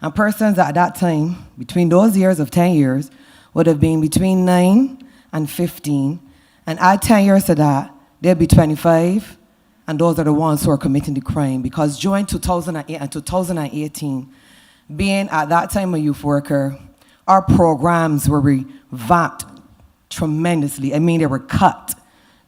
And persons at that time, between those years of 10 years, would have been between 9 and 15. And add 10 years to that, they'd be 25, and those are the ones who are committing the crime. Because during 2008 and 2018, being at that time a youth worker, our programs were revamped tremendously. I mean, they were cut.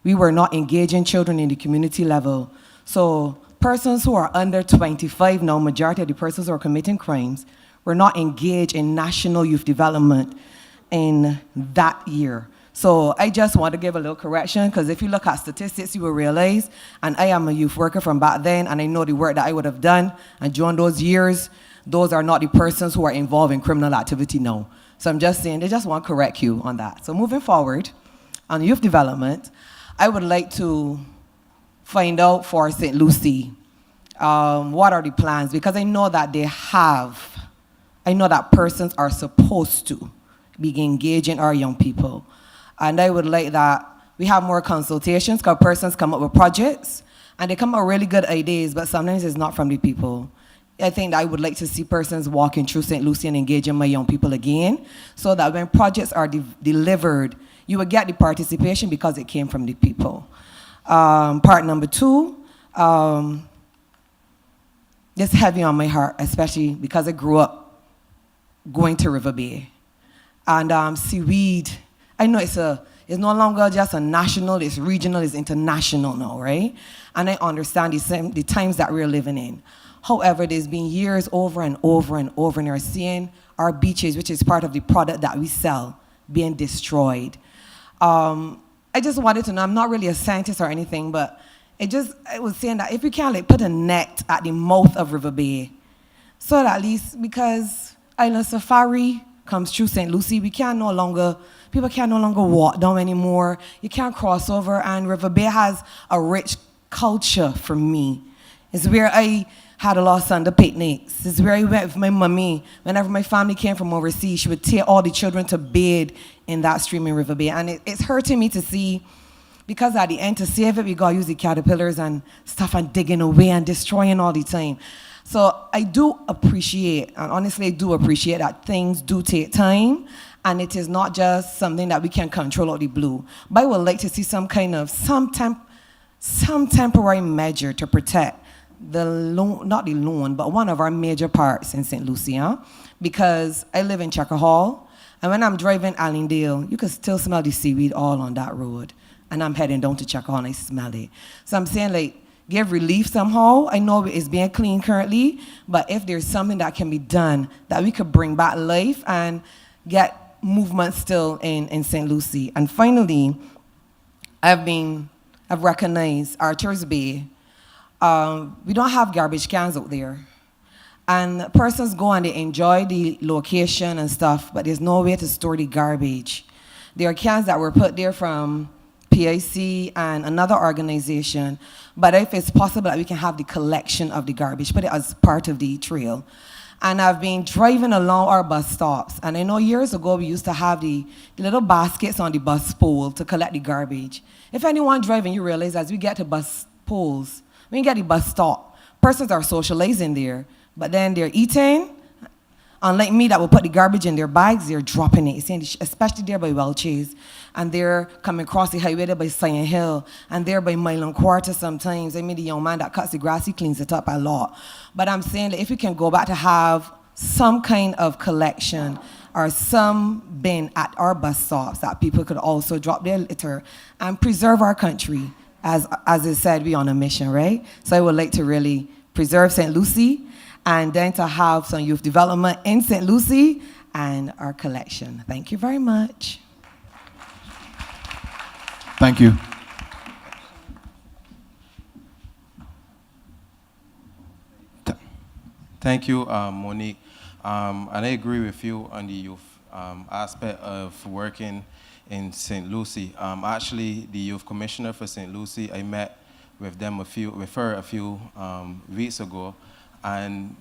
We were not engaging children in the community level. So persons who are under 25 now, majority of the persons who are committing crimes, were not engaged in national youth development in that year. So I just want to give a little correction, because if you look at statistics, you will realize, and I am a youth worker from back then, and I know the work that I would have done, and during those years, those are not the persons who are involved in criminal activity now. So I'm just saying, they just want to correct you on that. So moving forward, on youth development, I would like to find out for St. Lucie, what are the plans? Because I know that I know that persons are supposed to be engaging our young people. And I would like that we have more consultations, because persons come up with projects, and they come up with really good ideas, but sometimes it's not from the people. I think that I would like to see persons walking through St. Lucie and engaging my young people again, so that when projects are delivered, you will get the participation because it came from the people. Part number 2, it's heavy on my heart, especially because I grew up going to River Bay. And seaweed, I know it's no longer just a national, it's regional, it's international now, right? And I understand the times that we're living in. However, there's been years over and over and over, and we're seeing our beaches, which is part of the product that we sell, being destroyed. I just wanted to know, I'm not really a scientist or anything, but I was saying that if we can put a net at the mouth of River Bay, so that at least, because Island Safari comes through St. Lucie, people can no longer walk down anymore. You can't cross over, and River Bay has a rich culture for me. It's where I had a lot of Sunday picnics. It's where I went with my mommy. Whenever my family came from overseas, she would take all the children to bathe in that stream in River Bay. And it's hurting me to see, because at the end, to save it, we got to use the caterpillars and stuff and digging away and destroying all the time. So I do appreciate, and honestly I do appreciate that things do take time, and it is not just something that we can control out of the blue. But I would like to see some temporary measure to protect not the loan, but one of our major parks in St. Lucie, because I live in Checker Hall, and when I'm driving Allendale, you can still smell the seaweed all on that road. And I'm heading down to Checker Hall and I smell it. So I'm saying, give relief somehow. I know it's being clean currently, but if there's something that can be done that we could bring back life and get movement still in St. Lucie. And finally, I've recognized Archer's Bay. We don't have garbage cans out there. And persons go and they enjoy the location and stuff, but there's no way to store the garbage. There are cans that were put there from PIC and another organization, but if it's possible that we can have the collection of the garbage, put it as part of the trail. And I've been driving along our bus stops, and I know years ago we used to have the little baskets on the bus pole to collect the garbage. If anyone driving, you realize as we get to bus poles, when you get the bus stop, persons are socializing there, but then they're eating. Unlike me that will put the garbage in their bags, they're dropping it, especially there by Welch's. And they're coming across the highway there by Cyan Hill, and there by Mile and Quarter sometimes. I mean, the young man that cuts the grass, he cleans it up a lot. But I'm saying that if we can go back to have some kind of collection or some bin at our bus stops that people could also drop their litter and preserve our country. As I said, we're on a mission, right? So I would like to really preserve St. Lucie, and then to have some youth development in St. Lucie and our collection. Thank you very much. Thank you. Thank you, Monique. And I agree with you on the youth aspect of working in St. Lucie. Actually, the youth commissioner for St. Lucie, I met with her a few weeks ago, and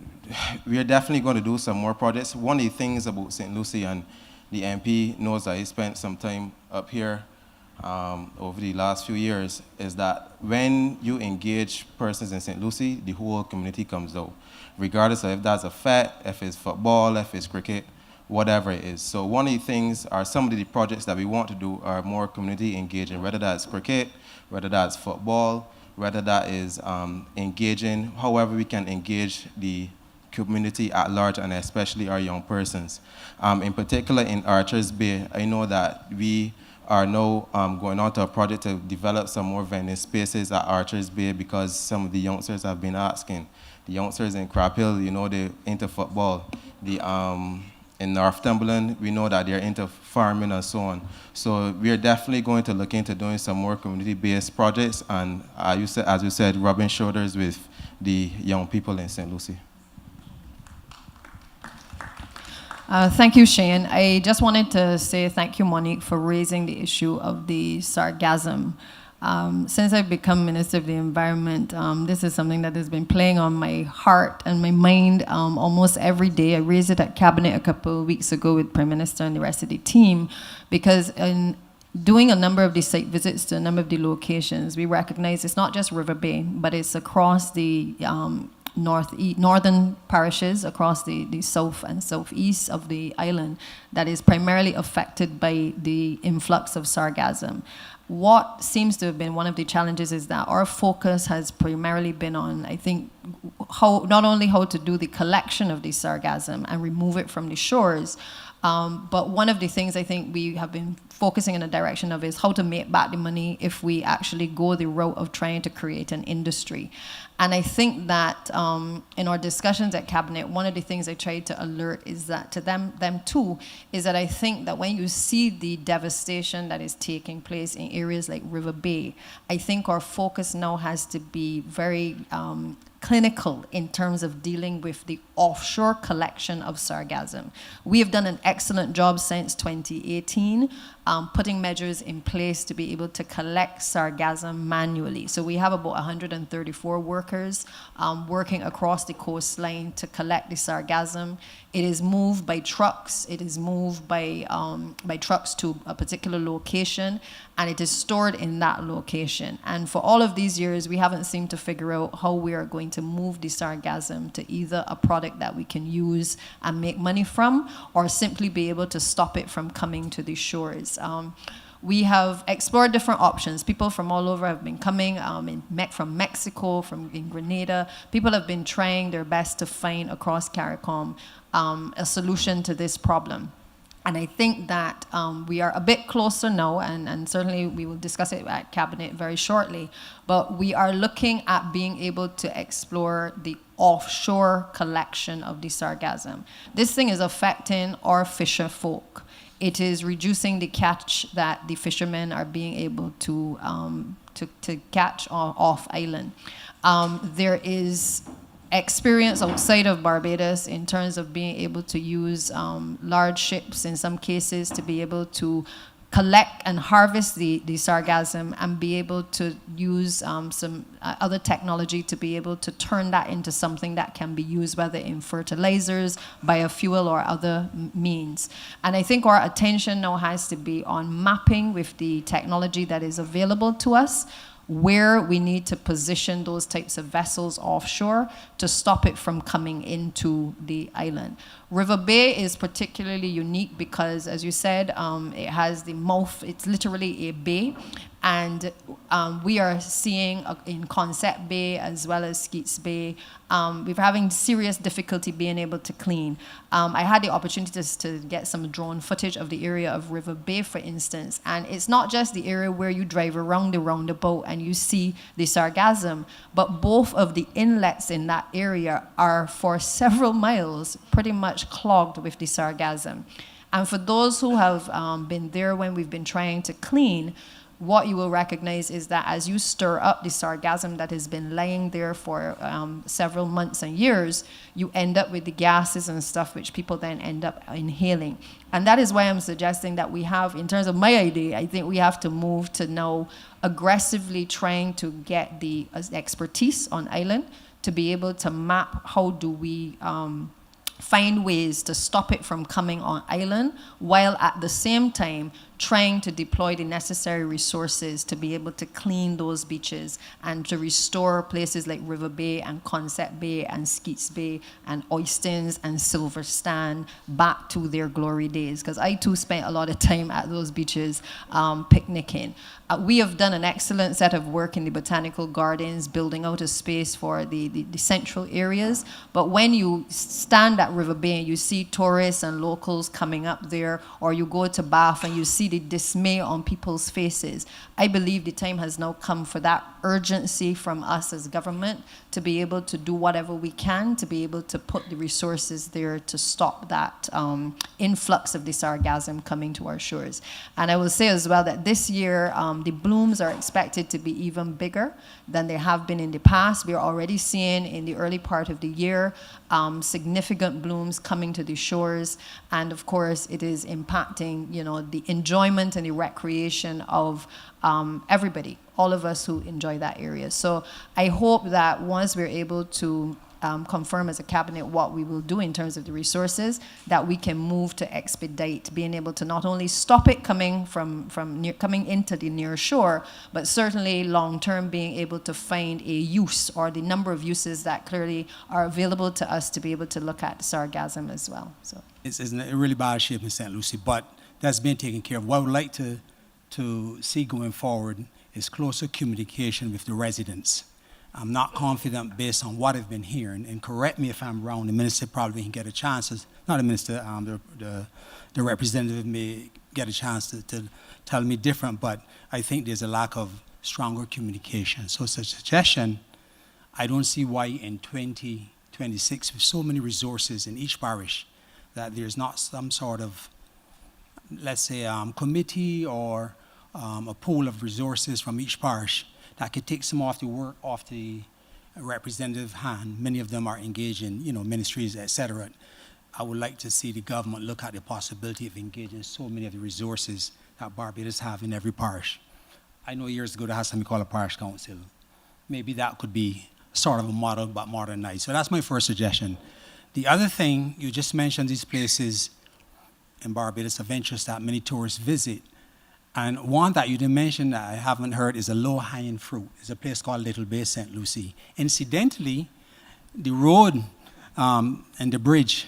we are definitely going to do some more projects. One of the things about St. Lucie, and the MP knows that he spent some time up here over the last few years, is that when you engage persons in St. Lucie, the whole community comes out, regardless of if that's a fete, if it's football, if it's cricket, whatever it is. So one of the things, are some of the projects that we want to do are more community engaging, whether that's cricket, whether that's football, whether that is engaging, however we can engage the community at large, and especially our young persons. In particular, in Archers Bay, I know that we are now going on to a project to develop some more vending spaces at Archers Bay, because some of the youngsters have been asking. The youngsters in Crab Hill, you know, they're into football. In Northumberland, we know that they're into farming and so on. So we are definitely going to look into doing some more community-based projects, and as you said, rubbing shoulders with the young people in St. Lucie. Thank you, Shane. I just wanted to say thank you, Monique, for raising the issue of the sargassum. Since I've become Minister of the Environment, this is something that has been playing on my heart and my mind almost every day. I raised it at Cabinet a couple of weeks ago with Prime Minister and the rest of the team, because in doing a number of the site visits to a number of the locations, we recognize it's not just River Bay, but it's across the northern parishes, across the south and southeast of the island, that is primarily affected by the influx of sargassum. What seems to have been one of the challenges is that our focus has primarily been on, I think, not only how to do the collection of the sargassum and remove it from the shores, but one of the things I think we have been focusing in the direction of is how to make back the money if we actually go the route of trying to create an industry. And I think that in our discussions at Cabinet, one of the things I tried to alert is that to them too, is that I think that when you see the devastation that is taking place in areas like River Bay, I think our focus now has to be very clinical in terms of dealing with the offshore collection of sargassum. We have done an excellent job since 2018, putting measures in place to be able to collect sargassum manually. So we have about 134 workers working across the coastline to collect the sargassum. It is moved by trucks. It is moved by trucks to a particular location, and it is stored in that location. And for all of these years, we haven't seemed to figure out how we are going to move the sargassum to either a product that we can use and make money from, or simply be able to stop it from coming to the shores. We have explored different options. People from all over have been coming, from Mexico, in Grenada. People have been trying their best to find across CARICOM a solution to this problem. And I think that we are a bit closer now, and certainly we will discuss it at Cabinet very shortly, but we are looking at being able to explore the offshore collection of the sargassum. This thing is affecting our fisher folk. It is reducing the catch that the fishermen are being able to catch off island. There is experience outside of Barbados in terms of being able to use large ships in some cases to be able to collect and harvest the sargassum and be able to use some other technology to be able to turn that into something that can be used, whether in fertilizers, biofuel, or other means. And I think our attention now has to be on mapping with the technology that is available to us, where we need to position those types of vessels offshore to stop it from coming into the island. River Bay is particularly unique because, as you said, it has the mouth, it's literally a bay, and we are seeing in Concept Bay as well as Skeets Bay, we're having serious difficulty being able to clean. I had the opportunity to get some drone footage of the area of River Bay, for instance, and it's not just the area where you drive around the roundabout and you see the sargassum, but both of the inlets in that area are for several miles pretty much clogged with the sargassum. And for those who have been there when we've been trying to clean, what you will recognize is that as you stir up the sargassum that has been laying there for several months and years, you end up with the gases and stuff which people then end up inhaling. And that is why I'm suggesting that we have, in terms of my idea, I think we have to move to now aggressively trying to get the expertise on island to be able to map how do we find ways to stop it from coming on island, while at the same time trying to deploy the necessary resources to be able to clean those beaches and to restore places like River Bay and Concept Bay and Skeets Bay and Oystins and Silver Stand back to their glory days. Because I too spent a lot of time at those beaches picnicking. We have done an excellent set of work in the botanical gardens, building out a space for the central areas. But when you stand at River Bay and you see tourists and locals coming up there, or you go to Bath and you see the dismay on people's faces, I believe the time has now come for that urgency from us as government to be able to do whatever we can to be able to put the resources there to stop that influx of the sargassum coming to our shores. And I will say as well that this year, the blooms are expected to be even bigger than they have been in the past. We are already seeing in the early part of the year significant blooms coming to the shores, and of course it is impacting, you know, the enjoyment and the recreation of everybody, all of us who enjoy that area. So I hope that once we're able to confirm as a cabinet what we will do in terms of the resources, that we can move to expedite being able to not only stop it coming coming into the near shore, but certainly long term being able to find a use or the number of uses that clearly are available to us to be able to look at sargassum as well. So it's in a really bad shape in St. Lucie, but that's been taken care of. What I would like to see going forward is closer communication with the residents. I'm not confident based on what I've been hearing, and correct me if I'm wrong, the minister probably can get a chance, not the minister, the representative may get a chance to tell me different, but I think there's a lack of stronger communication. So it's a suggestion. I don't see why in 2026, with so many resources in each parish, that there's not some sort of, let's say, committee or a pool of resources from each parish that could take some off the work off the representative hand. Many of them are engaged in, you know, ministries, etc. I would like to see the government look at the possibility of engaging so many of the resources that Barbados have in every parish. I know years ago they had something called a parish council. Maybe that could be sort of a model, but modernized. So that's my first suggestion. The other thing, you just mentioned these places in Barbados of interest that many tourists visit. And one that you didn't mention that I haven't heard is a low-hanging fruit. It's a place called Little Bay, St. Lucie. Incidentally, the road and the bridge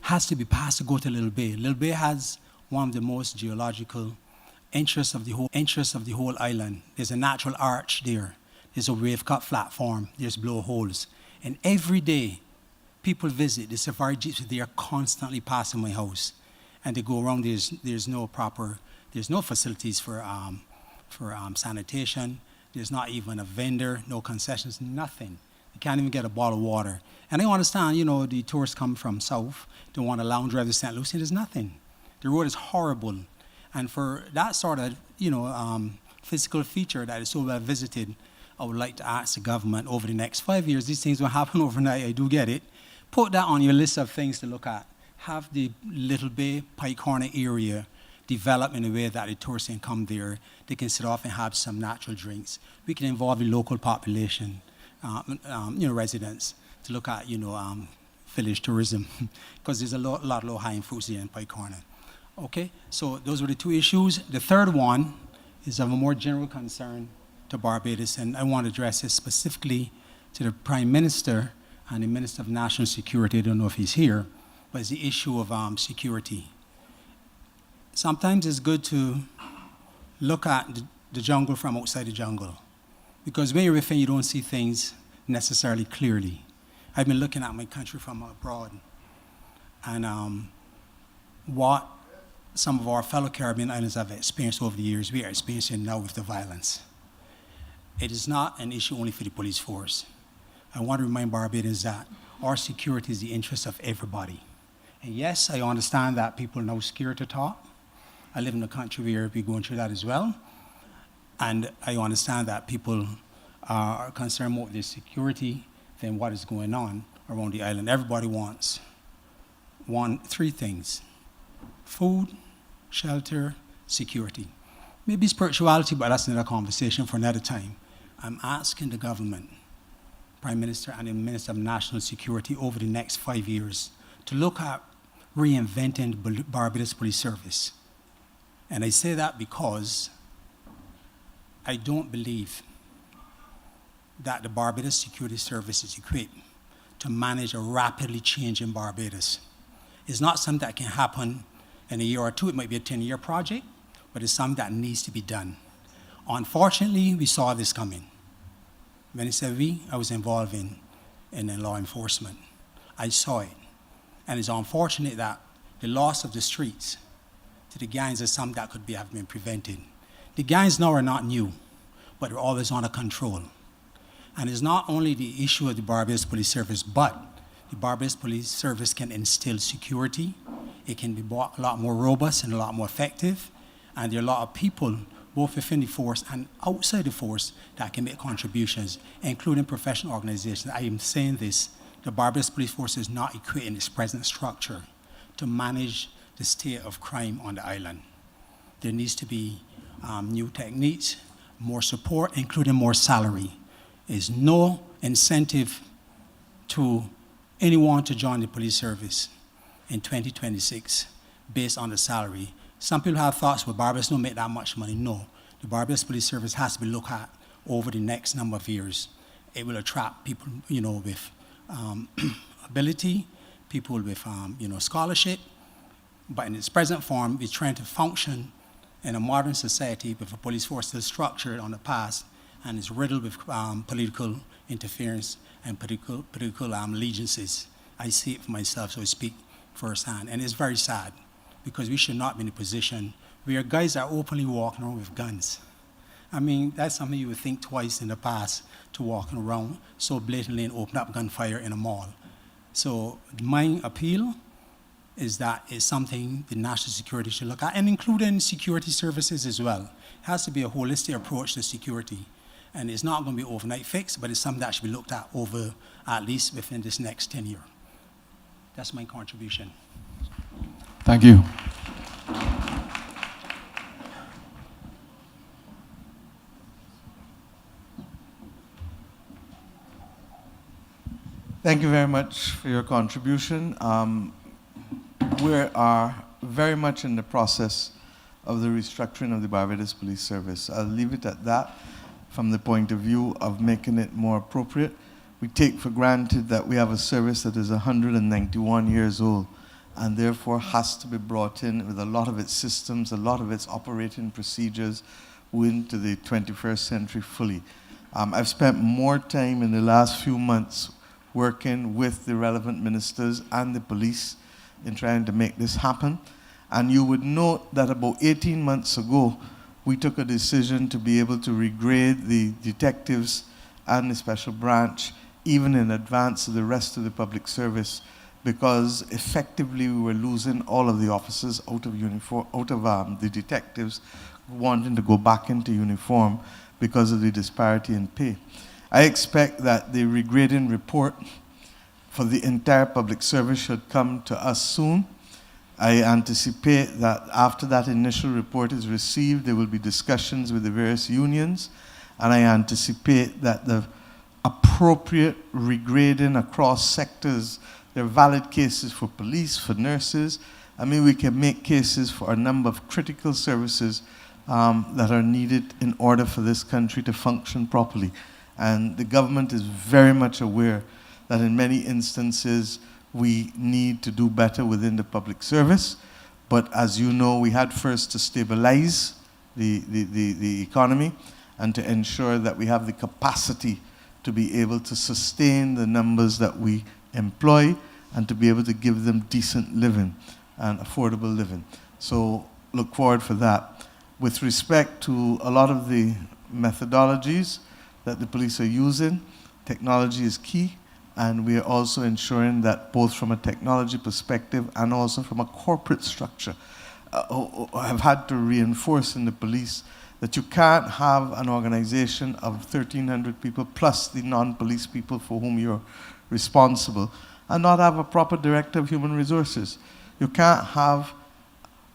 has to be passed to go to Little Bay. Little Bay has one of the most geological interests of the whole island. There's a natural arch there. There's a wave-cut platform. There's blowholes. And every day, people visit. The safari jeeps are there constantly passing my house. And they go around, there's no facilities for sanitation. There's not even a vendor, no concessions, nothing. You can't even get a bottle of water. And I understand, you know, the tourists come from south, they want to lounge drive to St. Lucie, there's nothing. The road is horrible. And for that sort of, you know, physical feature that is so well visited, I would like to ask the government over the next 5 years, these things will happen overnight, I do get it. Put that on your list of things to look at. Have the Little Bay, Pike Corner area develop in a way that the tourists can come there, they can sit off and have some natural drinks. We can involve the local population, you know, residents, to look at, you know, village tourism, because there's a lot of low-hanging fruits here in Pike Corner. Okay, so those were the two issues. The third one is of a more general concern to Barbados, and I want to address this specifically to the Prime Minister and the Minister of National Security. I don't know if he's here, but it's the issue of security. Sometimes it's good to look at the jungle from outside the jungle, because when you're within, you don't see things necessarily clearly. I've been looking at my country from abroad, and what some of our fellow Caribbean islands have experienced over the years, we are experiencing now with the violence. It is not an issue only for the police force. I want to remind Barbadians that our security is the interest of everybody. And yes, I understand that people are now scared to talk. I live in a country where we're going through that as well. And I understand that people are concerned more with their security than what is going on around the island. Everybody wants three things: food, shelter, security. Maybe spirituality, but that's another conversation for another time. I'm asking the government, Prime Minister and the Minister of National Security over the next 5 years to look at reinventing the Barbados Police Service. And I say that because I don't believe that the Barbados Security Service is equipped to manage a rapidly changing Barbados. It's not something that can happen in a year or two. It might be a 10-year project, but it's something that needs to be done. Unfortunately, we saw this coming. When I said we, I was involved in law enforcement. I saw it. And it's unfortunate that the loss of the streets to the gangs is something that could have been prevented. The gangs now are not new, but they're always under control. And it's not only the issue of the Barbados Police Service, but the Barbados Police Service can instill security. It can be a lot more robust and a lot more effective. And there are a lot of people, both within the force and outside the force, that can make contributions, including professional organizations. I am saying this, the Barbados Police Force is not equipped in its present structure to manage the state of crime on the island. There needs to be new techniques, more support, including more salary. There's no incentive to anyone to join the police service in 2026 based on the salary. Some people have thoughts, well, Barbados don't make that much money. No, the Barbados Police Service has to be looked at over the next number of years. It will attract people, with ability, people with, scholarship. But in its present form, we're trying to function in a modern society with a police force that's structured on the past and is riddled with political interference and political allegiances. I see it for myself, so I speak firsthand. And it's very sad, because we should not be in a position where guys are openly walking around with guns. I mean, that's something you would think twice in the past, to walk around so blatantly and open up gunfire in a mall. So my appeal is that it's something the national security should look at, and including security services as well. It has to be a holistic approach to security. And it's not going to be overnight fixed, but it's something that should be looked at over at least within this next 10 years. That's my contribution. Thank you. Thank you very much for your contribution. We are very much in the process of the restructuring of the Barbados Police Service. I'll leave it at that from the point of view of making it more appropriate. We take for granted that we have a service that is 191 years old and therefore has to be brought in with a lot of its systems, a lot of its operating procedures into the 21st century fully. I've spent more time in the last few months working with the relevant ministers and the police in trying to make this happen. And you would note that about 18 months ago, we took a decision to be able to regrade the detectives and the special branch even in advance of the rest of the public service, because effectively we were losing all of the officers out of uniform, the detectives wanting to go back into uniform because of the disparity in pay. I expect that the regrading report for the entire public service should come to us soon. I anticipate that after that initial report is received, there will be discussions with the various unions, and I anticipate that the appropriate regrading across sectors, there are valid cases for police, for nurses. I mean, we can make cases for a number of critical services that are needed in order for this country to function properly. And the government is very much aware that in many instances, we need to do better within the public service. But as you know, we had first to stabilize the economy and to ensure that we have the capacity to be able to sustain the numbers that we employ and to be able to give them decent living and affordable living. So look forward for that. With respect to a lot of the methodologies that the police are using, technology is key. And we are also ensuring that both from a technology perspective and also from a corporate structure, have had to reinforce in the police that you can't have an organization of 1,300 people plus the non-police people for whom you're responsible and not have a proper director of human resources. You can't have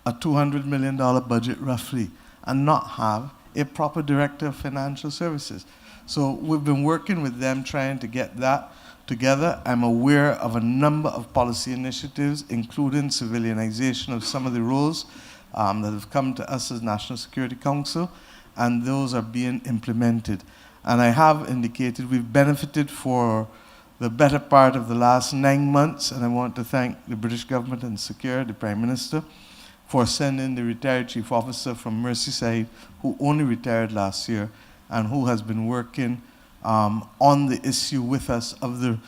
a $200 million budget roughly and not have a proper director of financial services. So we've been working with them trying to get that together. I'm aware of a number of policy initiatives, including civilianization of some of the roles that have come to us as National Security Council, and those are being implemented. And I have indicated we've benefited for the better part of the last 9 months, and I want to thank the British government and Secure, the Prime Minister, for sending the retired chief officer from Merseyside, who only retired last year, and who has been working on the issue with us of the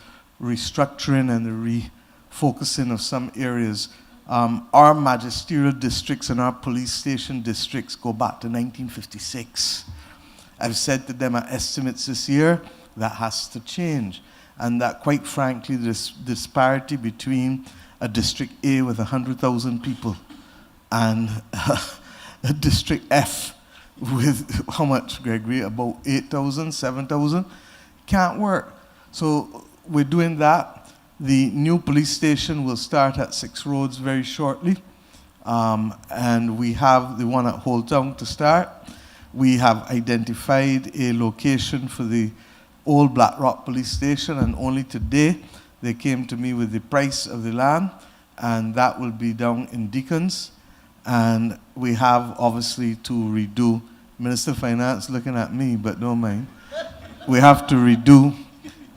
restructuring and the refocusing of some areas. Our magisterial districts and our police station districts go back to 1956. I've said to them our estimates this year, that has to change. And that quite frankly, this disparity between a District A with 100,000 people and a District F with how much, Gregory? About 8,000, 7,000? Can't work. So we're doing that. The new police station will start at 6 Roads very shortly. And we have the one at Old Town to start. We have identified a location for the old Black Rock police station, and only today they came to me with the price of the land, and that will be down in Deacons. And we have obviously to redo, Minister of Finance looking at me, but don't mind. We have to redo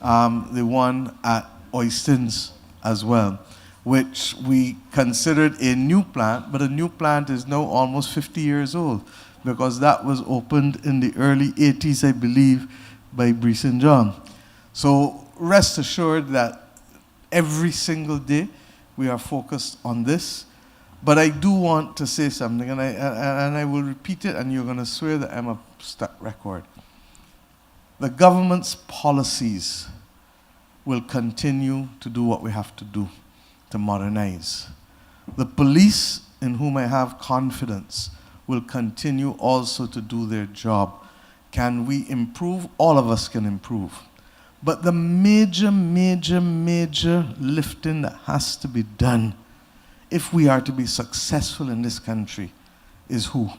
the one at Oystons as well, which we considered a new plant, but a new plant is now almost 50 years old because that was opened in the early 80s, I believe, by Brees and John. So rest assured that every single day we are focused on this. But I do want to say something, and I will repeat it, and you're going to swear that I'm a stuck record. The government's policies will continue to do what we have to do to modernize. The police, in whom I have confidence, will continue also to do their job. Can we improve? All of us can improve. But the major, major, major lifting that has to be done if we are to be successful in this country is who?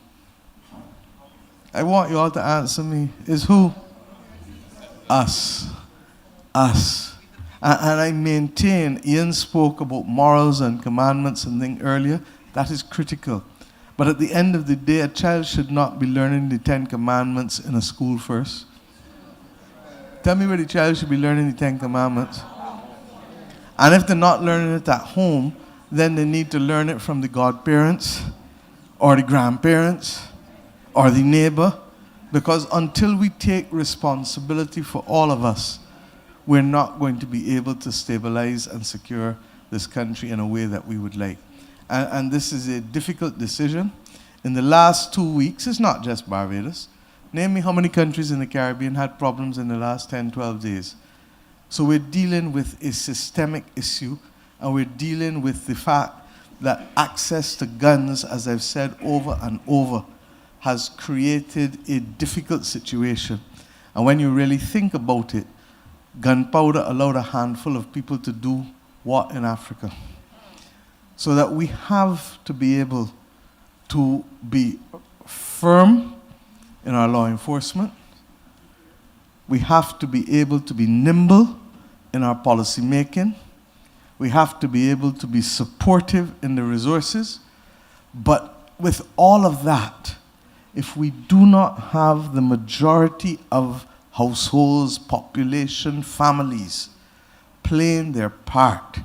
I want you all to answer me. Is who? Us. Us. And I maintain, Ian spoke about morals and commandments and things earlier. That is critical. But at the end of the day, a child should not be learning the 10 Commandments in a school first. Tell me where the child should be learning the 10 Commandments. And if they're not learning it at home, then they need to learn it from the godparents or the grandparents or the neighbor. Because until we take responsibility for all of us, we're not going to be able to stabilize and secure this country in a way that we would like. And this is a difficult decision. In the last 2 weeks, it's not just Barbados. Name me how many countries in the Caribbean had problems in the last 10, 12 days. So we're dealing with a systemic issue, and we're dealing with the fact that access to guns, as I've said over and over, has created a difficult situation. And when you really think about it, gunpowder allowed a handful of people to do what in Africa? So that we have to be able to be firm in our law enforcement. We have to be able to be nimble in our policy making. We have to be able to be supportive in the resources. But with all of that, if we do not have the majority of households, population, families playing their part,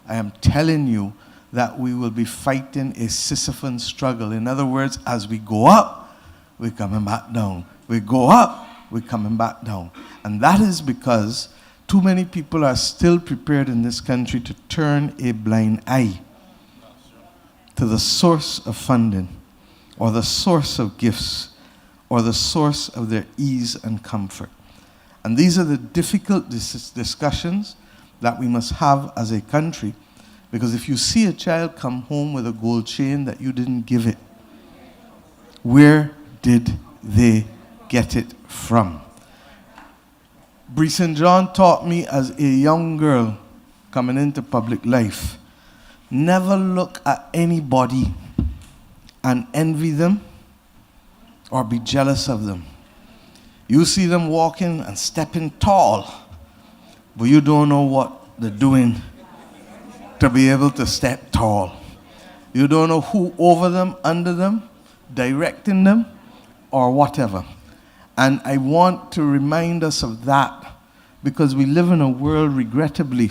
I am telling you that we will be fighting a Sisyphean struggle. In other words, as we go up, we're coming back down. We go up, we're coming back down. And that is because too many people are still prepared in this country to turn a blind eye to the source of funding, or the source of gifts, or the source of their ease and comfort. And these are the difficult discussions that we must have as a country, because if you see a child come home with a gold chain that you didn't give it, where did they get it from. Bree St. John taught me as a young girl coming into public life, never look at anybody and envy them or be jealous of them. You see them walking and stepping tall, but you don't know what they're doing to be able to step tall. You don't know who over them, under them, directing them, or whatever. And I want to remind us of that because we live in a world, regrettably,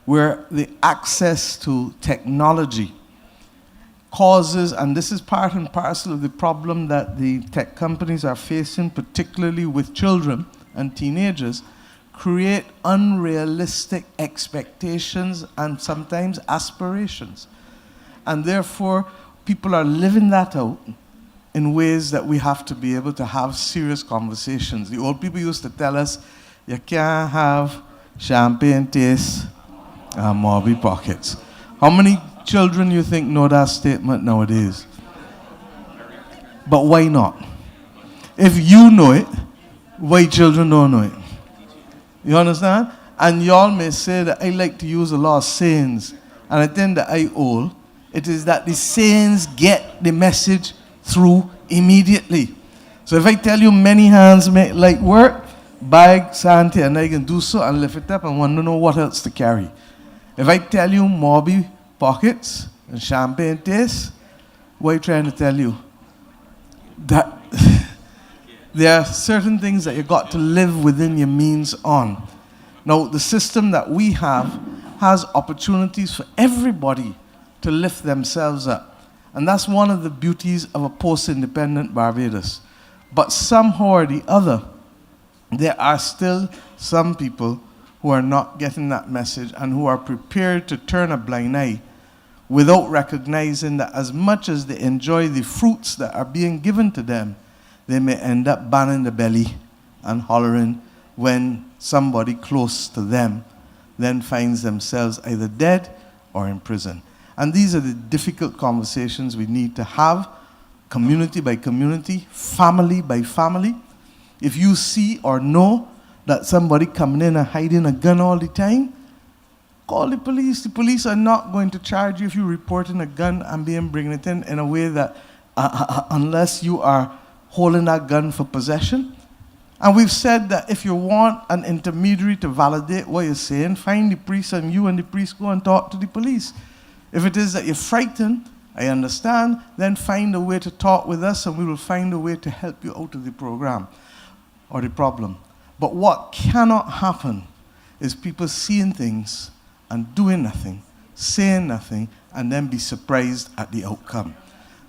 where the access to technology causes, and this is part and parcel of the problem that the tech companies are facing, particularly with children and teenagers, create unrealistic expectations and sometimes aspirations. And therefore, people are living that out in ways that we have to be able to have serious conversations. The old people used to tell us, you can't have champagne taste and Moby pockets. How many children you think know that statement nowadays? But why not? If you know it, why children don't know it? You understand? And y'all may say that I like to use a lot of sayings, and I think that I old. It is that the sayings get the message through immediately. So if I tell you many hands make light work, bag, Santi, and I can do so and lift it up and want to know what else to carry. If I tell you Moby pockets and champagne taste, what are you trying to tell you? That there are certain things that you got to live within your means on. Now, the system that we have has opportunities for everybody to lift themselves up. And that's one of the beauties of a post-independent Barbados. But somehow or the other, there are still some people who are not getting that message and who are prepared to turn a blind eye without recognizing that as much as they enjoy the fruits that are being given to them, they may end up banging the belly and hollering when somebody close to them then finds themselves either dead or in prison. And these are the difficult conversations we need to have, community by community, family by family. If you see or know that somebody coming in and hiding a gun all the time, call the police. The police are not going to charge you if you're reporting a gun and bringing it in a way that, unless you are holding that gun for possession. And we've said that if you want an intermediary to validate what you're saying, find the priest and you and the priest go and talk to the police. If it is that you're frightened, I understand, then find a way to talk with us and we will find a way to help you out of the program or the problem. But what cannot happen is people seeing things and doing nothing, saying nothing, and then be surprised at the outcome.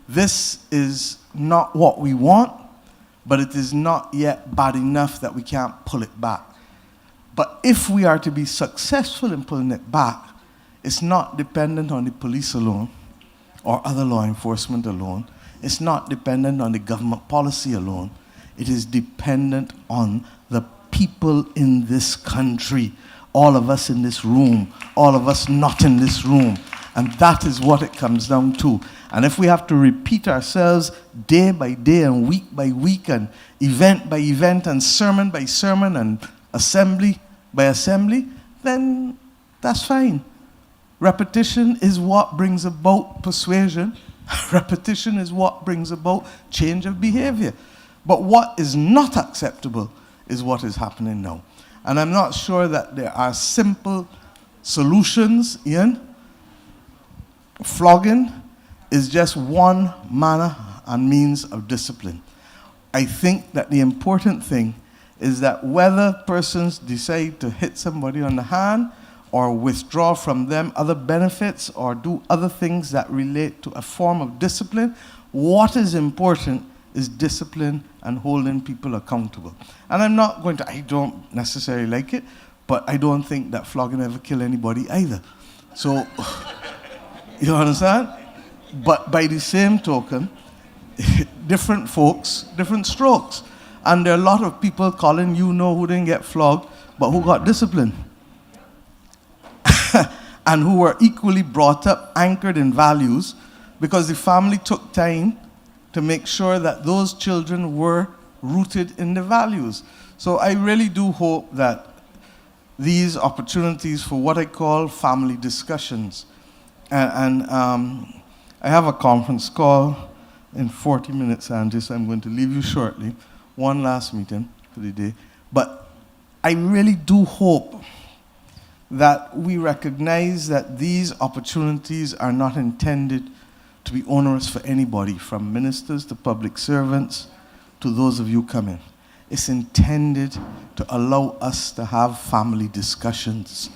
This is not what we want, but it is not yet bad enough that we can't pull it back. But if we are to be successful in pulling it back, it's not dependent on the police alone or other law enforcement alone. It's not dependent on the government policy alone. It is dependent on the people in this country, all of us in this room, all of us not in this room. And that is what it comes down to. And if we have to repeat ourselves day by day and week by week and event by event and sermon by sermon and assembly by assembly, then that's fine. Repetition is what brings about persuasion. Repetition is what brings about change of behavior. But what is not acceptable is what is happening now. And I'm not sure that there are simple solutions, Ian. Flogging is just one manner and means of discipline. I think that the important thing is that whether persons decide to hit somebody on the hand or withdraw from them other benefits or do other things that relate to a form of discipline, what is important is discipline and holding people accountable. And I'm not going to, I don't necessarily like it, but I don't think that flogging ever kill anybody either. So, you understand? But by the same token, different folks, different strokes. And there are a lot of people, Colin, you know, who didn't get flogged, but who got disciplined. And who were equally brought up, anchored in values, because the family took time to make sure that those children were rooted in the values. So I really do hope that these opportunities for what I call family discussions, and I have a conference call in 40 minutes, Angie, so I'm going to leave you shortly. One last meeting for the day. But I really do hope that we recognize that these opportunities are not intended to be onerous for anybody, from ministers to public servants to those of you coming. It's intended to allow us to have family discussions.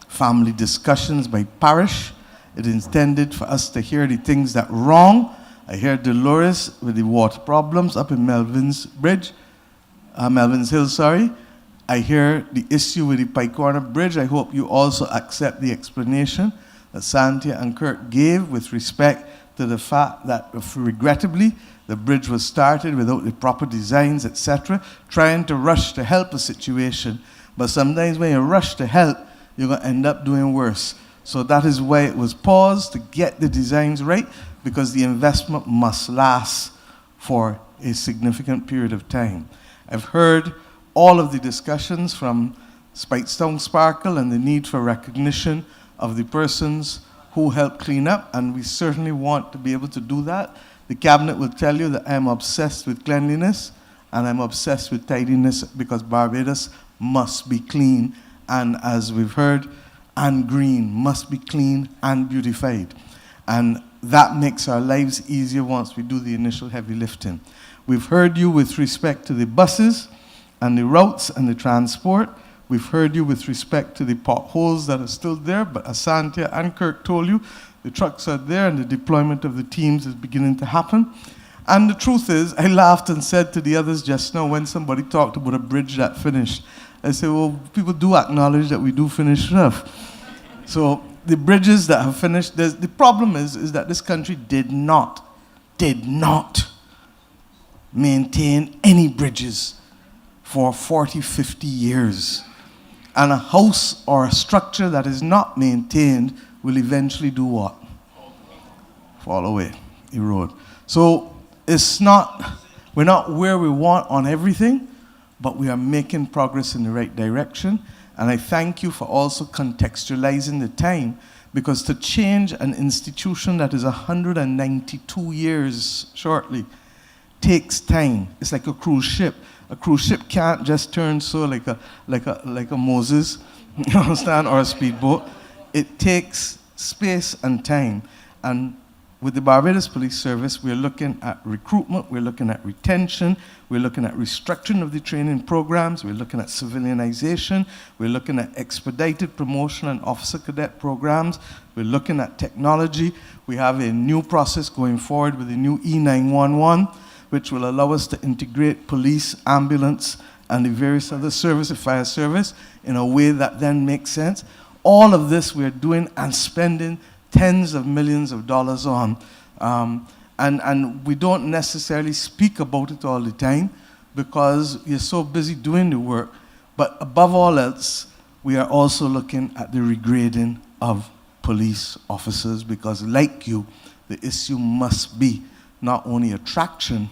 Family discussions by parish. It is intended for us to hear the things that are wrong. I hear Dolores with the water problems up in Melvin's Hill, sorry. I hear the issue with the Pike Corner Bridge. I hope you also accept the explanation that Santia and Kirk gave with respect to the fact that, regrettably, the bridge was started without the proper designs, etc., trying to rush to help a situation. But sometimes when you rush to help, you're going to end up doing worse. So that is why it was paused, to get the designs right, because the investment must last for a significant period of time. I've heard all of the discussions from Speightstown Sparkle and the need for recognition of the persons who help clean up, and we certainly want to be able to do that. The cabinet will tell you that I'm obsessed with cleanliness and I'm obsessed with tidiness, because Barbados must be clean, and as we've heard, and green, must be clean and beautified. And that makes our lives easier once we do the initial heavy lifting. We've heard you with respect to the buses and the routes and the transport. We've heard you with respect to the potholes that are still there, but as Santia and Kirk told you, the trucks are there and the deployment of the teams is beginning to happen. And the truth is, I laughed and said to the others just now when somebody talked about a bridge that finished, I said, well, people do acknowledge that we do finish stuff. So the bridges that have finished, the problem is that this country did not maintain any bridges for 40, 50 years. And a house or a structure that is not maintained will eventually do what? Fall away, erode. So we're not where we want on everything, but we are making progress in the right direction. And I thank you for also contextualizing the time, because to change an institution that is 192 years shortly takes time. It's like a cruise ship. A cruise ship can't just turn so like a Moses, you understand, or a speedboat. It takes space and time. And with the Barbados Police Service, we're looking at recruitment, we're looking at retention, we're looking at restructuring of the training programs, we're looking at civilianization, we're looking at expedited promotion and officer cadet programs, we're looking at technology. We have a new process going forward with the new E911, which will allow us to integrate police, ambulance, and the various other services, fire service, in a way that then makes sense. All of this we're doing and spending tens of millions of dollars on. And we don't necessarily speak about it all the time because you're so busy doing the work. But above all else, we are also looking at the regrading of police officers, because like you, the issue must be not only attraction,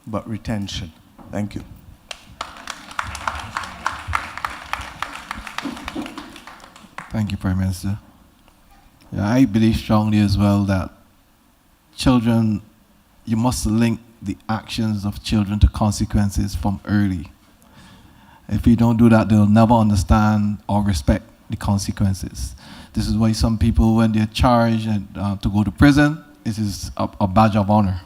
but retention. Thank you. Thank you, Prime Minister. Yeah, I believe strongly as well that children, you must link the actions of children to consequences from early. If you don't do that, they'll never understand or respect the consequences. This is why some people, when they're charged to go to prison, it is a badge of honor.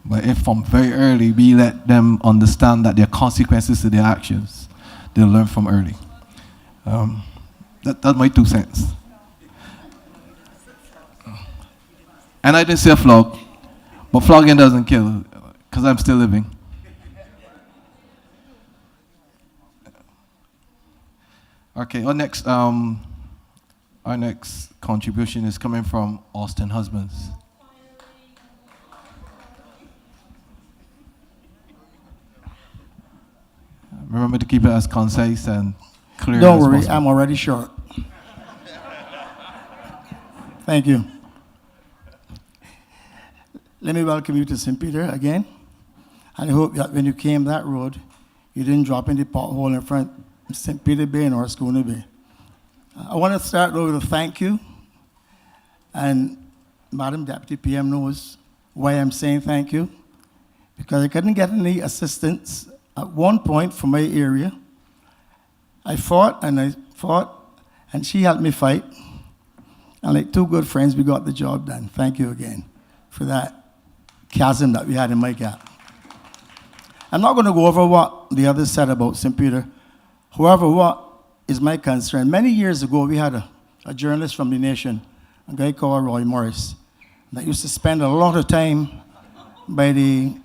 But if from very early we let them understand that there are consequences to their actions, they'll learn from early. That's my 2 cents. And I didn't say flog, but flogging doesn't kill, because I'm still living. Okay, our next contribution is coming from Austin Husbands. Remember to keep it as concise and clear as possible. Don't worry, I'm already short. Thank you. let me welcome you to St. Peter again. And I hope that when you came that road, you didn't drop in the pothole in front of St. Peter Bay nor Schooner Bay. I want to start with a thank you. And Madam Deputy PM knows why I'm saying thank you. Because I couldn't get any assistance at one point from my area. I fought, and she helped me fight. And like two good friends, we got the job done. Thank you again for that chasm that we had in my gap. I'm not going to go over what the others said about St. Peter. However, what is my concern? Many years ago, we had a journalist from the nation, a guy called Roy Morris, that used to spend a lot of time by the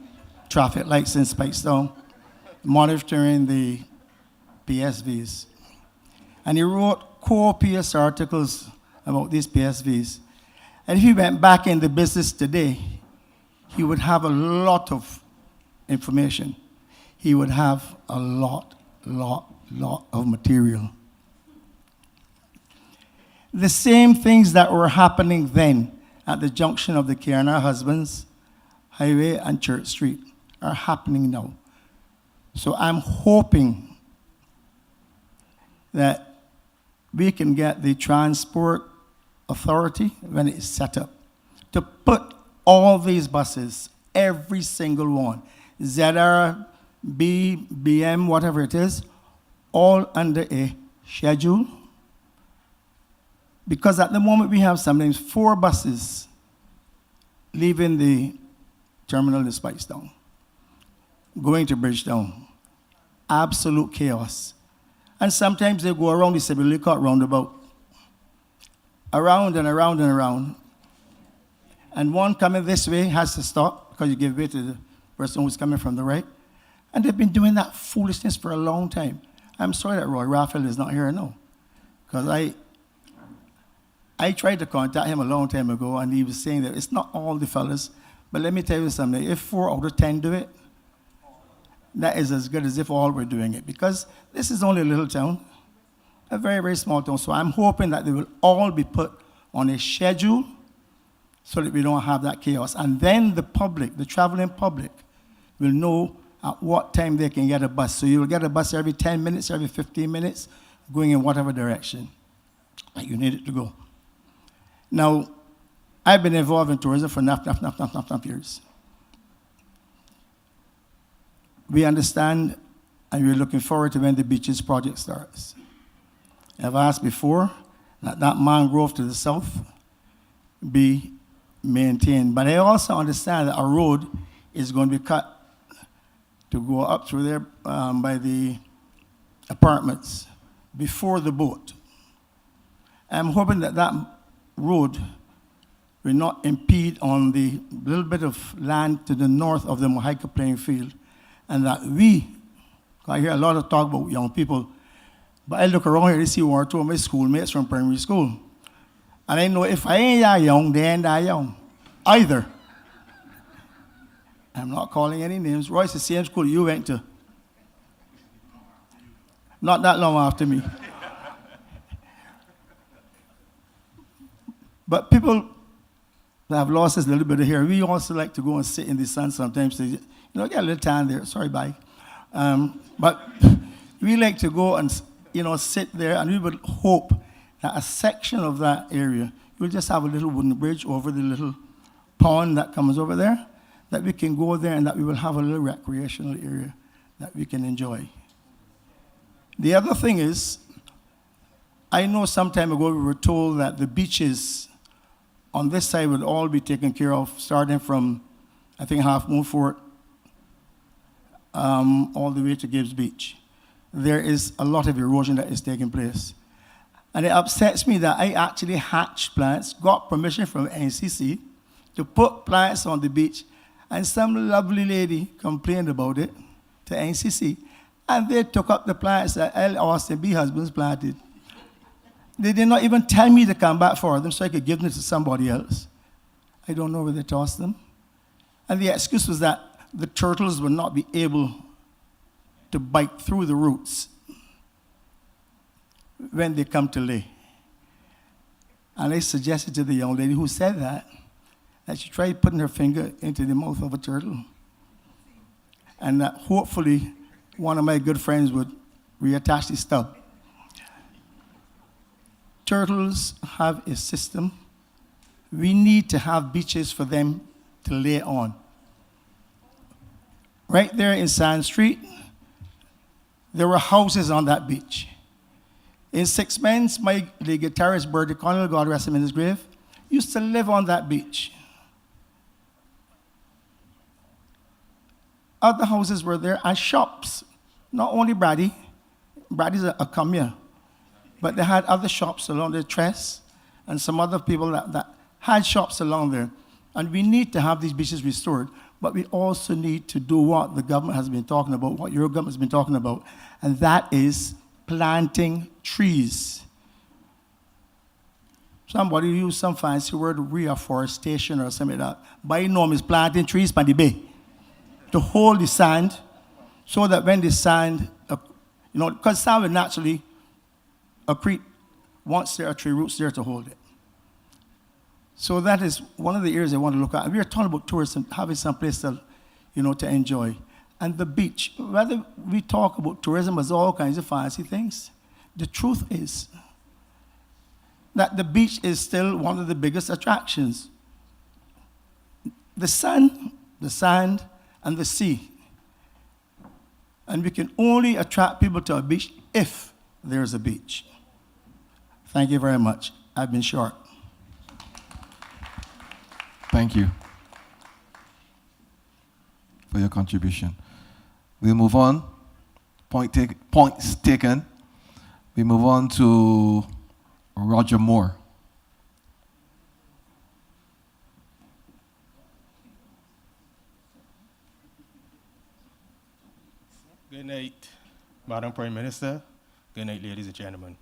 traffic lights in Speightstown, monitoring the PSVs. And he wrote copious articles about these PSVs. And if he went back in the business today, he would have a lot of information. He would have a lot of material. The same things that were happening then at the junction of the K&R Husbands Highway and Church Street are happening now. So I'm hoping that we can get the Transport Authority, when it's set up, to put all these buses, every single one, ZR, B, BM, whatever it is, all under a schedule. Because at the moment we have sometimes 4 buses leaving the terminal in Speightstown, going to Bridgetown. Absolute chaos. And sometimes they go around the Sibyl-Lee-Cott roundabout, around and around and around. And one coming this way has to stop because you give way to the person who's coming from the right. And they've been doing that foolishness for a long time. I'm sorry that Roy Raphael is not here now, because I tried to contact him a long time ago, and he was saying that it's not all the fellas, but let me tell you something. If 4 out of 10 do it, that is as good as if all were doing it, because this is only a little town, a very, very small town. So I'm hoping that they will all be put on a schedule so that we don't have that chaos. And then the public, the traveling public, will know at what time they can get a bus. So you'll get a bus every 10 minutes, every 15 minutes, going in whatever direction that you need it to go. Now, I've been involved in tourism for enough years. We understand, and we're looking forward to when the beaches project starts. I've asked before that that mangrove to the south be maintained. But I also understand that a road is going to be cut to go up through there by the apartments before the boat. I'm hoping that that road will not impede on the little bit of land to the north of the Mohica playing field, and that I hear a lot of talk about young people, but I look around here to see 1 or 2 of my schoolmates from primary school, and I know if I ain't that young, they ain't that young either. I'm not calling any names. Roy's the same school you went to. Not that long after me. But people that have lost us a little bit of hair, we also like to go and sit in the sun sometimes to, get a little tan there. Sorry, bye. But we like to go and, sit there, and we would hope that a section of that area, we'll just have a little wooden bridge over the little pond that comes over there, that we can go there and that we will have a little recreational area that we can enjoy. The other thing is, I know some time ago we were told that the beaches on this side would all be taken care of, starting from, I think, Half Moon Fort, all the way to Gibbs Beach. There is a lot of erosion that is taking place. And it upsets me that I actually hatched plants, got permission from NCC to put plants on the beach, and some lovely lady complained about it to NCC, and they took up the plants that L. Austin B. Husbands planted. They did not even tell me to come back for them so I could give them to somebody else. I don't know where they tossed them. And the excuse was that the turtles would not be able to bite through the roots when they come to lay. And I suggested to the young lady who said that that she tried putting her finger into the mouth of a turtle. And that hopefully one of my good friends would reattach the stub. Turtles have a system. We need to have beaches for them to lay on. Right there in Sand Street, there were houses on that beach. In 6 Men's, the guitarist Bertie Connell, God rest him in his grave, used to live on that beach. Other houses were there and shops. Not only Brady's a commune, but they had other shops along the Tress and some other people that had shops along there. And we need to have these beaches restored, but we also need to do what the government has been talking about, what your government has been talking about, and that is planting trees. Somebody used some fancy word, reforestation or something like that. By norm is planting trees by the bay to hold the sand so that when the sand, because sand will naturally accrete once there are tree roots there to hold it. So that is one of the areas I want to look at. We are talking about tourism, having some place to, to enjoy. And the beach, whether we talk about tourism as all kinds of fancy things, the truth is that the beach is still one of the biggest attractions. The sun, the sand, and the sea. And we can only attract people to a beach if there's a beach. Thank you very much. I've been short. Thank you for your contribution. We'll move on. Points taken. We move on to Roger Moore. Good night, Madam Prime Minister. Good night, ladies and gentlemen.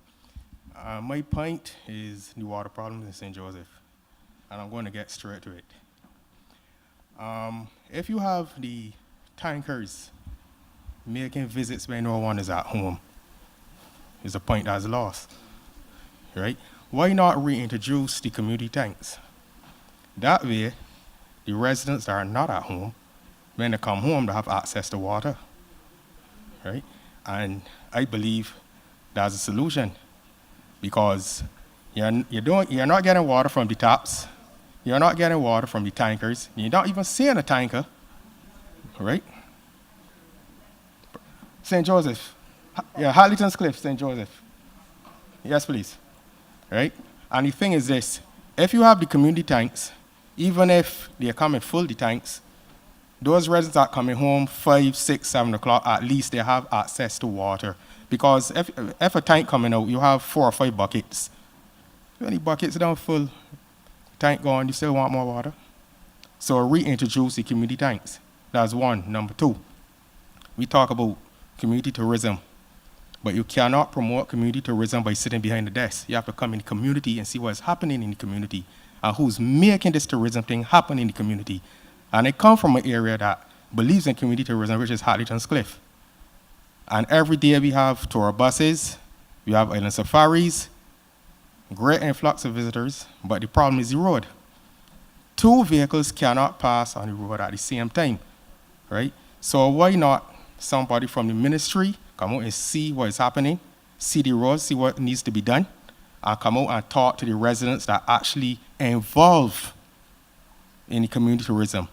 My point is the water problems in St. Joseph, and I'm going to get straight to it. If you have the tankers making visits when no one is at home, is a point that's lost, right? Why not reintroduce the community tanks? That way, the residents that are not at home, when they come home, they have access to water, right? And I believe that's a solution, because you're not getting water from the taps, you're not getting water from the tankers, you're not even seeing a tanker, right? St. Joseph, yeah, Harlington's Cliff, St. Joseph. Yes, please, right? And the thing is this, if you have the community tanks, even if they're coming full, the tanks, those residents are coming home 5, 6, 7 o'clock, at least they have access to water. Because if a tank coming out, you have 4 or 5 buckets. When the buckets down full, tank gone, you still want more water? So reintroduce the community tanks. That's one. Number 2, we talk about community tourism, but you cannot promote community tourism by sitting behind the desk. You have to come in the community and see what's happening in the community and who's making this tourism thing happen in the community. And I come from an area that believes in community tourism, which is Harlington's Cliff. And every day we have tour buses, we have island safaris, great influx of visitors, but the problem is the road. 2 vehicles cannot pass on the road at the same time, right? So why not somebody from the ministry come out and see what is happening, see the roads, see what needs to be done, and come out and talk to the residents that actually involved in the community tourism,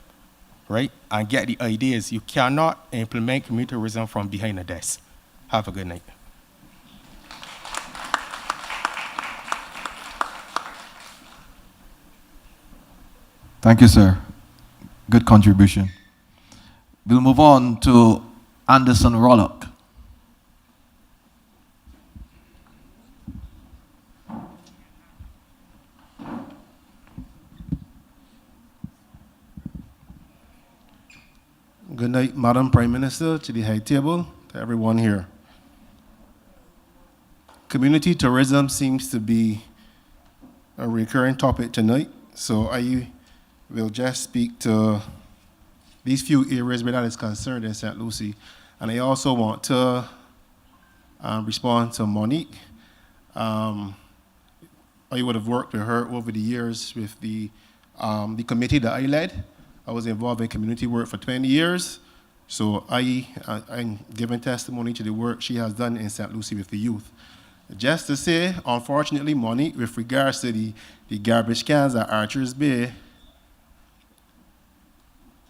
right? And get the ideas. You cannot implement community tourism from behind a desk. Have a good night. Thank you, sir. Good contribution. We'll move on to Anderson Rollock. Good night, Madam Prime Minister, to the high table, to everyone here. Community tourism seems to be a recurring topic tonight, so I will just speak to these few areas where that is concerned in St. Lucie. And I also want to respond to Monique. I would have worked with her over the years with the the committee that I led. I was involved in community work for 20 years. So I'm giving testimony to the work she has done in St. Lucie with the youth. Just to say, unfortunately, Monique, with regards to the garbage cans at Archers Bay,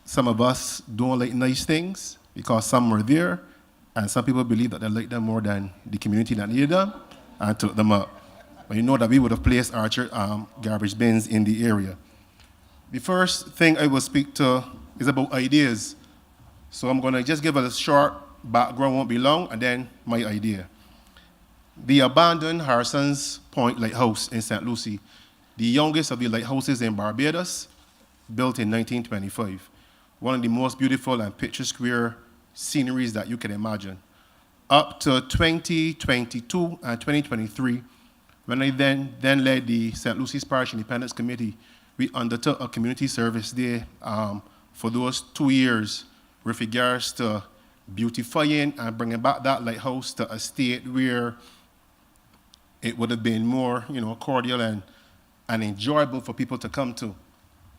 some of us don't like nice things because some were there, and some people believe that they like them more than the community that needed them and took them up. But you know that we would have placed Archer garbage bins in the area. The first thing I will speak to is about ideas. So I'm going to just give a short background, won't be long, and then my idea. The abandoned Harrison's Point Lighthouse in St. Lucie, the youngest of the lighthouses in Barbados, built in 1925. One of the most beautiful and picturesque sceneries that you can imagine. Up to 2022 and 2023, when I then led the St. Lucie's Parish Independence Committee, we undertook a community service there for those 2 years with regards to beautifying and bringing back that lighthouse to a state where it would have been more, cordial and enjoyable for people to come to.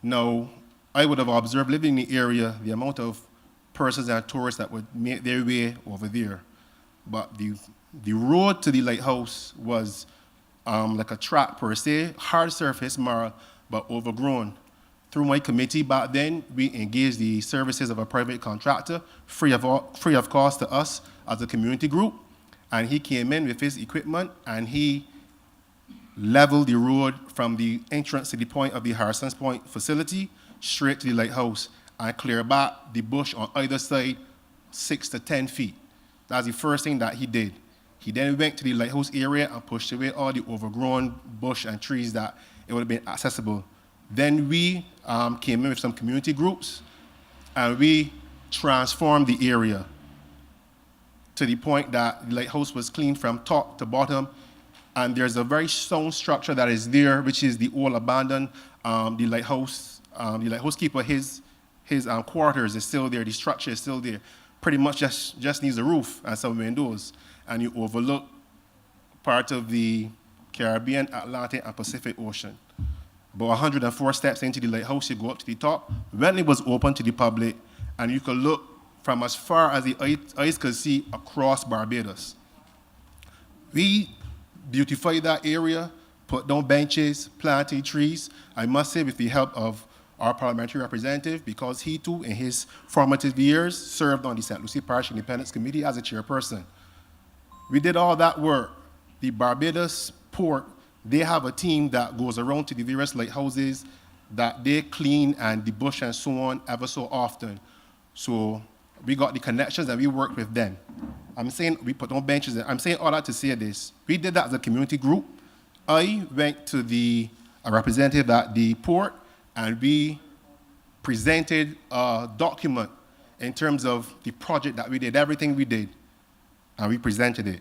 Now, I would have observed living in the area, the amount of persons and tourists that would make their way over there. But the road to the lighthouse was like a track per se, hard surface, marl, but overgrown. Through my committee back then, we engaged the services of a private contractor, free of cost to us as a community group. And he came in with his equipment and he leveled the road from the entrance to the point of the Harrison's Point facility straight to the lighthouse and clear back the bush on either side 6 to 10 feet. That's the first thing that he did. He then went to the lighthouse area and pushed away all the overgrown bush and trees that it would have been accessible. Then we came in with some community groups and we transformed the area to the point that the lighthouse was cleaned from top to bottom. And there's a very sound structure that is there, which is the old abandoned, the lighthouse keeper, his quarters is still there, the structure is still there. Pretty much just needs a roof and some windows. And you overlook part of the Caribbean, Atlantic, and Pacific Ocean. About 104 steps into the lighthouse, you go up to the top. When it was open to the public, and you could look from as far as the eyes could see across Barbados. We beautified that area, put down benches, planted trees. I must say with the help of our parliamentary representative, because he too, in his formative years, served on the St. Lucie Parish Independence Committee as a chairperson. We did all that work. The Barbados Port, they have a team that goes around to the various lighthouses that they clean and debush and so on ever so often. So we got the connections and we worked with them. I'm saying we put on benches. I'm saying all that to say this. We did that as a community group. I went to a representative at the port and we presented a document in terms of the project that we did, everything we did, and we presented it.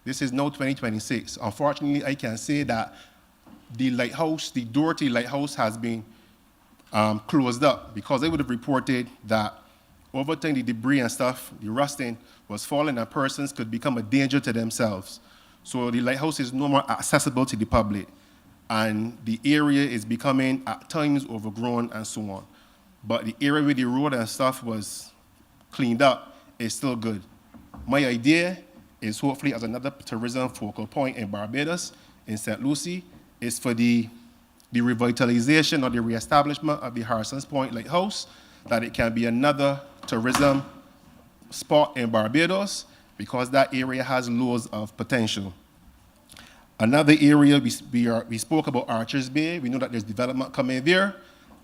This is now 2026. Unfortunately, I can say that the lighthouse, the door to the lighthouse has been closed up because they would have reported that over time the debris and stuff, the rusting was falling and persons could become a danger to themselves. So the lighthouse is no more accessible to the public and the area is becoming at times overgrown and so on. But the area where the road and stuff was cleaned up is still good. My idea is hopefully as another tourism focal point in Barbados, in St. Lucie, is for the revitalization or the reestablishment of the Harrison's Point Lighthouse, that it can be another tourism spot in Barbados because that area has loads of potential. Another area, we spoke about Archers Bay. We know that there's development coming there,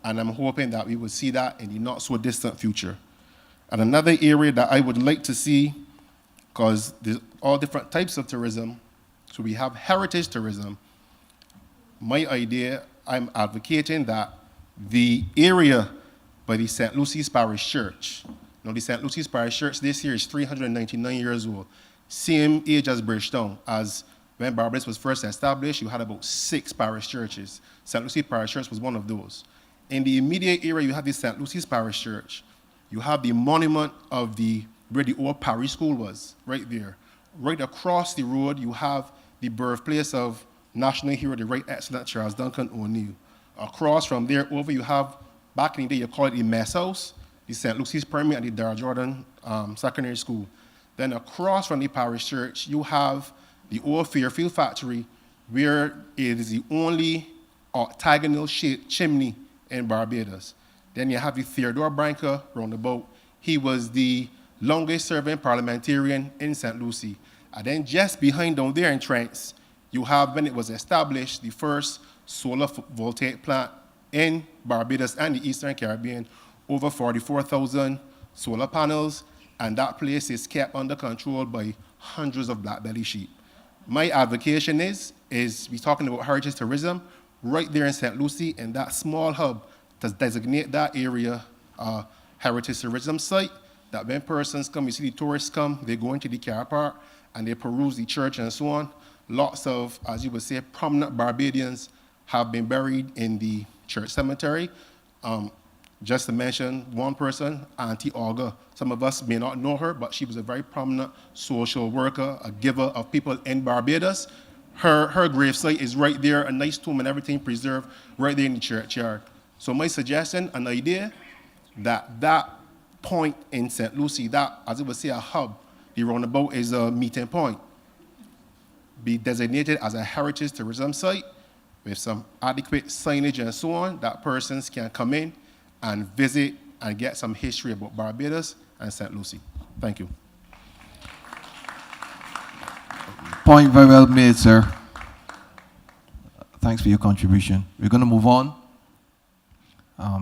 and I'm hoping that we will see that in the not so distant future. And another area that I would like to see, because there's all different types of tourism, so we have heritage tourism. My idea, I'm advocating that the area by the St. Lucie's Parish Church. Now, the St. Lucie's Parish Church this year is 399 years old, same age as Bridgetown. As when Barbados was first established, you had about 6 parish churches. St. Lucie Parish Church was one of those. In the immediate area, you have the St. Lucie's Parish Church. You have the monument of where the old parish school was, right there. Right across the road, you have the birthplace of national hero, the Right Excellent Charles Duncan O'Neill. Across from there, over you have, back in the day, you call it the mess house, the St. Lucy's Primary and the Dar Jordan Secondary School. Then across from the parish church, you have the old Fairfield factory, where it is the only octagonal-shaped chimney in Barbados. Then you have the Theodore Branca roundabout. He was the longest-serving parliamentarian in St. Lucie. And then just behind down there in Trents, you have, when it was established, the first solar voltaic plant in Barbados and the Eastern Caribbean, over 44,000 solar panels, and that place is kept under control by hundreds of black-belly sheep. My advocation is we're talking about heritage tourism, right there in St. Lucie, in that small hub, to designate that area a heritage tourism site, that when persons come, you see the tourists come, they go into the car park, and they peruse the church and so on. Lots of, as you would say, prominent Barbadians have been buried in the church cemetery. Just to mention one person, Auntie Olga. Some of us may not know her, but she was a very prominent social worker, a giver of people in Barbados. Her gravesite is right there, a nice tomb and everything preserved right there in the churchyard. So my suggestion, an idea, that point in St. Lucie, that, as it would say, a hub, the roundabout is a meeting point, be designated as a heritage tourism site with some adequate signage and so on, that persons can come in and visit and get some history about Barbados and St. Lucie. Thank you. Point very well made, sir. Thanks for your contribution. We're going to move on.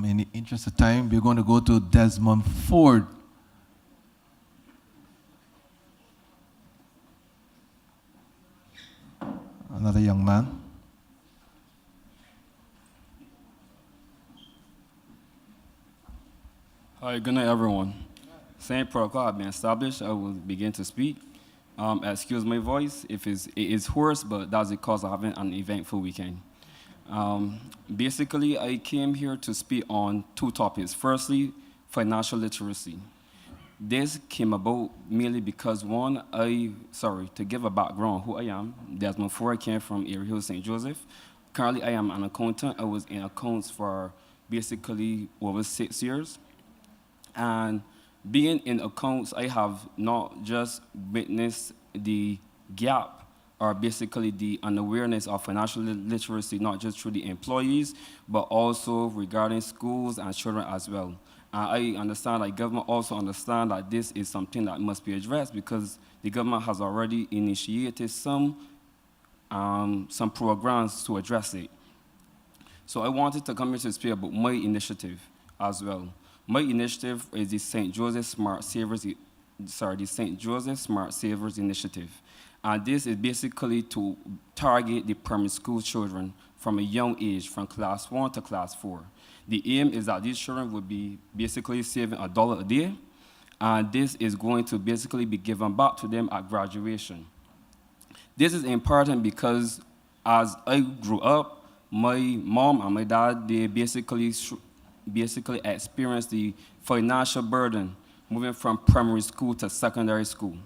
In the interest of time, we're going to go to Desmond Ford. Another young man. Hi, good night, everyone. Same protocol have been established. I will begin to speak. Excuse my voice if it is hoarse, but that's because I having an eventful weekend. Basically, I came here to speak on two topics. Firstly, financial literacy. This came about merely because to give a background who I am, Desmond Ford, I came from Erie Hill, St. Joseph. Currently, I am an accountant. I was in accounts for basically over 6 years. And being in accounts, I have not just witnessed the gap or basically the unawareness of financial literacy, not just through the employees, but also regarding schools and children as well. I understand that government also understand that this is something that must be addressed because the government has already initiated some programs to address it. So I wanted to come here to speak about my initiative as well. My initiative is the St. Joseph Smart Savers Initiative. And this is basically to target the primary school children from a young age, from class 1 to class 4. The aim is that these children would be basically saving $1 a day, and this is going to basically be given back to them at graduation. This is important because as I grew up, my mom and my dad, they basically experienced the financial burden moving from primary school to secondary school.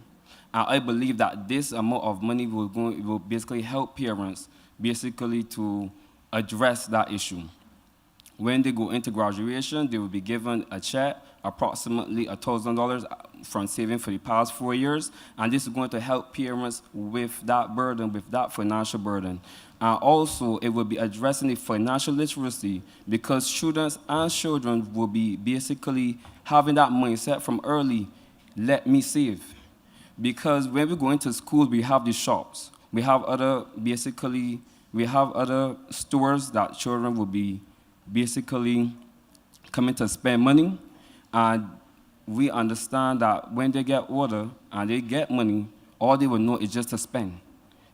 And I believe that this amount of money will basically help parents basically to address that issue. When they go into graduation, they will be given a check, approximately $1,000 from saving for the past 4 years, and this is going to help parents with that burden, with that financial burden. And also, it will be addressing the financial literacy because students and children will be basically having that mindset from early, let me save. Because when we go into school, we have the shops. We have other stores that children will be basically coming to spend money. And we understand that when they get older and they get money, all they will know is just to spend.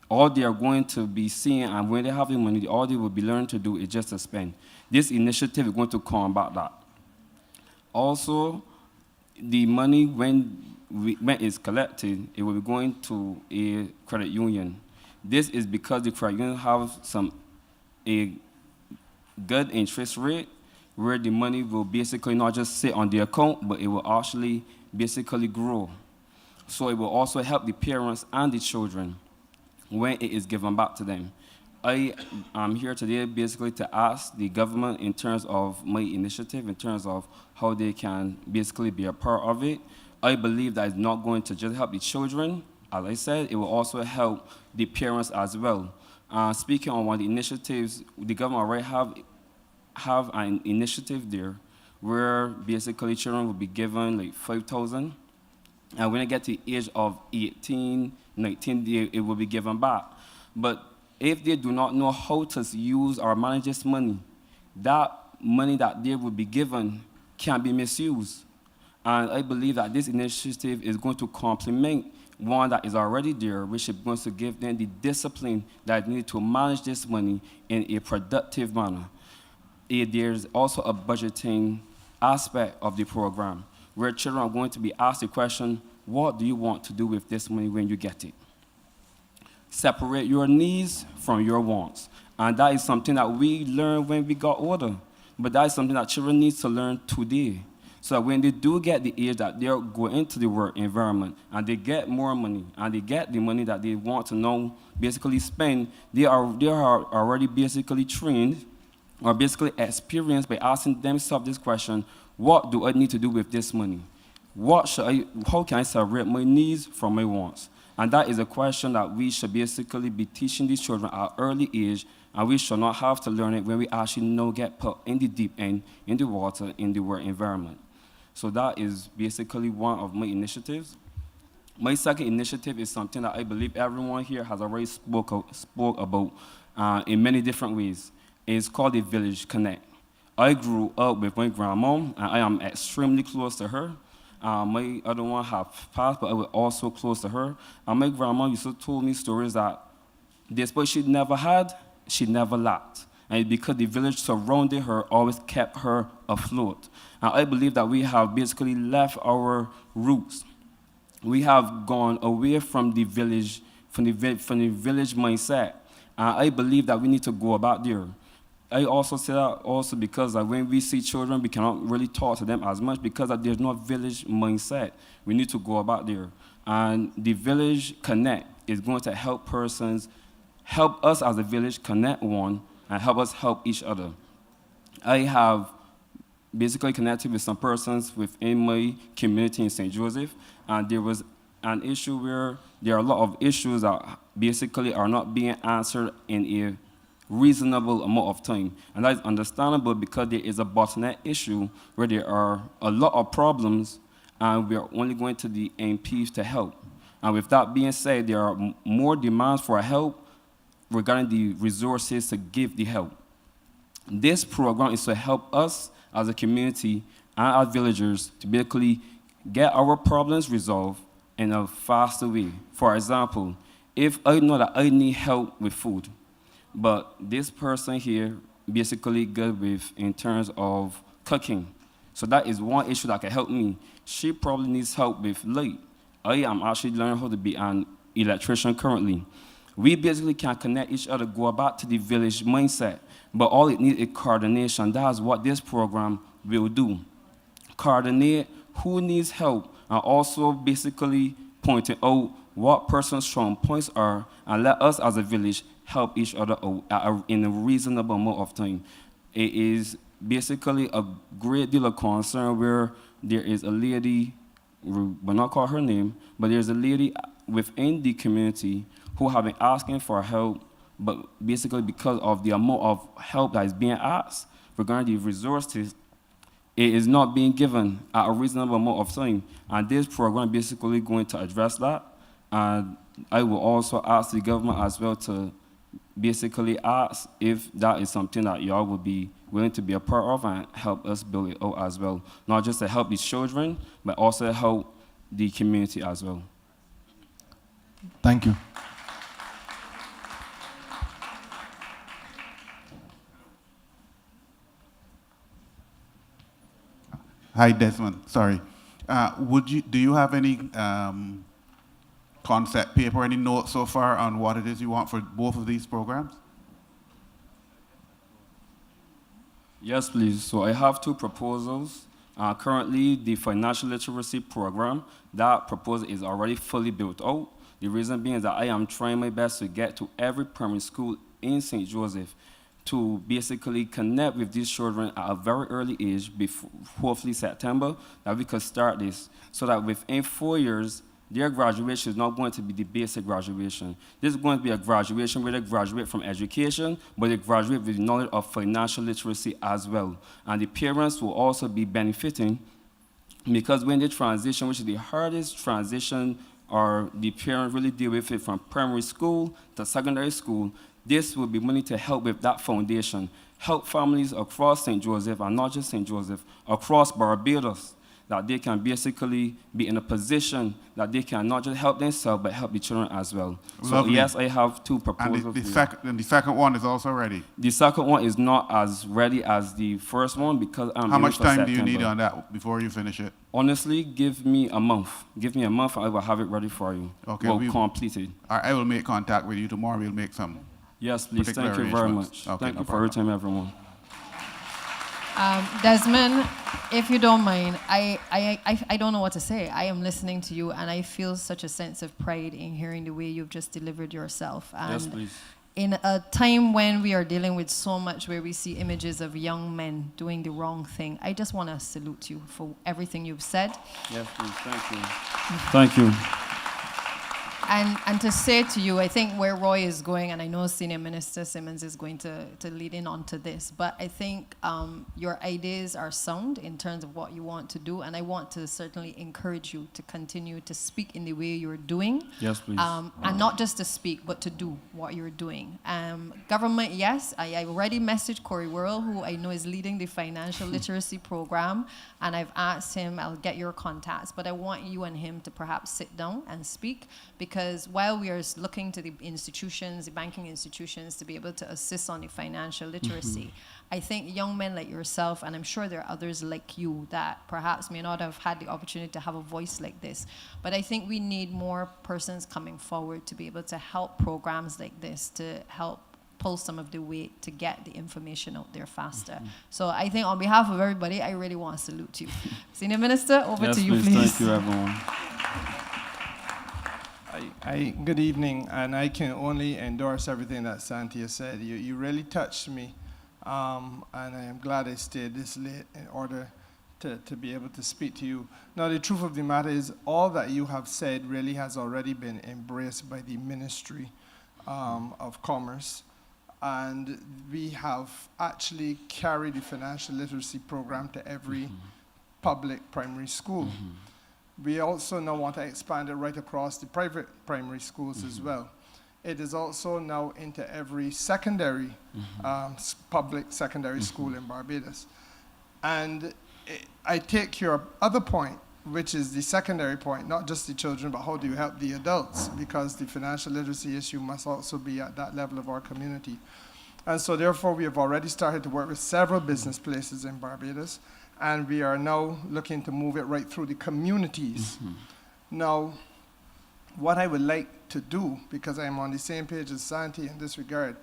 All they are going to be seeing, and when they have the money, all they will be learning to do is just to spend. This initiative is going to combat that. Also, the money, when it's collected, it will be going to a credit union. This is because the credit union have a good interest rate where the money will basically not just sit on the account, but it will actually basically grow. So it will also help the parents and the children when it is given back to them. I am here today basically to ask the government in terms of my initiative, in terms of how they can basically be a part of it. I believe that it's not going to just help the children. As I said, it will also help the parents as well. Speaking on one of the initiatives, the government already have an initiative there where basically children will be given like 5,000. And when they get to the age of 18, 19, it will be given back. But if they do not know how to use or manage this money, that money that they will be given can be misused. And I believe that this initiative is going to complement one that is already there, which is going to give them the discipline that need to manage this money in a productive manner. There's also a budgeting aspect of the program where children are going to be asked the question, what do you want to do with this money when you get it? Separate your needs from your wants. And that is something that we learned when we got older. But that is something that children need to learn today. So that when they do get the age that they're going into the work environment and they get more money and they get the money that they want to know basically spend, they are already basically trained or basically experienced by asking themselves this question, what do I need to do with this money? How can I separate my needs from my wants? And that is a question that we should basically be teaching these children at early age, and we should not have to learn it when we actually now get put in the deep end, in the water, in the work environment. So that is basically one of my initiatives. My second initiative is something that I believe everyone here has already spoke about in many different ways. It's called the Village Connect. I grew up with my grandma, and I am extremely close to her. My other one have passed, but I was also close to her. And my grandma used to tell me stories that despite she never had, she never lacked. And because the village surrounding her always kept her afloat. And I believe that we have basically left our roots. We have gone away from the village, from the village mindset. And I believe that we need to go about there. I also say that also because when we see children, we cannot really talk to them as much because there's no village mindset. We need to go about there. And the Village Connect is going to help us as a village connect one and help us help each other. I have basically connected with some persons within my community in St. Joseph, and there was an issue where there are a lot of issues that basically are not being answered in a reasonable amount of time. And that is understandable because there is a bottleneck issue where there are a lot of problems and we are only going to the MPs to help. And with that being said, there are more demands for help regarding the resources to give the help. This program is to help us as a community and our villagers to basically get our problems resolved in a faster way. For example, if I know that I need help with food, but this person here basically good with in terms of cooking. So that is one issue that can help me. She probably needs help with light. I am actually learning how to be an electrician currently. We basically can connect each other, go back to the village mindset, but all it needs is coordination. That is what this program will do. Coordinate who needs help and also basically pointing out what person's strong points are and let us as a village help each other in a reasonable amount of time. It is basically a great deal of concern where there is a lady, we'll not call her name, but there's a lady within the community who have been asking for help, but basically because of the amount of help that is being asked regarding the resources, it is not being given at a reasonable amount of time. And this program basically going to address that. And I will also ask the government as well to basically ask if that is something that y'all would be willing to be a part of and help us build it out as well. Not just to help the children, but also help the community as well. Thank you. Hi, Desmond. Sorry. Do you have any concept paper, any notes so far on what it is you want for both of these programs? Yes, please. So I have two proposals. Currently, the financial literacy program, that proposal is already fully built out. The reason being is that I am trying my best to get to every primary school in St. Joseph to basically connect with these children at a very early age, before, hopefully September, that we could start this, so that within 4 years, their graduation is not going to be the basic graduation. This is going to be a graduation where they graduate from education, but they graduate with the knowledge of financial literacy as well. And the parents will also be benefiting, because when they transition, which is the hardest transition, or the parents really deal with it from primary school to secondary school, this will be money to help with that foundation, help families across St. Joseph, and not just St. Joseph, across Barbados, that they can basically be in a position that they can not just help themselves, but help the children as well. Lovely. So yes, I have 2 proposals. And the second one is also ready? The second one is not as ready as the first one, because I'm How much time September. do you need on that before you finish it? Honestly, give me a month. Give me a month, and I will have it ready for you. Okay. Well, completed. I will make contact with you tomorrow. We'll make some. Yes, please. particular Thank you very arrangements. much. Okay, Thank no you for your problem. time, everyone. Desmond, if you don't mind, I don't know what to say. I am listening to you, and I feel such a sense of pride in hearing the way you've just delivered yourself. And Yes, please. in a time when we are dealing with so much, where we see images of young men doing the wrong thing, I just want to salute you for everything you've said. Yes, please. Thank you. Thank you. And to say to you, I think where Roy is going, and I know Senior Minister Simmons is going to lead in onto this, but I think your ideas are sound in terms of what you want to do, and I want to certainly encourage you to continue to speak in the way you're doing. Yes, please. And not just to speak, but to do what you're doing. Government, yes, I already messaged Corey Worrell, who I know is leading the financial literacy program, and I've asked him, I'll get your contacts, but I want you and him to perhaps sit down and speak, because while we are looking to the institutions, the banking institutions, to be able to assist on the financial literacy, I think young men like yourself, and I'm sure there are others like you that perhaps may not have had the opportunity to have a voice like this, but I think we need more persons coming forward to be able to help programs like this, to help pull some of the weight to get the information out there faster. So I think on behalf of everybody, I really want to salute you. Senior Minister, over to you, please. Thank you, everyone. Good evening, and I can only endorse everything that Santi has said. You really touched me, and I am glad I stayed this late in order to be able to speak to you. Now, the truth of the matter is, all that you have said really has already been embraced by the Ministry of Commerce, and we have actually carried the financial literacy program to every public primary school. We also now want to expand it right across the private primary schools as well. It is also now into every secondary, public secondary school in Barbados. And I take your other point, which is the secondary point, not just the children, but how do you help the adults? Because the financial literacy issue must also be at that level of our community. And so therefore, we have already started to work with several business places in Barbados, and we are now looking to move it right through the communities. Now, what I would like to do, because I'm on the same page as Santi in this regard,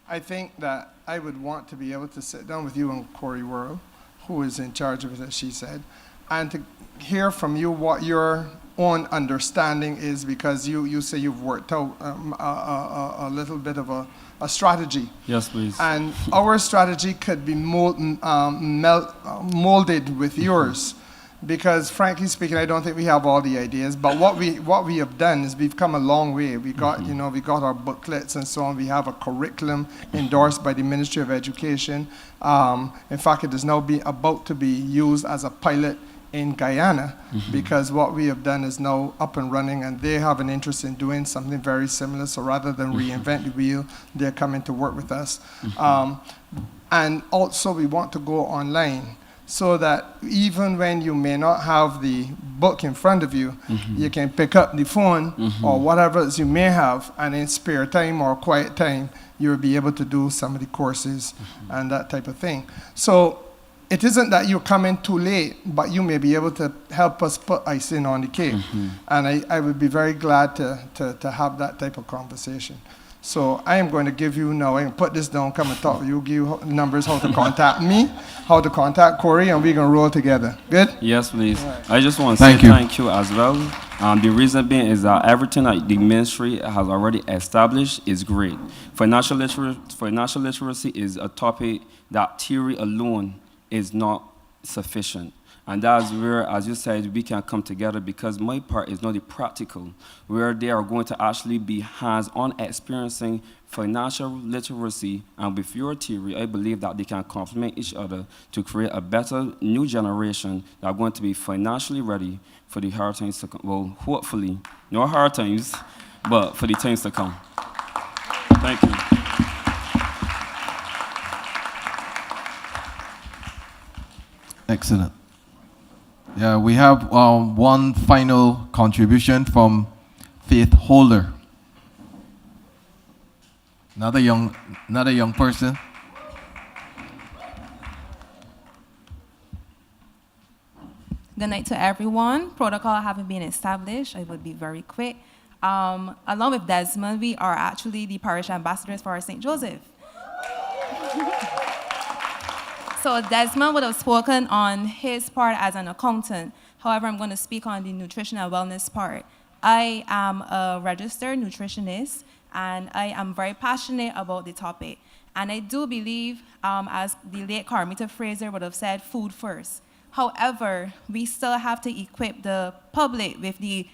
I think that I would want to be able to sit down with you and Corey Worrell, who is in charge of it, as she said, and to hear from you what your own understanding is, because you say you've worked out a little bit of a strategy. Yes, please. And our strategy could be molded with yours, because frankly speaking, I don't think we have all the ideas. But what we have done is we've come a long way. We got we got our booklets and so on. We have a curriculum endorsed by the Ministry of Education. In fact, it is now about to be used as a pilot in Guyana, because what we have done is now up and running, and they have an interest in doing something very similar. So rather than reinvent the wheel, they're coming to work with us. And also we want to go online, so that even when you may not have the book in front of you, you can pick up the phone or whatever else you may have, and in spare time or quiet time, you'll be able to do some of the courses and that type of thing. So it isn't that you're coming too late, but you may be able to help us put icing on the cake. And I would be very glad to have that type of conversation. So I am going to give you now, I can put this down, come and talk. You give you numbers how to contact me, how to contact Corey, and we're going to roll together. Good? Yes, please. I just want to say thank you as well. The reason being is that everything that the ministry has already established is great. Financial literacy is a topic that theory alone is not sufficient. And that's where, as you said, we can come together, because my part is not the practical, where they are going to actually be hands-on experiencing financial literacy. And with your theory, I believe that they can complement each other to create a better new generation that are going to be financially ready for the hard times to come. Well, hopefully, no hard times, but for the times to come. Thank you. Excellent. Yeah, we have one final contribution from Faith Holder. Another young person. Good night to everyone. Protocol having been established, I would be very quick. Along with Desmond, we are actually the parish ambassadors for St. Joseph. So Desmond would have spoken on his part as an accountant. However, I'm going to speak on the nutrition and wellness part. I am a registered nutritionist, and I am very passionate about the topic. And I do believe, as the late Carmita Fraser would have said, food first. However, we still have to equip the public with the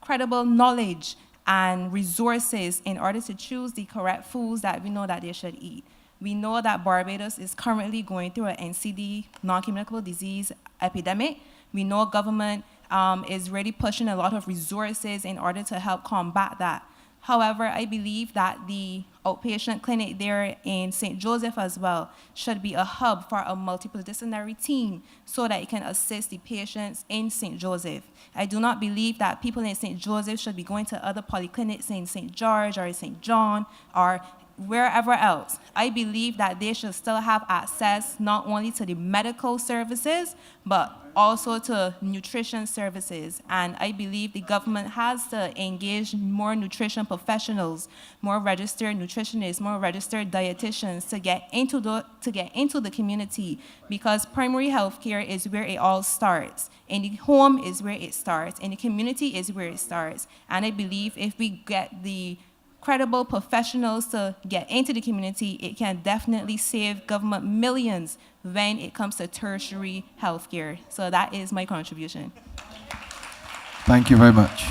credible knowledge and resources in order to choose the correct foods that we know that they should eat. We know that Barbados is currently going through an NCD, non-communicable disease epidemic. We know government is really pushing a lot of resources in order to help combat that. However, I believe that the outpatient clinic there in St. Joseph as well should be a hub for a multidisciplinary team so that it can assist the patients in St. Joseph. I do not believe that people in St. Joseph should be going to other polyclinics in St. George or St. John or wherever else. I believe that they should still have access not only to the medical services, but also to nutrition services. And I believe the government has to engage more nutrition professionals, more registered nutritionists, more registered dietitians to get into the community, because primary health care is where it all starts. In the home is where it starts. In the community is where it starts. And I believe if we get the credible professionals to get into the community, it can definitely save government millions when it comes to tertiary health care. So that is my contribution. Thank you very much.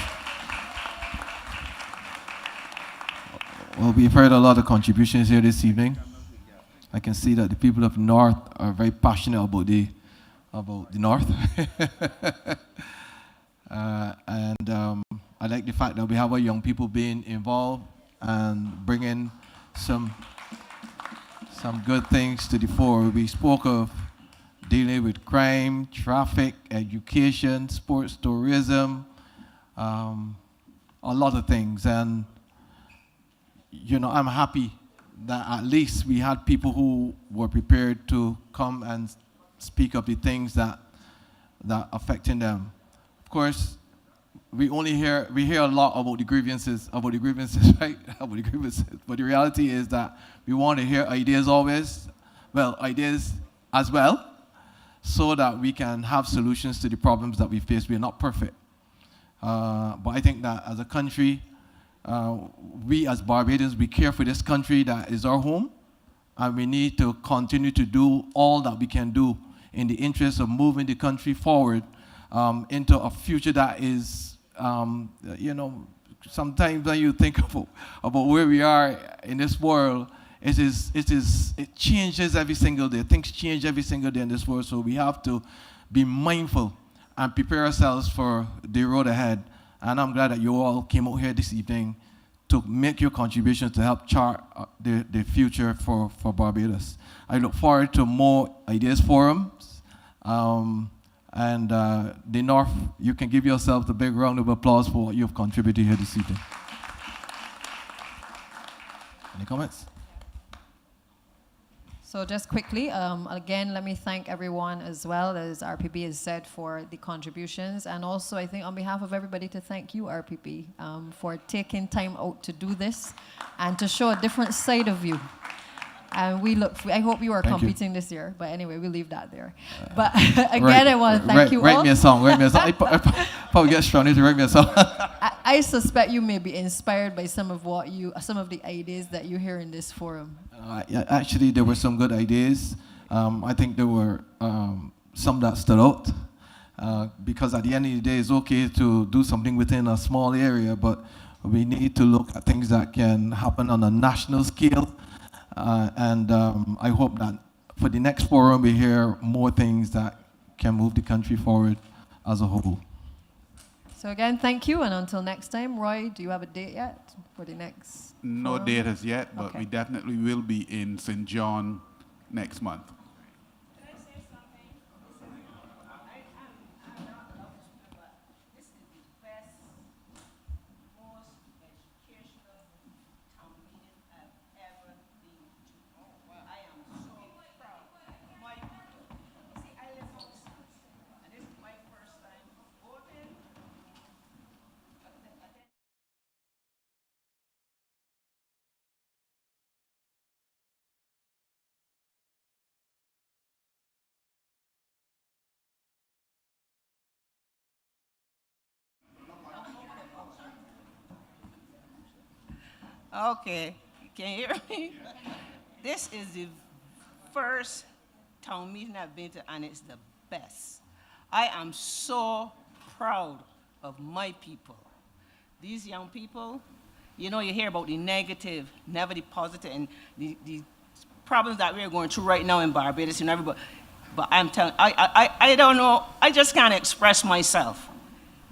Well, we've heard a lot of contributions here this evening. I can see that the people of the North are very passionate about the North. I like the fact that we have our young people being involved and bringing some good things to the fore. We spoke of dealing with crime, traffic, education, sports, tourism, a lot of things. And, you know, I'm happy that at least we had people who were prepared to come and speak of the things that are affecting them. Of course, we hear a lot about the grievances, right? About the grievances. But the reality is that we want to hear ideas always, ideas as well, so that we can have solutions to the problems that we face. We are not perfect. But I think that as a country, we as Barbadians, we care for this country that is our home, and we need to continue to do all that we can do in the interest of moving the country forward into a future that is, you know, sometimes when you think about where we are in this world, it changes every single day. Things change every single day in this world, so we have to be mindful and prepare ourselves for the road ahead. And I'm glad that you all came out here this evening to make your contributions to help chart the future for Barbados. I look forward to more ideas forums. And the North, you can give yourselves a big round of applause for what you've contributed here this evening. Any comments? So just quickly, again, let me thank everyone as well, as RPB has said, for the contributions. And also, I think on behalf of everybody, to thank you, RPB, for taking time out to do this and to show a different side of you. And I hope you are competing this year. But anyway, we'll leave that there. But again, I want to thank you all. Write me a song. I probably get strong to write me a song. I suspect you may be inspired by some of the ideas that you hear in this forum. Yeah, actually, there were some good ideas. I think there were some that stood out. Because at the end of the day, it's okay to do something within a small area, but we need to look at things that can happen on a national scale. And I hope that for the next forum, we hear more things that can move the country forward as a whole. So again, thank you, and until next time. Roy, do you have a date yet for the next No forum? date as yet, but Okay. we definitely will be in St. John next month. Okay, can you hear me? This is the first town meeting I've been to, and it's the best. I am so proud of my people. These young people, you know, you hear about the negative, never the positive, and the problems that we're going through right now in Barbados and everybody. But I'm telling, I don't know, I just can't express myself.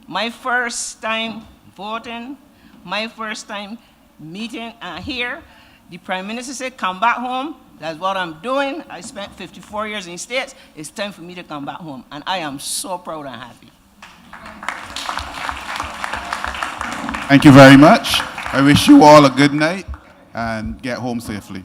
My first time voting, my first time meeting here, the Prime Minister said, come back home. That's what I'm doing. I spent 54 years in the States. It's time for me to come back home. And I am so proud and happy. Thank you very much. I wish you all a good night and get home safely.